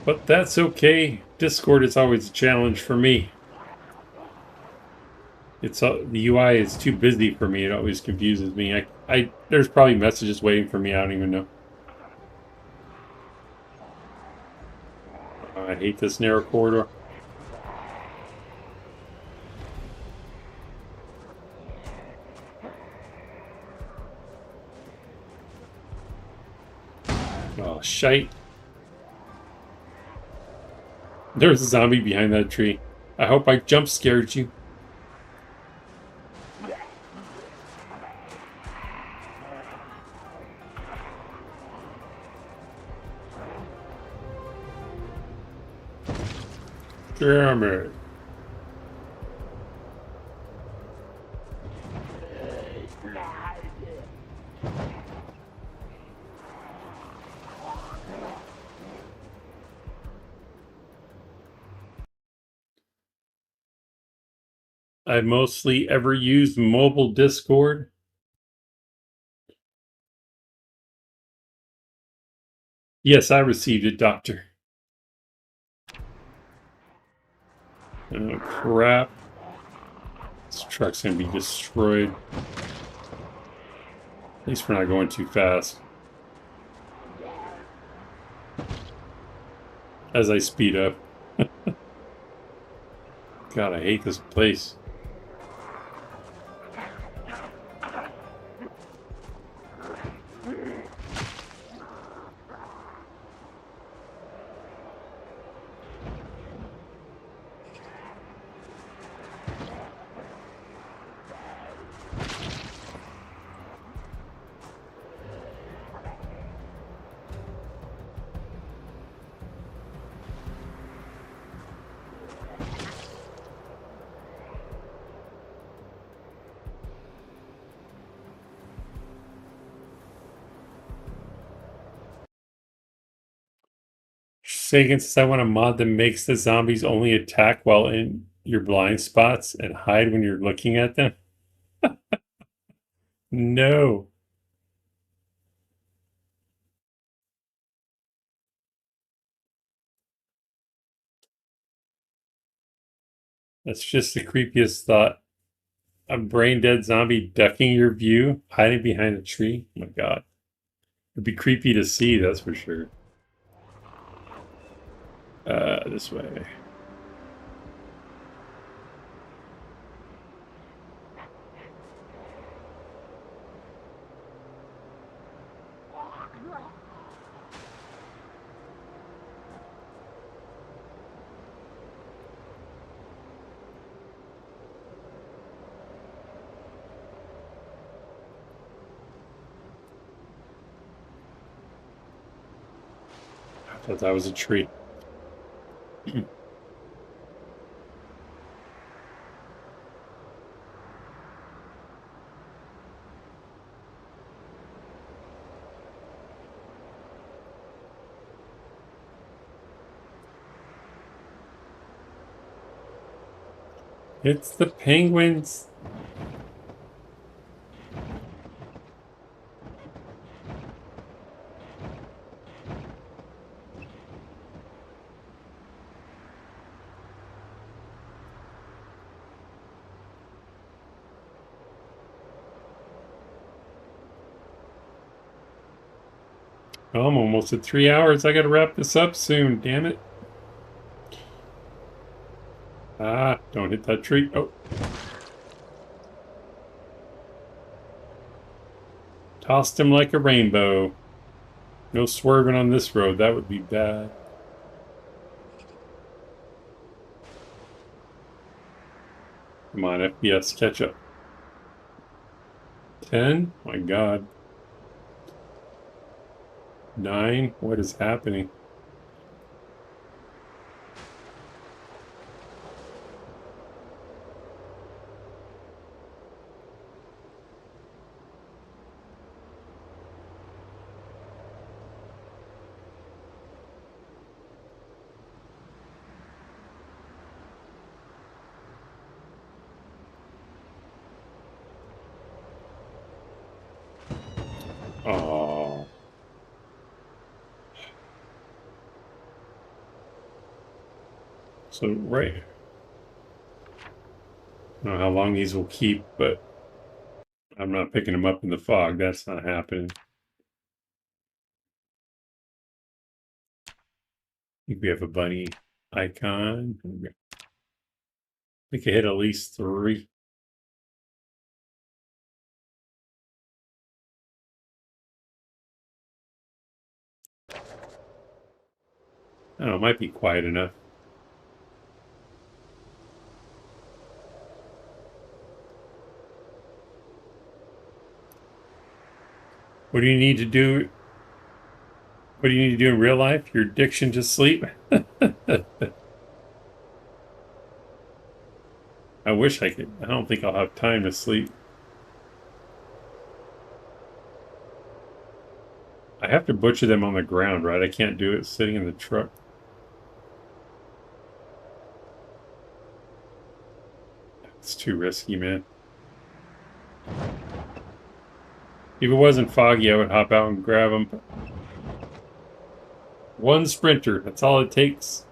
But that's okay. Discord is always a challenge for me. It's the UI is too busy for me. It always confuses me. There's probably messages waiting for me. I don't even know. I hate this narrow corridor. Oh, shite. There's a zombie behind that tree. I hope I jump scared you. Damn it. I mostly ever used mobile Discord. Yes, I received it, Doctor. Oh, crap. This truck's gonna be destroyed. At least we're not going too fast. As I speed up. God, I hate this place. Sagan says I want a mod that makes the zombies only attack while in your blind spots and hide when you're looking at them. No. That's just the creepiest thought. A brain dead zombie ducking your view, hiding behind a tree. Oh my god. It'd be creepy to see, that's for sure. This way. I thought that was a tree. It's the penguins. Oh, I'm almost at 3 hours. I gotta wrap this up soon. Damn it. Ah, don't hit that tree. Oh. Tossed him like a rainbow. No swerving on this road. That would be bad. Come on, FPS, catch up. 10? My God. 9? What is happening? Oh. So, right. I don't know how long these will keep, but I'm not picking them up in the fog. That's not happening. I think we have a bunny icon. We could hit at least 3. I don't know, it might be quiet enough. What do you need to do? What do you need to do in real life? Your addiction to sleep? I wish I could. I don't think I'll have time to sleep. I have to butcher them on the ground, right? I can't do it sitting in the truck. It's too risky, man. If it wasn't foggy, I would hop out and grab them. One sprinter, that's all it takes.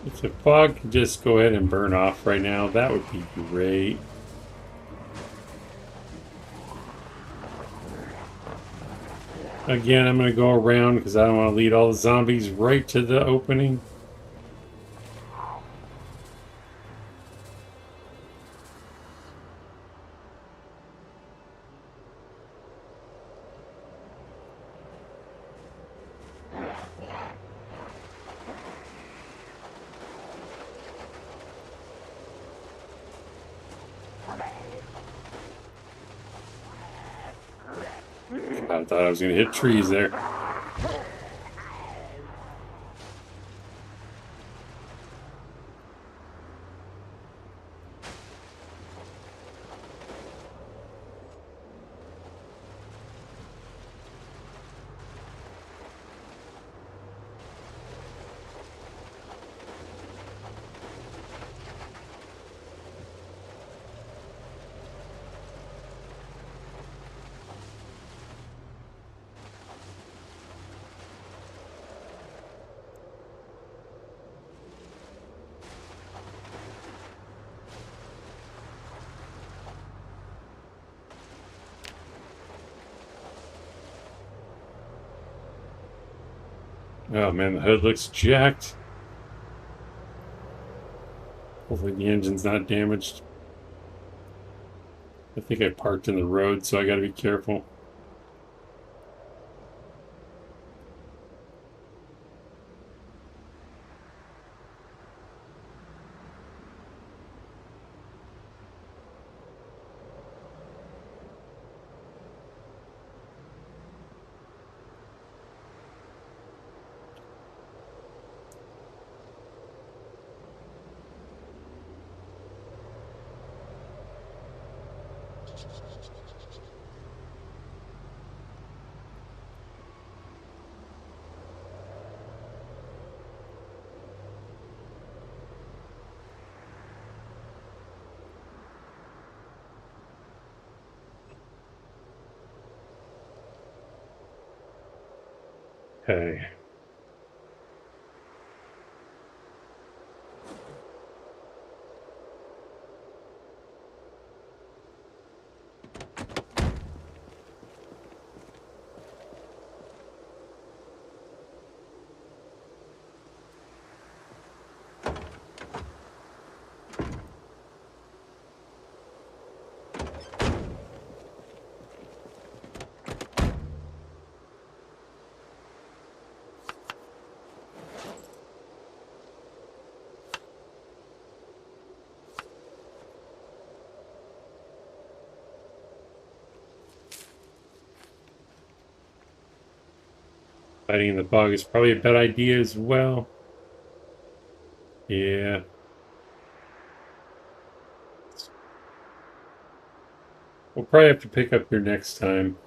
If the fog could just go ahead and burn off right now, that would be great. Again, I'm going to go around because I don't want to lead all the zombies right to the opening. I thought I was going to hit trees there. Oh man, the hood looks jacked. Hopefully the engine's not damaged. I think I parked in the road, so I gotta be careful. Okay. Fighting in the bog is probably a bad idea as well. Yeah. We'll probably have to pick up here next time.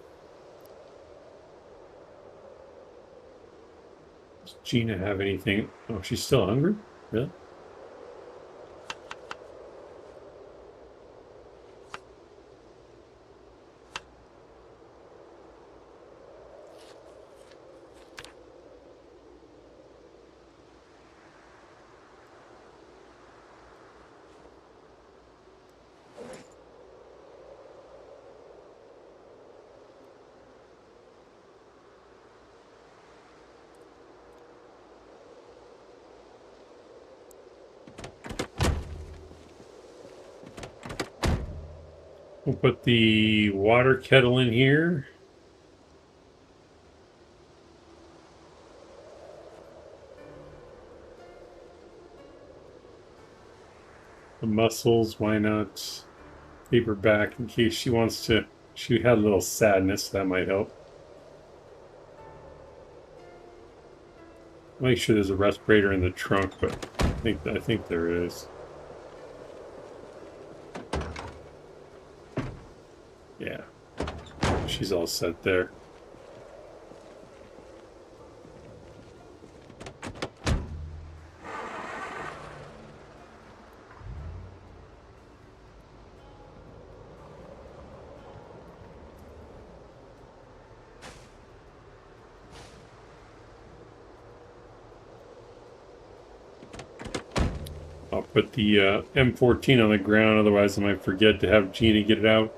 Does Gina have anything? Oh, she's still hungry? Really? We'll put the water kettle in here. The mussels, why not keep her back in case she wants to? She had a little sadness, that might help. Make sure there's a respirator in the trunk, but I think there is. Yeah, she's all set there. I'll put the M14 on the ground, otherwise I might forget to have Gina get it out.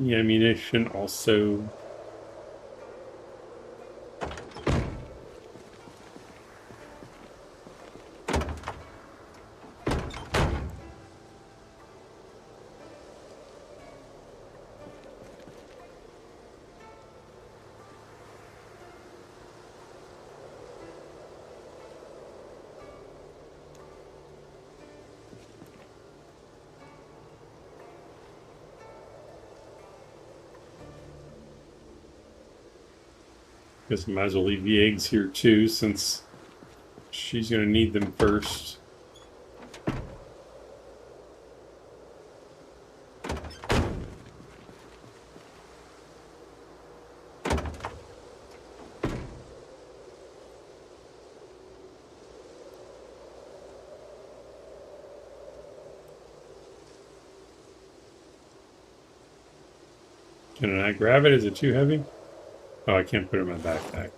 The ammunition also. Guess I might as well leave the eggs here too, since she's going to need them first. Can I grab it? Is it too heavy? Oh, I can't put it in my backpack.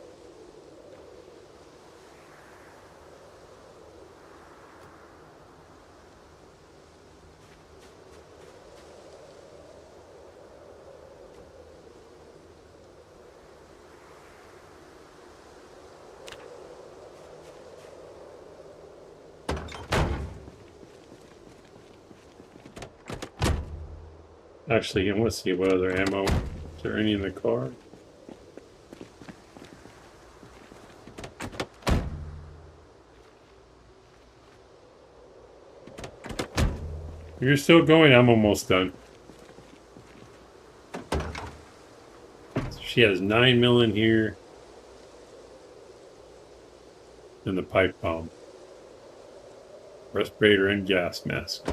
Actually, I want to see what other ammo. Is there any in the car? You're still going? I'm almost done. She has 9mm in here. And the pipe bomb. Respirator and gas mask.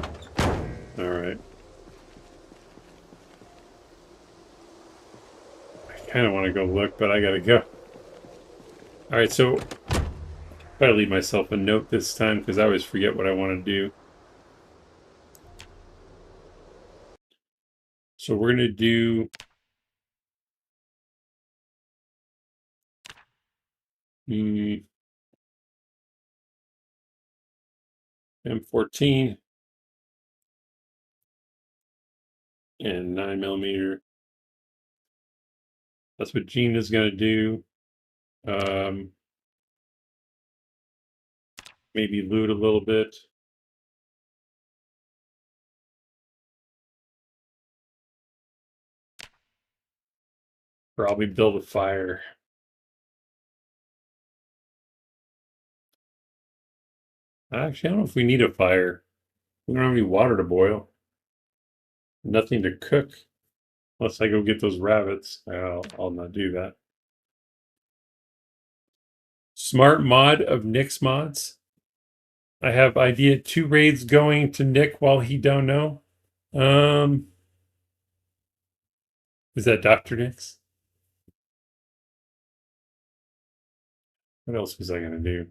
Alright. I kind of want to go look, but I gotta go. Alright, so I'll leave myself a note this time because I always forget what I want to do. So we're going to do M14 and 9mm. That's what Gina's going to do. Maybe loot a little bit. Probably build a fire. Actually, I don't know if we need a fire. We don't have any water to boil. Nothing to cook. Unless I go get those rabbits. I'll not do that. Smart mod of Nick's mods. I have idea 2 raids going to Nick while he don't know. Is that Dr. Nick's? What else was I gonna do?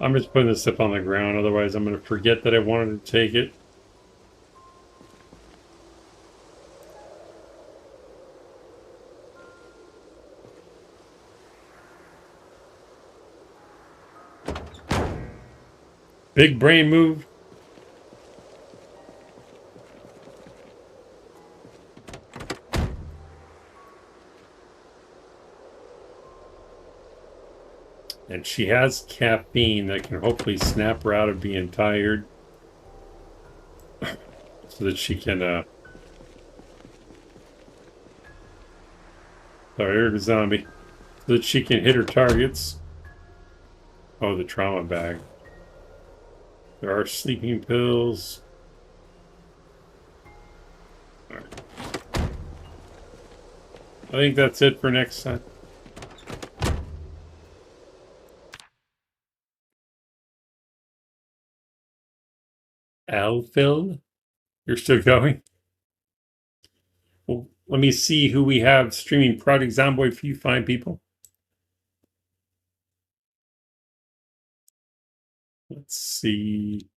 I'm just putting this stuff on the ground, otherwise I'm going to forget that I wanted to take it. Big brain move. And she has caffeine that can hopefully snap her out of being tired. So that she can, oh, here's the zombie. So that she can hit her targets. Oh, the trauma bag. There are sleeping pills. All right. I think that's it for next time. Alphil, you're still going? Well, let me see who we have streaming Project Zomboid for you fine people. Let's see.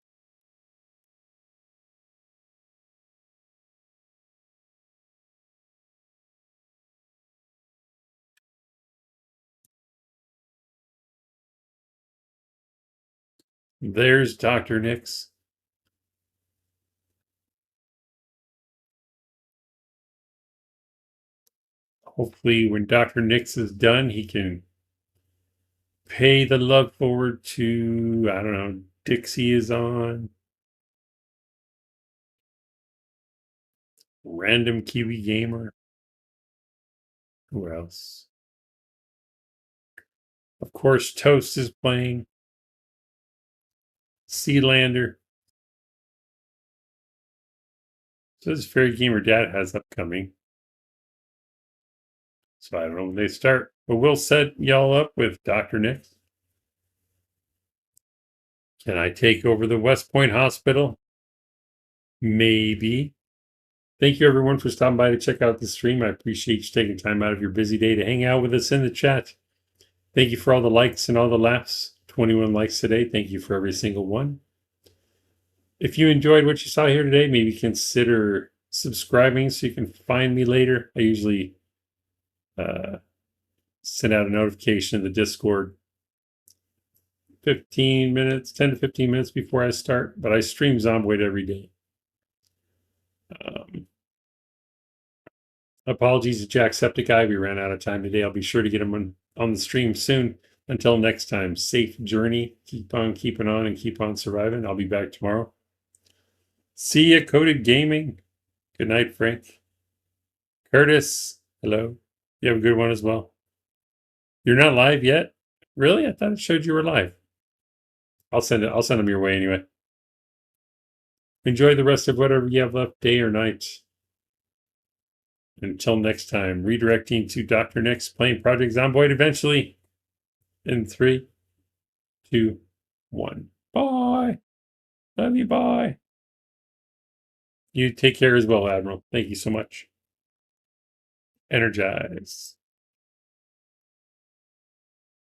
There's Dr. Nix. Hopefully when Dr. Nix is done, he can pay the love forward to, I don't know, Dixie is on. Random Kiwi Gamer. Who else? Of course, Toast is playing. Sealander. So this Fairy Gamer Dad has upcoming. So I don't know when they start. But we'll set y'all up with Dr. Nix. Can I take over the West Point Hospital? Maybe. Thank you, everyone, for stopping by to check out the stream. I appreciate you taking time out of your busy day to hang out with us in the chat. Thank you for all the likes and all the laughs. 21 likes today. Thank you for every single one. If you enjoyed what you saw here today, maybe consider subscribing so you can find me later. I usually send out a notification in the Discord 10 to 15 minutes before I start, but I stream Zomboid every day. Apologies to Jacksepticeye. We ran out of time today. I'll be sure to get him on the stream soon. Until next time, safe journey. Keep on keeping on and keep on surviving. I'll be back tomorrow. See ya, Coded Gaming. Good night, Frank. Curtis, hello. You have a good one as well. You're not live yet? Really? I thought it showed you were live. I'll send them your way anyway. Enjoy the rest of whatever you have left, day or night. Until next time, redirecting to Dr. Nick's playing Project Zomboid eventually. In 3, 2, 1. Bye. Love you. Bye. You take care as well, Admiral. Thank you so much. Energize.